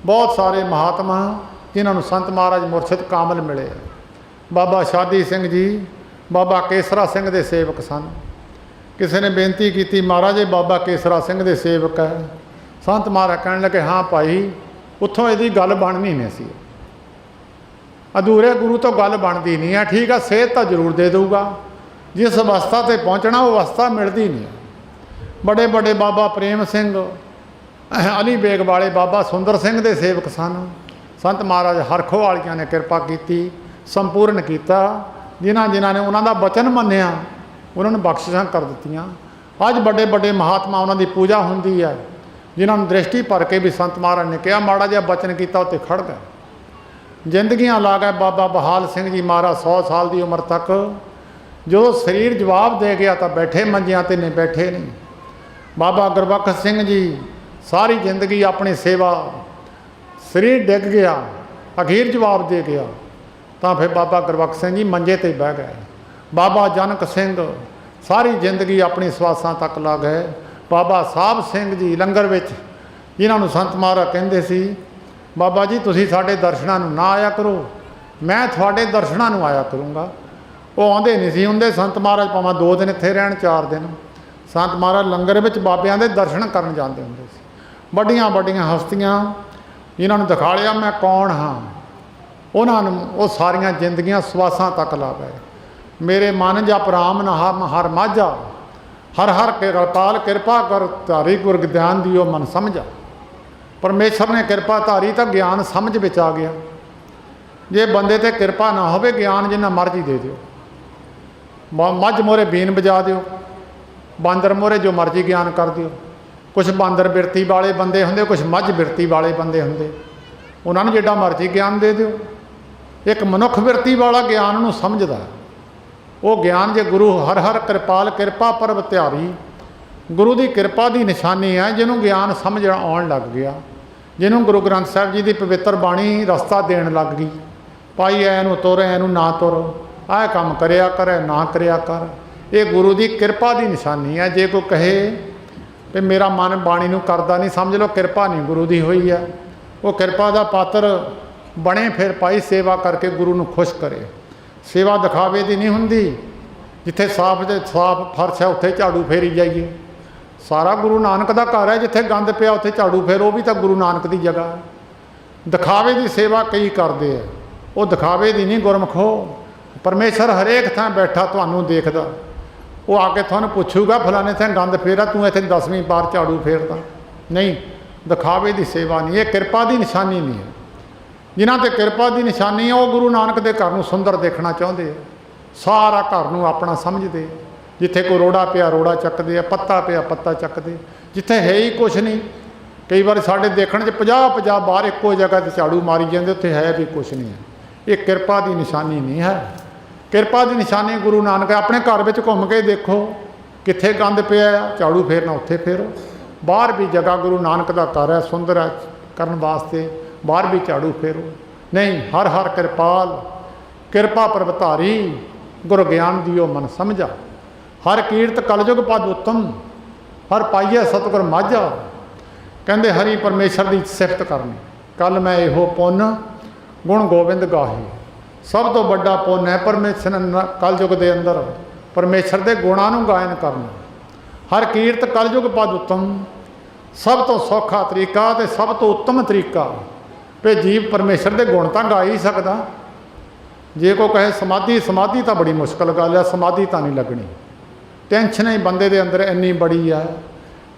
ਬਹੁਤ ਸਾਰੇ ਮਹਾਤਮਾ ਜਿਨ੍ਹਾਂ ਨੂੰ ਸੰਤ ਮਹਾਰਾਜ ਮੁਰਸ਼ਦ ਕਾਮਲ ਮਿਲੇ। ਬਾਬਾ ਸ਼ਾਦੀ ਸਿੰਘ ਜੀ ਬਾਬਾ ਕੇਸਰਾ ਸਿੰਘ ਦੇ ਸੇਵਕ ਸਨ। ਕਿਸੇ ਨੇ ਬੇਨਤੀ ਕੀਤੀ, ਮਹਾਰਾਜ ਇਹ ਬਾਬਾ ਕੇਸਰਾ ਸਿੰਘ ਦੇ ਸੇਵਕ ਹੈ। ਸੰਤ ਮਹਾਰਾਜ ਕਹਿਣ ਲੱਗੇ, ਹਾਂ ਭਾਈ, ਉੱਥੋਂ ਇਹਦੀ ਗੱਲ ਬਣਨੀ ਨਹੀਂ ਸੀ। ਅਧੂਰੇ ਗੁਰੂ ਤੋਂ ਗੱਲ ਬਣਦੀ ਨਹੀਂ ਹੈ। ਠੀਕ ਆ, ਸੇਧ ਤਾਂ ਜ਼ਰੂਰ ਦੇ ਦਊਗਾ, ਜਿਸ ਅਵਸਥਾ 'ਤੇ ਪਹੁੰਚਣਾ ਉਹ ਅਵਸਥਾ ਮਿਲਦੀ ਨਹੀਂ। ਬੜੇ ਬੜੇ ਬਾਬਾ ਪ੍ਰੇਮ ਸਿੰਘ, ਅਲੀ ਬੇਗ ਵਾਲੇ ਬਾਬਾ ਸੁੰਦਰ ਸਿੰਘ ਦੇ ਸੇਵਕ ਸਨ। ਸੰਤ ਮਹਾਰਾਜ ਹਰਖੋ ਵਾਲੀਆਂ ਨੇ ਕਿਰਪਾ ਕੀਤੀ, ਸੰਪੂਰਨ ਕੀਤਾ। ਜਿਨ੍ਹਾਂ ਨੇ ਉਹਨਾਂ ਦਾ ਬਚਨ ਮੰਨਿਆ, ਉਹਨਾਂ ਨੂੰ ਬਖਸ਼ਿਸ਼ਾਂ ਕਰ ਦਿੱਤੀਆਂ। ਅੱਜ ਵੱਡੇ ਵੱਡੇ ਮਹਾਤਮਾ ਉਹਨਾਂ ਦੀ ਪੂਜਾ ਹੁੰਦੀ ਹੈ, ਜਿਨ੍ਹਾਂ ਨੂੰ ਦ੍ਰਿਸ਼ਟੀ ਭਰ ਕੇ ਵੀ ਸੰਤ ਮਹਾਰਾਜ ਨੇ ਕਿਹਾ, ਮਾੜਾ ਜਿਹਾ ਬਚਨ ਕੀਤਾ ਉੱਤੇ ਖੜ ਗਏ, ਜ਼ਿੰਦਗੀਆਂ ਲਾ ਗਏ। ਬਾਬਾ ਬਹਾਲ ਸਿੰਘ ਜੀ ਮਹਾਰਾਜ 100 ਸਾਲ ਦੀ ਉਮਰ ਤੱਕ ਜਦੋਂ ਸਰੀਰ ਜਵਾਬ ਦੇ ਗਿਆ ਤਾਂ ਬੈਠੇ ਮੰਜਿਆਂ 'ਤੇ ਨਹੀਂ, ਬੈਠੇ ਨਹੀਂ। ਬਾਬਾ ਗੁਰਬਖਸ਼ ਸਿੰਘ ਜੀ ਸਾਰੀ ਜ਼ਿੰਦਗੀ ਆਪਣੀ ਸੇਵਾ, ਸਰੀਰ ਡਿੱਗ ਗਿਆ, ਅਖੀਰ ਜਵਾਬ ਦੇ ਗਿਆ ਤਾਂ ਫਿਰ ਬਾਬਾ ਗੁਰਬਖਸ਼ ਸਿੰਘ ਜੀ ਮੰਜੇ 'ਤੇ ਬਹਿ ਗਏ। ਬਾਬਾ ਜਨਕ ਸਿੰਘ ਸਾਰੀ ਜ਼ਿੰਦਗੀ ਆਪਣੀ ਸਵਾਸਾਂ ਤੱਕ ਲਾ ਗਏ। ਬਾਬਾ ਸਾਹਿਬ ਸਿੰਘ ਜੀ ਲੰਗਰ ਵਿੱਚ, ਜਿਨ੍ਹਾਂ ਨੂੰ ਸੰਤ ਮਹਾਰਾਜ ਕਹਿੰਦੇ ਸੀ, ਬਾਬਾ ਜੀ ਤੁਸੀਂ ਸਾਡੇ ਦਰਸ਼ਨਾਂ ਨੂੰ ਨਾ ਆਇਆ ਕਰੋ, ਮੈਂ ਤੁਹਾਡੇ ਦਰਸ਼ਨਾਂ ਨੂੰ ਆਇਆ ਕਰੂੰਗਾ। ਉਹ ਆਉਂਦੇ ਨਹੀਂ ਸੀ ਹੁੰਦੇ। ਸੰਤ ਮਹਾਰਾਜ ਭਾਵੇਂ 2 ਦਿਨ ਇੱਥੇ ਰਹਿਣ, 4 ਦਿਨ, ਸੰਤ ਮਹਾਰਾਜ ਲੰਗਰ ਵਿੱਚ ਬਾਬਿਆਂ ਦੇ ਦਰਸ਼ਨ ਕਰਨ ਜਾਂਦੇ ਹੁੰਦੇ ਸੀ। ਵੱਡੀਆਂ ਵੱਡੀਆਂ ਹਸਤੀਆਂ ਜਿਨ੍ਹਾਂ ਨੂੰ ਦਿਖਾ ਲਿਆ ਮੈਂ ਕੌਣ ਹਾਂ, ਉਹਨਾਂ ਨੂੰ ਉਹ ਸਾਰੀਆਂ ਜ਼ਿੰਦਗੀਆਂ ਸਵਾਸਾਂ ਤੱਕ ਲਾ ਗਏ। ਮੇਰੇ ਮਨ ਜਪ ਰਾਮ ਨਾਮ ਹਰ ਮਾਝਾ, ਹਰ ਹਰ ਕਿਰਪਾਲ ਕਿਰਪਾ ਕਰ ਧਾਰੀ ਗੁਰ ਗਿਆਨ ਦਿਓ ਮਨ ਸਮਝਾ। ਪਰਮੇਸ਼ਰ ਨੇ ਕਿਰਪਾ ਧਾਰੀ ਤਾਂ ਗਿਆਨ ਸਮਝ ਵਿੱਚ ਆ ਗਿਆ। ਜੇ ਬੰਦੇ 'ਤੇ ਕਿਰਪਾ ਨਾ ਹੋਵੇ, ਗਿਆਨ ਜਿੰਨਾ ਮਰਜ਼ੀ ਦੇ ਦਿਓ। ਮੱਝ ਮੋਹਰੇ ਬੀਨ ਵਜਾ ਦਿਓ, ਬਾਂਦਰ ਮੋਹਰੇ ਜੋ ਮਰਜ਼ੀ ਗਿਆਨ ਕਰ ਦਿਓ। ਕੁਛ ਬਾਂਦਰ ਬਿਰਤੀ ਵਾਲੇ ਬੰਦੇ ਹੁੰਦੇ, ਕੁਛ ਮੱਝ ਬਿਰਤੀ ਵਾਲੇ ਬੰਦੇ ਹੁੰਦੇ, ਉਹਨਾਂ ਨੂੰ ਜਿੱਡਾ ਮਰਜ਼ੀ ਗਿਆਨ ਦੇ ਦਿਓ। ਇੱਕ ਮਨੁੱਖ ਬਿਰਤੀ ਵਾਲਾ ਗਿਆਨ ਨੂੰ ਸਮਝਦਾ। ਉਹ ਗਿਆਨ ਜੇ ਗੁਰੂ ਹਰ ਹਰ ਕਿਰਪਾਲ ਕਿਰਪਾ ਪਰਬ ਧਿਆਰੀ, ਗੁਰੂ ਦੀ ਕਿਰਪਾ ਦੀ ਨਿਸ਼ਾਨੀ ਹੈ। ਜਿਹਨੂੰ ਗਿਆਨ ਸਮਝ ਆਉਣ ਲੱਗ ਗਿਆ, ਜਿਹਨੂੰ ਗੁਰੂ ਗ੍ਰੰਥ ਸਾਹਿਬ ਜੀ ਦੀ ਪਵਿੱਤਰ ਬਾਣੀ ਰਸਤਾ ਦੇਣ ਲੱਗ ਗਈ, ਭਾਈ ਐ ਨੂੰ ਤੁਰ, ਐ ਨੂੰ ਨਾ ਤੁਰ, ਆਹ ਕੰਮ ਕਰਿਆ ਕਰ, ਨਾ ਕਰਿਆ ਕਰ, ਇਹ ਗੁਰੂ ਦੀ ਕਿਰਪਾ ਦੀ ਨਿਸ਼ਾਨੀ ਹੈ। ਜੇ ਕੋਈ ਕਹੇ ਵੀ ਮੇਰਾ ਮਨ ਬਾਣੀ ਨੂੰ ਕਰਦਾ ਨਹੀਂ, ਸਮਝ ਲਓ ਕਿਰਪਾ ਨਹੀਂ ਗੁਰੂ ਦੀ ਹੋਈ ਹੈ। ਉਹ ਕਿਰਪਾ ਦਾ ਪਾਤਰ ਬਣੇ, ਫਿਰ ਭਾਈ ਸੇਵਾ ਕਰਕੇ ਗੁਰੂ ਨੂੰ ਖੁਸ਼ ਕਰੇ। ਸੇਵਾ ਦਿਖਾਵੇ ਦੀ ਨਹੀਂ ਹੁੰਦੀ। ਜਿੱਥੇ ਸਾਫ ਫਰਸ਼ ਹੈ ਉੱਥੇ ਝਾੜੂ ਫੇਰੀ ਜਾਈਏ। ਸਾਰਾ ਗੁਰੂ ਨਾਨਕ ਦਾ ਘਰ ਹੈ, ਜਿੱਥੇ ਗੰਦ ਪਿਆ ਉੱਥੇ ਝਾੜੂ ਫੇਰੋ, ਉਹ ਵੀ ਤਾਂ ਗੁਰੂ ਨਾਨਕ ਦੀ ਜਗ੍ਹਾ ਹੈ। ਦਿਖਾਵੇ ਦੀ ਸੇਵਾ ਕਈ ਕਰਦੇ ਆ, ਉਹ ਦਿਖਾਵੇ ਦੀ ਨਹੀਂ ਗੁਰਮਖੋ। ਪਰਮੇਸ਼ਰ ਹਰੇਕ ਥਾਂ ਬੈਠਾ ਤੁਹਾਨੂੰ ਦੇਖਦਾ। ਉਹ ਆ ਕੇ ਤੁਹਾਨੂੰ ਪੁੱਛੂਗਾ, ਫਲਾਣੇ ਥਾਂ ਗੰਦ ਫੇਰਾ, ਤੂੰ ਇੱਥੇ 10ਵੀਂ ਵਾਰ ਝਾੜੂ ਫੇਰਦਾ ਨਹੀਂ। ਦਿਖਾਵੇ ਦੀ ਸੇਵਾ ਨਹੀਂ, ਇਹ ਕਿਰਪਾ ਦੀ ਨਿਸ਼ਾਨੀ ਨਹੀਂ ਹੈ। ਜਿਨ੍ਹਾਂ 'ਤੇ ਕਿਰਪਾ ਦੀ ਨਿਸ਼ਾਨੀ ਹੈ, ਉਹ ਗੁਰੂ ਨਾਨਕ ਦੇ ਘਰ ਨੂੰ ਸੁੰਦਰ ਦੇਖਣਾ ਚਾਹੁੰਦੇ ਆ। ਸਾਰਾ ਘਰ ਨੂੰ ਆਪਣਾ ਸਮਝਦੇ। ਜਿੱਥੇ ਕੋਈ ਰੋੜਾ ਪਿਆ ਰੋੜਾ ਚੱਕਦੇ ਆ, ਪੱਤਾ ਪਿਆ ਪੱਤਾ ਚੱਕਦੇ। ਜਿੱਥੇ ਹੈ ਹੀ ਕੁਛ ਨਹੀਂ, ਕਈ ਵਾਰ ਸਾਡੇ ਦੇਖਣ 'ਚ 50 ਬਾਹਰ ਇੱਕੋ ਜਗ੍ਹਾ 'ਤੇ ਝਾੜੂ ਮਾਰੀ ਜਾਂਦੇ, ਉੱਥੇ ਹੈ ਵੀ ਕੁਛ ਨਹੀਂ ਹੈ। ਇਹ ਕਿਰਪਾ ਦੀ ਨਿਸ਼ਾਨੀ ਨਹੀਂ ਹੈ। ਕਿਰਪਾ ਦੀ ਨਿਸ਼ਾਨੀ ਗੁਰੂ ਨਾਨਕ। ਆਪਣੇ ਘਰ ਵਿੱਚ ਘੁੰਮ ਕੇ ਦੇਖੋ, ਕਿੱਥੇ ਗੰਦ ਪਿਆ ਆ, ਝਾੜੂ ਫੇਰਨਾ ਉੱਥੇ ਫੇਰੋ। ਬਾਹਰ ਵੀ ਜਗ੍ਹਾ ਗੁਰੂ ਨਾਨਕ ਦਾ ਘਰ ਹੈ, ਸੁੰਦਰ ਹੈ ਕਰਨ ਵਾਸਤੇ, ਬਾਹਰ ਵੀ ਝਾੜੂ ਫੇਰੋ। ਨਹੀਂ, ਹਰ ਹਰ ਕਿਰਪਾਲ ਕਿਰਪਾ ਪ੍ਰਭਧਾਰੀ, ਗੁਰ ਗਿਆਨ ਦਿਓ ਮਨ ਸਮਝਾ। ਹਰ ਕੀਰਤ ਕਲਯੁਗ ਪਦ ਉੱਤਮ, ਹਰ ਪਾਈਏ ਸਤਿਗੁਰ ਮਾਝਾ। ਕਹਿੰਦੇ ਹਰੀ ਪਰਮੇਸ਼ਰ ਦੀ ਸਿਫਤ ਕਰਨੀ। ਕੱਲ ਮੈਂ ਇਹੋ ਪੁੰਨ ਗੁਣ ਗੋਬਿੰਦ ਗਾਹੇ। ਸਭ ਤੋਂ ਵੱਡਾ ਪੁੰਨ ਹੈ ਪਰਮੇਸ਼ਰ ਕਲਯੁਗ ਦੇ ਅੰਦਰ ਪਰਮੇਸ਼ਰ ਦੇ ਗੁਣਾਂ ਨੂੰ ਗਾਇਨ ਕਰਨਾ। ਹਰ ਕੀਰਤ ਕਲਯੁਗ ਪਦ ਉੱਤਮ, ਸਭ ਤੋਂ ਸੌਖਾ ਤਰੀਕਾ ਅਤੇ ਸਭ ਤੋਂ ਉੱਤਮ ਤਰੀਕਾ ਵੀ ਜੀਵ ਪਰਮੇਸ਼ਰ ਦੇ ਗੁਣ ਤਾਂ ਗਾ ਹੀ ਸਕਦਾ। ਜੇ ਕੋਈ ਕਹੇ ਸਮਾਧੀ ਤਾਂ ਬੜੀ ਮੁਸ਼ਕਲ ਗੱਲ ਹੈ। ਸਮਾਧੀ ਤਾਂ ਨਹੀਂ ਲੱਗਣੀ। ਟੈਨਸ਼ਨ ਹੀ ਬੰਦੇ ਦੇ ਅੰਦਰ ਇੰਨੀ ਬੜੀ ਹੈ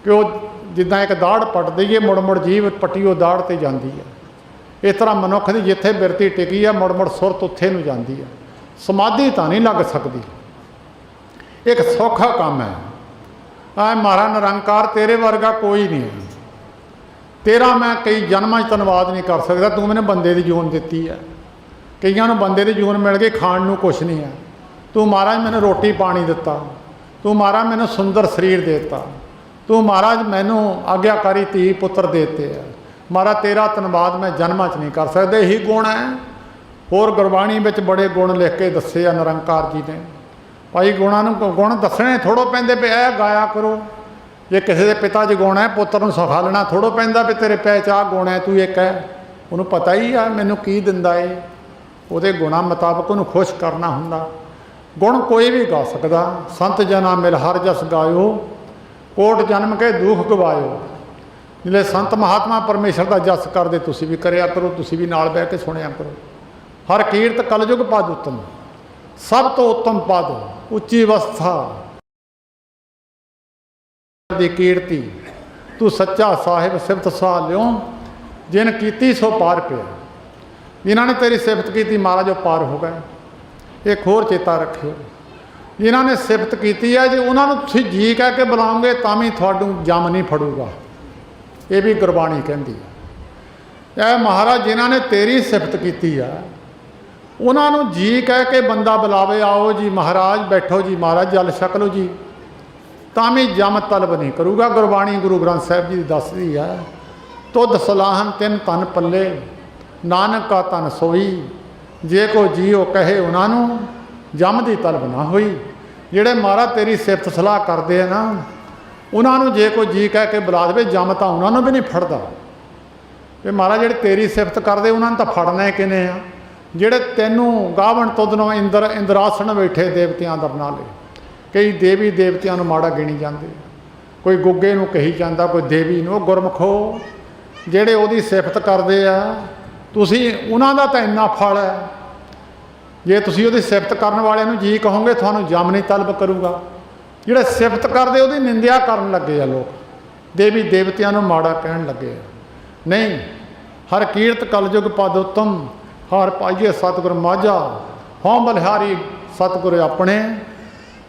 ਕਿ ਉਹ ਜਿੱਦਾਂ ਇੱਕ ਦਾੜ ਪੱਟ ਦਈਏ, ਮੁੜ ਜੀਵ ਪੱਟੀ ਉਹ ਦਾੜ 'ਤੇ ਜਾਂਦੀ ਹੈ। इस तरह मनुख की जिथे बिरती टिकी है मुड़ मुड़ सुरत उत्थे नूं जांदी है। समाधि तो नहीं लग सकती, एक सौखा काम है। आ महाराज निरंकार तेरे वर्गा कोई नहीं है, तेरा मैं कई जन्मां धन्नवाद नहीं कर सकता। तू मैंने बंदे की जून दी है, कईयां नूं बंदे की जून मिल गई, खाण नूं कुछ नहीं है। तू महाराज मैंने रोटी पानी दिता, तू महाराज मैंने सुंदर शरीर देता, तू महाराज मैनू आग्याकारी धी पुत्र देते है। महाराज तेरा धन्नवाद मैं जन्मां च नहीं कर सकता। यही गुण है। होर गुरबाणी में बड़े गुण लिख के दसे आ निरंकार जी ने। भाई गुण दसने थोड़ो पैंदे पे ऐ गाया करो। जे किसी के पिता च गुण है पुत्र नूं सिखालना थोड़ो पैंदा भी तेरे पै च आ गुण है, तू एक है, उन्होंने पता ही है मैनू की दिंदा है, उहदे गुणां मुताबक उन्होंने खुश करना हुंदा। गुण कोई भी गा सकदा। संत जना मिल हर जस गायो, कोट जन्म के दुख गवायो। जिले संत महात्मा परमेश्वर का जस करते तुसी भी करिया करो, तुसी भी नाल बह के सुनिया करो। हर कीर्त कलयुग पद उत्तम, सब तो उत्तम पद उच्ची अवस्था दी कीर्ति। तू सच्चा साहिब सिफत सहा लियो, जिन कीती सो पार पे। जिन्होंने तेरी सिफत की महाराज वो पार हो गए। एक होर चेता रखियो, जिन्होंने सिफत की है जो उन्होंने तुसीं जी कह के बुलाओगे तो भी थोड़ू जम नहीं फड़ूगा। ये भी गुरबाणी कहती है। महाराज जिन्होंने तेरी सिफत की है उन्होंने जी कह के बंदा बुलावे, आओ जी महाराज बैठो जी महाराज जल छक लो जी, तो भी जम तलब नहीं करूगा। गुरबाणी गुरु ग्रंथ साहिब जी दसदी है, तुद सलाहन तिन तन पल्ले नानक का तन सोई। जे को जीओ कहे उन्होंने जम की तलब ना हुई। जिहड़े महाराज तेरी सिफत सलाह करते हैं ना, उन्होंने जे कोई जी कह के बुला दे जम तो उन्होंने भी नहीं फड़दा। भी महाराज जिहड़े तेरी सिफत करते उन्होंने तो फड़ना है किने आ। जिहड़े तैनूं गावण तुदनों इंद्रासन बैठे देवतियां दर नाले। कई देवी देवतियां नूं माड़ा गिणी जांदे, कोई गुग्गे नूं कही जांदा, कोई देवी नूं। गुरमुखो जिहड़े उहदी सिफत करते आ, तुसीं उन्हां दा तां इन्ना फल है। जे तुसीं उहदी सिफत करन वाले नूं जी कहोगे तुहानूं जम नहीं तलब करूगा। जिहड़े सिफत करते उहदी निंदिया करन लगे आ लोग, देवी देवतियां नूं माड़ा कहण लगे आ। नहीं, हर कीर्त कलयुग पद उत्तम, हर पाइए सतगुर माझा। हों बलिहारी सतगुर अपने,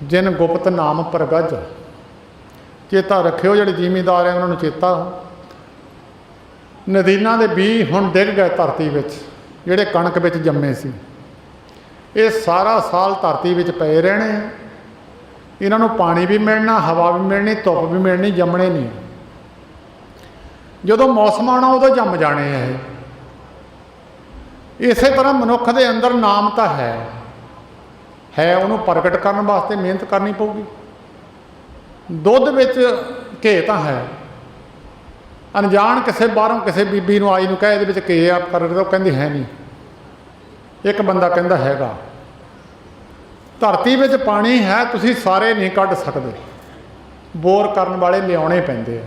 जिन गुप्त नाम प्रगज। चेता रखियो जिहड़े जिमीदार है उन्होंने चेता। नदीना के बीज हुण डिग गए धरती विच, जिहड़े कणक विच जम्मे सी। ये सारा साल धरती विच पए रहने, इन्हों पानी भी मिलना, हवा भी मिलनी, धुप भी मिलनी, जमने नहीं। जो मौसम आना उदों जम जाने हैं। इस तरह मनुख के अंदर नाम तो है उन्होंने प्रगट करने वास्ते मेहनत करनी पऊगी। दुध विच घे तो है, अनजान किसी बाहरों किसी बीबी नूं आई नूं कहे इहदे विच घे आप कर दो, कहंदी है नहीं। एक बंदा कहंदा हैगा। धरती विच पानी है, तुसीं सारे नहीं कढ सकदे, बोर करन वाले लियाने पैंदे आ।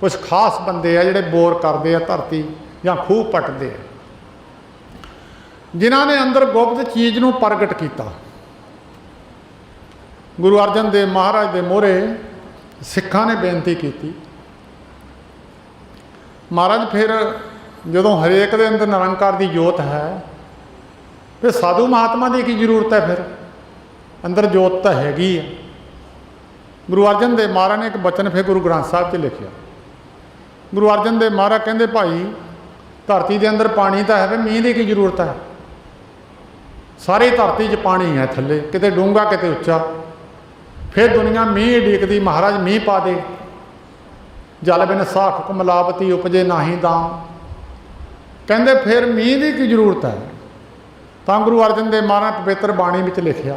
कुछ खास बंदे आ जिहड़े बोर करदे आ धरती जां खूह पटदे आ, जिन्हां ने अंदर गुप्त चीज़ नूं प्रगट कीता। गुरु अर्जन देव महाराज दे मोहरे सिखां ने बेनती की, महाराज फिर जदों हरेक दे अंदर निरंकार की जोत है, फिर साधु महात्मा की की जरूरत है। फिर अंदर जोत तो हैगी है। गुरु अर्जन देव महाराज ने एक बचन फिर गुरु ग्रंथ साहिब च लिखिया। गुरु अर्जन देव महाराज कहते भाई धरती के अंदर पानी तो है, फिर मीह की की जरूरत है। सारी धरती च पानी है थले, किते डूंगा किते उच्चा। फिर दुनिया मीह उडीकदी, महाराज मीह पा दे। जल बिन साख मिलावती उपजे नाही दाम। कहते फिर मीह की जरूरत है। तो गुरु अर्जन देव महाराज पवित्र बाणी में लिखिया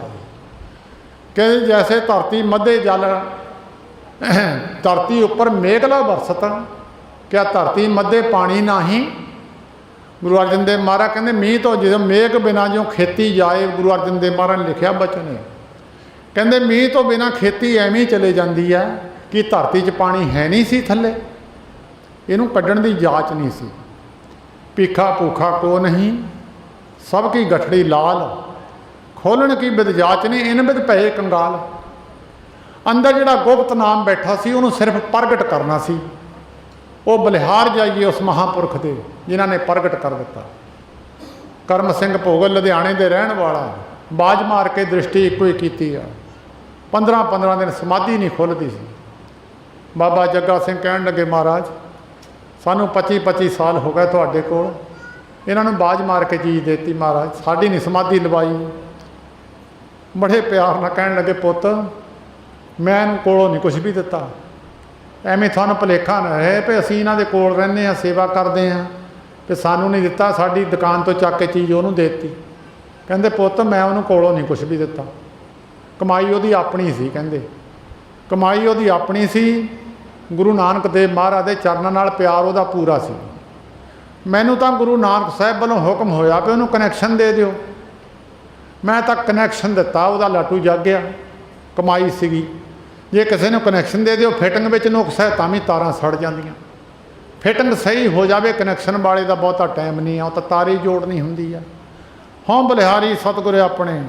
कि जैसे धरती मध्य जल धरती उपर मेघला बरसत, क्या धरती मध्य पानी नाही। गुरु अर्जन देव महाराज कहते मीह तो जो मेघ बिना जो खेती जाए। गुरु अर्जन देव महाराज ने लिखिया बचन, कहते मीह तो बिना खेती एवं ही चले जाती है कि धरती च पानी है नहीं सी थले, इनू कड्ढण की जाच नहीं सी। भीखा भूखा को नहीं, सबकी गठड़ी लाल, खोलण की बिद जाच नहीं, इन बिद पए कंगाल। अंदर जिहड़ा गुप्त नाम बैठा सी उन्होंने सिर्फ प्रगट करना सी। ਉਹ ਬਲਿਹਾਰ ਜਾਈਏ ਉਸ ਮਹਾਂਪੁਰਖ ਦੇ ਜਿਨ੍ਹਾਂ ਨੇ ਪ੍ਰਗਟ ਕਰ ਦਿੱਤਾ। ਕਰਮ ਸਿੰਘ ਭੋਗਲ ਲੁਧਿਆਣੇ ਦੇ ਰਹਿਣ ਵਾਲਾ, ਬਾਜ ਮਾਰ ਕੇ ਦ੍ਰਿਸ਼ਟੀ ਇੱਕੋ ਹੀ ਕੀਤੀ ਆ। 15-15 ਦਿਨ ਸਮਾਧੀ ਨਹੀਂ ਖੁੱਲ੍ਹਦੀ ਸੀ। ਬਾਬਾ ਜੱਗਾ ਸਿੰਘ ਕਹਿਣ ਲੱਗੇ, ਮਹਾਰਾਜ ਸਾਨੂੰ 25-25 ਸਾਲ ਹੋ ਗਏ ਤੁਹਾਡੇ ਕੋਲ, ਇਹਨਾਂ ਨੂੰ ਬਾਜ ਮਾਰ ਕੇ ਚੀਜ਼ ਦੇਤੀ ਮਹਾਰਾਜ, ਸਾਡੀ ਨਹੀਂ ਸਮਾਧੀ ਲਵਾਈ। ਬੜੇ ਪਿਆਰ ਨਾਲ ਕਹਿਣ ਲੱਗੇ, ਪੁੱਤ ਮੈਂ ਇਹਨੂੰ ਕੋਲੋਂ ਨਹੀਂ ਕੁਛ ਵੀ ਦਿੱਤਾ, ਐਵੇਂ ਤੁਹਾਨੂੰ ਭੁਲੇਖਾ ਨਾ ਰਹੇ ਵੀ ਅਸੀਂ ਇਹਨਾਂ ਦੇ ਕੋਲ ਰਹਿੰਦੇ ਹਾਂ, ਸੇਵਾ ਕਰਦੇ ਹਾਂ, ਤੇ ਸਾਨੂੰ ਨਹੀਂ ਦਿੱਤਾ, ਸਾਡੀ ਦੁਕਾਨ ਤੋਂ ਚੱਕ ਕੇ ਚੀਜ਼ ਉਹਨੂੰ ਦੇ ਦਿੱਤੀ। ਕਹਿੰਦੇ ਪੁੱਤ ਮੈਂ ਉਹਨੂੰ ਕੋਲੋਂ ਨਹੀਂ ਕੁਛ ਵੀ ਦਿੱਤਾ, ਕਮਾਈ ਉਹਦੀ ਆਪਣੀ ਸੀ। ਕਹਿੰਦੇ ਕਮਾਈ ਉਹਦੀ ਆਪਣੀ ਸੀ, ਗੁਰੂ ਨਾਨਕ ਦੇਵ ਮਹਾਰਾਜ ਦੇ ਚਰਨਾਂ ਨਾਲ ਪਿਆਰ ਉਹਦਾ ਪੂਰਾ ਸੀ। ਮੈਨੂੰ ਤਾਂ ਗੁਰੂ ਨਾਨਕ ਸਾਹਿਬ ਵੱਲੋਂ ਹੁਕਮ ਹੋਇਆ ਵੀ ਉਹਨੂੰ ਕਨੈਕਸ਼ਨ ਦੇ ਦਿਓ, ਮੈਂ ਤਾਂ ਕਨੈਕਸ਼ਨ ਦਿੱਤਾ, ਉਹਦਾ ਲਾਟੂ ਜਗ ਗਿਆ। ਕਮਾਈ ਸੀਗੀ, ਜੇ ਕਿਸੇ ਨੂੰ ਕਨੈਕਸ਼ਨ ਦੇ ਦਿਓ, ਫਿਟਿੰਗ ਵਿੱਚ ਨੁਕਸ ਹੈ ਤਾਂ ਵੀ ਤਾਰਾਂ ਸੜ ਜਾਂਦੀਆਂ। ਫਿਟਿੰਗ ਸਹੀ ਹੋ ਜਾਵੇ, ਕਨੈਕਸ਼ਨ ਵਾਲੇ ਦਾ ਬਹੁਤਾ ਟਾਈਮ ਨਹੀਂ ਆ, ਉਹ ਤਾਂ ਤਾਰੀ ਜੋੜਨੀ ਹੁੰਦੀ ਆ। ਹਾਂ ਬਲਿਹਾਰੀ ਸਤਿਗੁਰੂ ਆਪਣੇ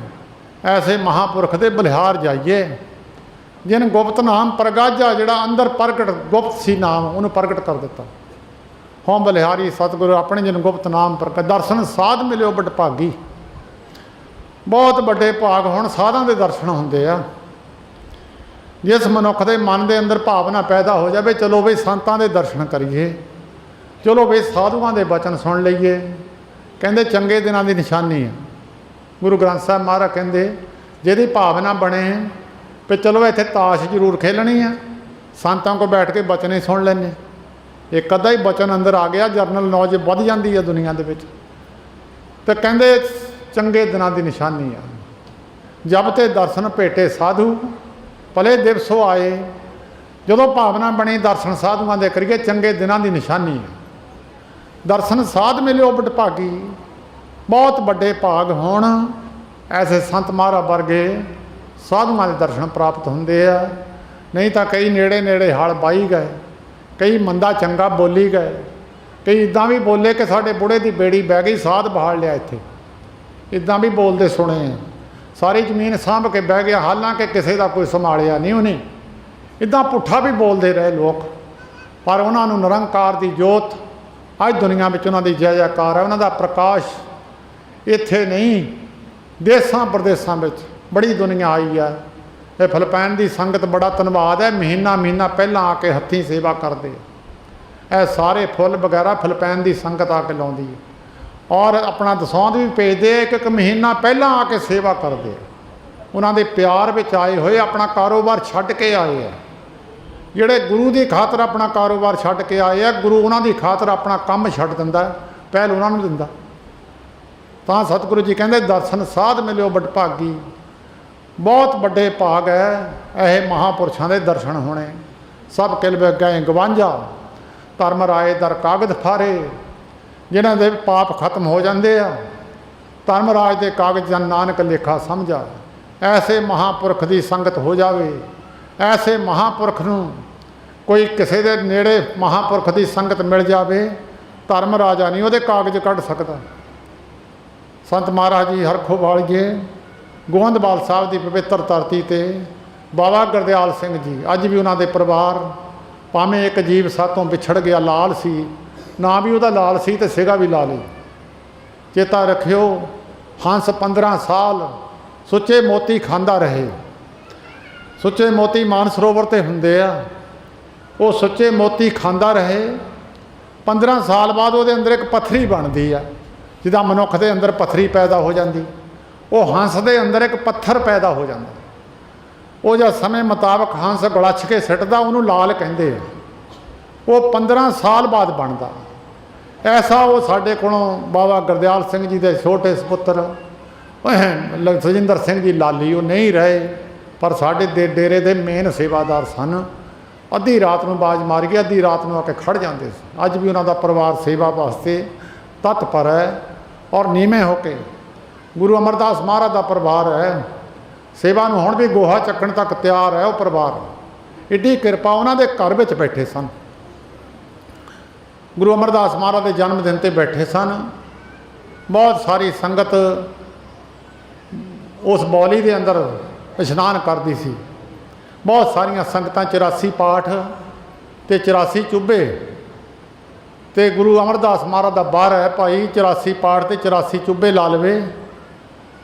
ਐਸੇ ਮਹਾਂਪੁਰਖ ਦੇ ਬਲਿਹਾਰ ਜਾਈਏ ਜਿਨ ਗੁਪਤ ਨਾਮ ਪ੍ਰਗਾਜਾ, ਜਿਹੜਾ ਅੰਦਰ ਪ੍ਰਗਟ ਗੁਪਤ ਸੀ ਨਾਮ, ਉਹਨੂੰ ਪ੍ਰਗਟ ਕਰ ਦਿੱਤਾ। ਹਾਂ ਬਲਿਹਾਰੀ ਸਤਿਗੁਰੂ ਆਪਣੇ ਜਿਨ ਗੁਪਤ ਨਾਮ ਪ੍ਰਗਟ, ਦਰਸ਼ਨ ਸਾਧ ਮਿਲਿਓ ਬਟ ਭਾਗੀ। ਬਹੁਤ ਵੱਡੇ ਭਾਗ ਹੁਣ ਸਾਧਾਂ ਦੇ ਦਰਸ਼ਨ ਹੁੰਦੇ ਆ। ਜਿਸ ਮਨੁੱਖ ਦੇ ਮਨ ਦੇ ਅੰਦਰ ਭਾਵਨਾ ਪੈਦਾ ਹੋ ਜਾਵੇ, ਚਲੋ ਬਈ ਸੰਤਾਂ ਦੇ ਦਰਸ਼ਨ ਕਰੀਏ, ਚਲੋ ਬਈ ਸਾਧੂਆਂ ਦੇ ਬਚਨ ਸੁਣ ਲਈਏ, ਕਹਿੰਦੇ ਚੰਗੇ ਦਿਨਾਂ ਦੀ ਨਿਸ਼ਾਨੀ ਆ। ਗੁਰੂ ਗ੍ਰੰਥ ਸਾਹਿਬ ਮਹਾਰਾਜ ਕਹਿੰਦੇ ਜਿਹਦੀ ਭਾਵਨਾ ਬਣੇ ਵੀ ਚਲੋ ਇੱਥੇ ਤਾਸ਼ ਜ਼ਰੂਰ ਖੇਲਣੀ ਆ, ਸੰਤਾਂ ਕੋਲ ਬੈਠ ਕੇ ਬਚਨ ਹੀ ਸੁਣ ਲੈਂਦੇ, ਇੱਕ ਅੱਧਾ ਹੀ ਬਚਨ ਅੰਦਰ ਆ ਗਿਆ, ਜਰਨਲ ਨੌਲੇਜ ਵੱਧ ਜਾਂਦੀ ਆ ਦੁਨੀਆ ਦੇ ਵਿੱਚ। ਤੇ ਕਹਿੰਦੇ ਚੰਗੇ ਦਿਨਾਂ ਦੀ ਨਿਸ਼ਾਨੀ ਆ। ਜਬ ਤੇ ਦਰਸ਼ਨ ਭੇਟੇ ਸਾਧੂ ਭਲੇ ਦਿਵਸੋ ਆਏ, ਜਦੋਂ ਭਾਵਨਾ ਬਣੀ ਦਰਸ਼ਨ ਸਾਧੂਆਂ ਦੇ ਕਰੀਏ, ਚੰਗੇ ਦਿਨਾਂ ਦੀ ਨਿਸ਼ਾਨੀ ਆ। ਦਰਸ਼ਨ ਸਾਧ ਮਿਲਿਓ ਬਟ ਭਾਗੀ, ਬਹੁਤ ਵੱਡੇ ਭਾਗ ਹੋਣ ਐਸੇ ਸੰਤ ਮਹਾਰਾਜ ਵਰਗੇ ਸਾਧੂਆਂ ਦੇ ਦਰਸ਼ਨ ਪ੍ਰਾਪਤ ਹੁੰਦੇ ਆ। ਨਹੀਂ ਤਾਂ ਕਈ ਨੇੜੇ ਨੇੜੇ ਹਲ ਬਾਈ ਗਏ, ਕਈ ਮੰਦਾ ਚੰਗਾ ਬੋਲੀ ਗਏ, ਕਈ ਇੱਦਾਂ ਵੀ ਬੋਲੇ ਕਿ ਸਾਡੇ ਬੁੜੇ ਦੀ ਬੇੜੀ ਬਹਿ ਗਈ, ਸਾਧ ਬਹਾਲ ਲਿਆ ਇੱਥੇ, ਇੱਦਾਂ ਵੀ ਬੋਲਦੇ ਸੁਣੇ ਆ। ਸਾਰੀ ਜ਼ਮੀਨ ਸਾਂਭ ਕੇ ਬਹਿ ਗਿਆ, ਹਾਲਾਂਕਿ ਕਿਸੇ ਦਾ ਕੋਈ ਸੰਭਾਲਿਆ ਨਹੀਂ ਉਹਨੇ। ਇੱਦਾਂ ਪੁੱਠਾ ਵੀ ਬੋਲਦੇ ਰਹੇ ਲੋਕ, ਪਰ ਉਹਨਾਂ ਨੂੰ ਨਿਰੰਕਾਰ ਦੀ ਜੋਤ ਅੱਜ ਦੁਨੀਆ ਵਿੱਚ ਉਹਨਾਂ ਦੀ ਜੈ ਜੈਕਾਰ ਹੈ। ਉਹਨਾਂ ਦਾ ਪ੍ਰਕਾਸ਼ ਇੱਥੇ ਨਹੀਂ, ਦੇਸਾਂ ਪ੍ਰਦੇਸਾਂ ਵਿੱਚ ਬੜੀ ਦੁਨੀਆ ਆਈ ਹੈ। ਇਹ ਫਿਲਪਾਈਨ ਦੀ ਸੰਗਤ ਬੜਾ ਧੰਨਵਾਦ ਹੈ, ਮਹੀਨਾ ਮਹੀਨਾ ਪਹਿਲਾਂ ਆ ਕੇ ਹੱਥੀਂ ਸੇਵਾ ਕਰਦੇ। ਇਹ ਸਾਰੇ ਫੁੱਲ ਵਗੈਰਾ ਫਿਲਪਾਈਨ ਦੀ ਸੰਗਤ ਆ ਕੇ ਲਾਉਂਦੀ ਹੈ, ਔਰ ਆਪਣਾ ਦਸੌਂਦ ਵੀ ਭੇਜਦੇ, ਇੱਕ ਮਹੀਨਾ ਪਹਿਲਾਂ ਆ ਕੇ ਸੇਵਾ ਕਰਦੇ। ਉਹਨਾਂ ਦੇ ਪਿਆਰ ਵਿੱਚ ਆਏ ਹੋਏ ਆਪਣਾ ਕਾਰੋਬਾਰ ਛੱਡ ਕੇ ਆਏ ਆ। ਜਿਹੜੇ ਗੁਰੂ ਦੀ ਖਾਤਰ ਆਪਣਾ ਕਾਰੋਬਾਰ ਛੱਡ ਕੇ ਆਏ ਆ, ਗੁਰੂ ਉਹਨਾਂ ਦੀ ਖਾਤਰ ਆਪਣਾ ਕੰਮ ਛੱਡ ਦਿੰਦਾ, ਪਹਿਲ ਉਹਨਾਂ ਨੂੰ ਦਿੰਦਾ। ਤਾਂ ਸਤਿਗੁਰੂ ਜੀ ਕਹਿੰਦੇ ਦਰਸ਼ਨ ਸਾਧ ਮਿਲਿਓ ਬਟ ਭਾਗੀ। ਬਹੁਤ ਵੱਡੇ ਭਾਗ ਹੈ ਇਹ ਮਹਾਂਪੁਰਸ਼ਾਂ ਦੇ ਦਰਸ਼ਨ ਹੋਣੇ। ਸਭ ਕਿਲ ਗਏ ਗਵਾਂਝਾ, ਧਰਮ ਰਾਏ ਦਰ ਕਾਗਜ਼ ਫਾਰੇ, ਜਿਨ੍ਹਾਂ ਦੇ ਪਾਪ ਖਤਮ ਹੋ ਜਾਂਦੇ ਆ, ਧਰਮ ਰਾਜ ਦੇ ਕਾਗਜ਼ ਜਨ ਨਾਨਕ ਲੇਖਾ ਸਮਝਾ। ਐਸੇ ਮਹਾਂਪੁਰਖ ਦੀ ਸੰਗਤ ਹੋ ਜਾਵੇ, ਐਸੇ ਮਹਾਂਪੁਰਖ ਨੂੰ ਕੋਈ ਕਿਸੇ ਦੇ ਨੇੜੇ ਮਹਾਂਪੁਰਖ ਦੀ ਸੰਗਤ ਮਿਲ ਜਾਵੇ, ਧਰਮ ਰਾਜਾ ਨਹੀਂ ਉਹਦੇ ਕਾਗਜ਼ ਕੱਢ ਸਕਦਾ। ਸੰਤ ਮਹਾਰਾਜ ਜੀ ਹਰਖੋ ਵਾਲੀਏ ਗੋਇੰਦਵਾਲ ਸਾਹਿਬ ਦੀ ਪਵਿੱਤਰ ਧਰਤੀ 'ਤੇ ਬਾਬਾ ਗੁਰਦਿਆਲ ਸਿੰਘ ਜੀ, ਅੱਜ ਵੀ ਉਹਨਾਂ ਦੇ ਪਰਿਵਾਰ, ਭਾਵੇਂ ਇੱਕ ਜੀਵ ਸਾਤੋਂ ਵਿਛੜ ਗਿਆ, ਲਾਲ ਸੀ, ਨਾ ਵੀ ਉਹਦਾ ਲਾਲ ਸੀ ਤੇ ਸਿਗਾ ਵੀ ਲਾਲ ਹੀ। ਚੇਤਾ ਰੱਖਿਓ, ਹੰਸ 15 ਸਾਲ ਸੁੱਚੇ ਮੋਤੀ ਖਾਂਦਾ ਰਹੇ। ਸੁੱਚੇ ਮੋਤੀ ਮਾਨਸਰੋਵਰ 'ਤੇ ਹੁੰਦੇ ਆ, ਉਹ ਸੁੱਚੇ ਮੋਤੀ ਖਾਂਦਾ ਰਹੇ। 15 ਸਾਲ ਬਾਅਦ ਉਹਦੇ ਅੰਦਰ ਇੱਕ ਪੱਥਰੀ ਬਣਦੀ ਆ, ਜਿੱਦਾਂ ਮਨੁੱਖ ਦੇ ਅੰਦਰ ਪੱਥਰੀ ਪੈਦਾ ਹੋ ਜਾਂਦੀ, ਉਹ ਹੰਸ ਦੇ ਅੰਦਰ ਇੱਕ ਪੱਥਰ ਪੈਦਾ ਹੋ ਜਾਂਦਾ। ਉਹ ਜਦ ਸਮੇਂ ਮੁਤਾਬਕ ਹੰਸ ਗਲੱਛ ਕੇ ਸਿੱਟਦਾ, ਉਹਨੂੰ ਲਾਲ ਕਹਿੰਦੇ ਆ। ਉਹ 15 ਸਾਲ ਬਾਅਦ ਬਣਦਾ। ਐਸਾ ਉਹ ਸਾਡੇ ਕੋਲੋਂ ਬਾਬਾ ਗੁਰਦਿਆਲ ਸਿੰਘ ਜੀ ਦੇ ਛੋਟੇ ਸੁਪੁੱਤਰ ਸੁਜਿੰਦਰ ਸਿੰਘ ਜੀ ਲਾਲੀ, ਉਹ ਨਹੀਂ ਰਹੇ, ਪਰ ਸਾਡੇ ਡੇਰੇ ਦੇ ਮੇਨ ਸੇਵਾਦਾਰ ਸਨ। ਅੱਧੀ ਰਾਤ ਨੂੰ ਬਾਜ਼ ਮਾਰ ਕੇ ਅੱਧੀ ਰਾਤ ਨੂੰ ਆ ਕੇ ਖੜ੍ਹ ਜਾਂਦੇ ਸੀ। ਅੱਜ ਵੀ ਉਹਨਾਂ ਦਾ ਪਰਿਵਾਰ ਸੇਵਾ ਵਾਸਤੇ ਤਤਪਰ ਹੈ, ਔਰ ਨੀਵੇਂ ਹੋ ਕੇ। ਗੁਰੂ ਅਮਰਦਾਸ ਮਹਾਰਾਜ ਦਾ ਪਰਿਵਾਰ ਹੈ, ਸੇਵਾ ਨੂੰ ਹੁਣ ਵੀ ਗੋਹਾ ਚੱਕਣ ਤੱਕ ਤਿਆਰ ਹੈ ਉਹ ਪਰਿਵਾਰ। ਐਡੀ ਕਿਰਪਾ, ਉਹਨਾਂ ਦੇ ਘਰ ਵਿੱਚ ਬੈਠੇ ਸਨ। ਗੁਰੂ ਅਮਰਦਾਸ ਮਹਾਰਾਜ ਦੇ ਜਨਮ ਦਿਨ 'ਤੇ ਬੈਠੇ ਸਨ। ਬਹੁਤ ਸਾਰੀ ਸੰਗਤ ਉਸ ਬੌਲੀ ਦੇ ਅੰਦਰ ਇਸ਼ਨਾਨ ਕਰਦੀ ਸੀ। ਬਹੁਤ ਸਾਰੀਆਂ ਸੰਗਤਾਂ 84 ਪਾਠ ਅਤੇ 84 ਚੁੱਭੇ तो गुरु अमरदास महाराज का बार है भाई 84 पाठ ते 84 चुब्बे ला लवे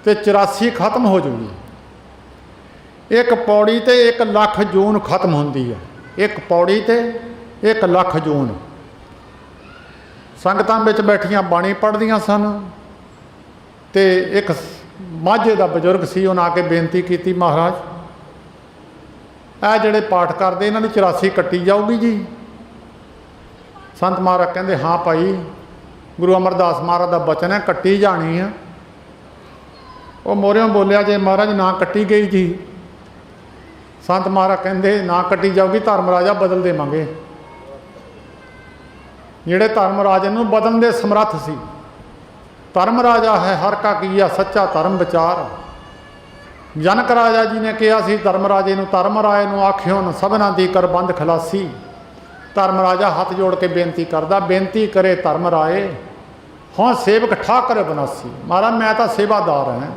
तो 84 खत्म हो जाऊगी। एक पौड़ी ते 1 लाख जून खत्म होंदी है, एक पौड़ी ते 1 लाख जून। संगतां विच बैठियां बाणी पढ़दियां सन ते एक माझे का बजुर्ग सी, उन्हें आके बेनती की महाराज ए जिहड़े पाठ करते इन्हां दी 84 कट्टी जाऊगी जी। संत महाराज कहते हाँ भाई गुरु अमरदास महाराज का बचन है कट्टी जानी है। वो मोरियों बोलिया जे महाराज ना कट्टी गई जी। संत महाराज कहते ना कट्टी जाऊगी धर्म राजा बदल देवांगे। जिहड़े धर्म राजे नूं बदलण दे समर्थ सी। धर्म राजा है हर का कीया सच्चा धर्म विचार। जनक राजा जी ने कहा सी धर्म राजे नूं धर्म राय नूं आखियो न सबना दी कर बंद खलासी। धर्म राजा हाथ जोड़ के बेनती करदा बेनती करे धर्म राय हाँ सेवक ठाकर बनासी। महाराज मैं तो सेवादार हैं,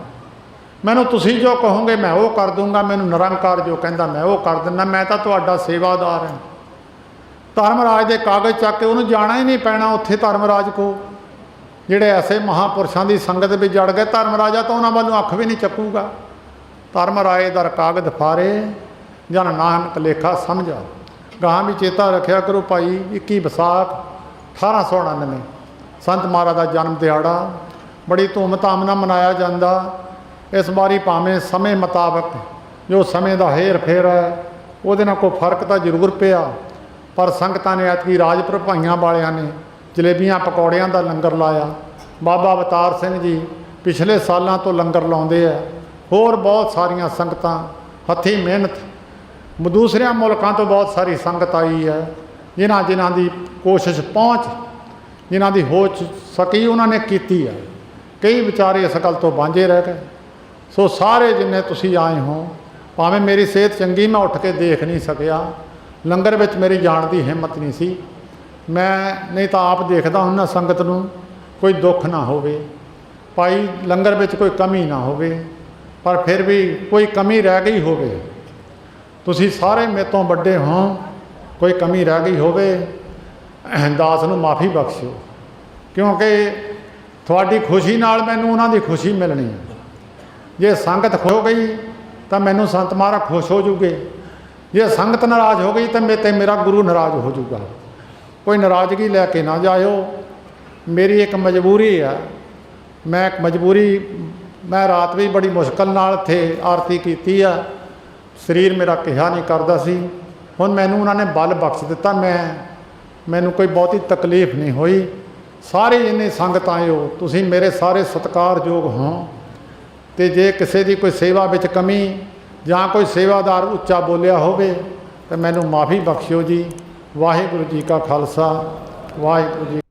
मैनू तुसी जो कहोगे मैं वो कर दूंगा, मैनू निरंकार जो कहता मैं वो कर दिना, मैं तो तुहाडा सेवादार हैं। धर्मराज के कागज़ चक के उन्होंने जाना ही नहीं पैना उत्थे धर्मराज को। जिहड़े ऐसे महापुरुषों की संगत भी जड़ गए धर्मराजा तो उन्होंने वालों अख भी नहीं चकूगा। धर्मराज दर कागज फारे जन नानक लेखा समझा। गां भी चेता रखिया करो भाई 21 विसाख 1899 संत महाराज का जन्म दिहाड़ा बड़ी धूमधाम नाल मनाया जाता। इस बारी भावें समय मुताबक जो समय का हेर फेर है वो कोई फर्क तो जरूर पिया, पर संगतां ने ऐतकी राजपुर भाइयों वालियां ने जलेबियां पकौड़ियां का लंगर लाया। बाबा अवतार सिंह जी पिछले सालों तो लंगर लाउंदे है। होर बहुत सारिया संगतां हथी मेहनत दूसरे मुल्कों तो बहुत सारी संगत आई है जिन्हां की कोशिश पहुँच जिन्हां की हो सकी उन्होंने की है। कई बेचारे इस गल तो वांझे रह गए। सो सारे जिन्ने तुसी आए हो भावें मेरी सेहत चंगी मैं उठ के देख नहीं सकिया, लंगर विच मेरी जाण की हिम्मत नहीं सी, मैं नहीं तो आप देखदा हुन्ना संगत नूं कोई दुख ना होवे भाई लंगर विच कोई कमी ना होवे, पर फिर भी कोई कमी रह गई होवे तुसी सारे मेरे तो बड़े हो कोई कमी रह गई होवे दास नूं माफ़ी बख्शियो, क्योंकि थोड़ी खुशी नाल मैनूं उन्हां दी खुशी मिलनी है। जे संगत खो गई तो मैनूं संत महाराज खुश हो जूगे, जे संगत नाराज़ हो गई तो मेरा गुरु नाराज़ हो जूगा। कोई नाराज़गी लैके ना जाओ, मेरी एक मजबूरी है। मैं एक मजबूरी मैं रात भी बड़ी मुश्किल नाल थे आरती की है, शरीर मेरा कहा नहीं करता सी। हुण मैनूं उन्होंने बल बख्श दिता, मैनूं कोई बहुती तकलीफ नहीं हुई। सारे जिन्ने संगत आए हो तुसीं मेरे सारे सत्कारयोग हो, तो जे किसी की कोई सेवा विच कमी जां कोई सेवादार उच्चा बोलिया होवे तो मैनूं माफ़ी बख्शियो जी। वाहिगुरू जी का खालसा वाहिगुरू जी।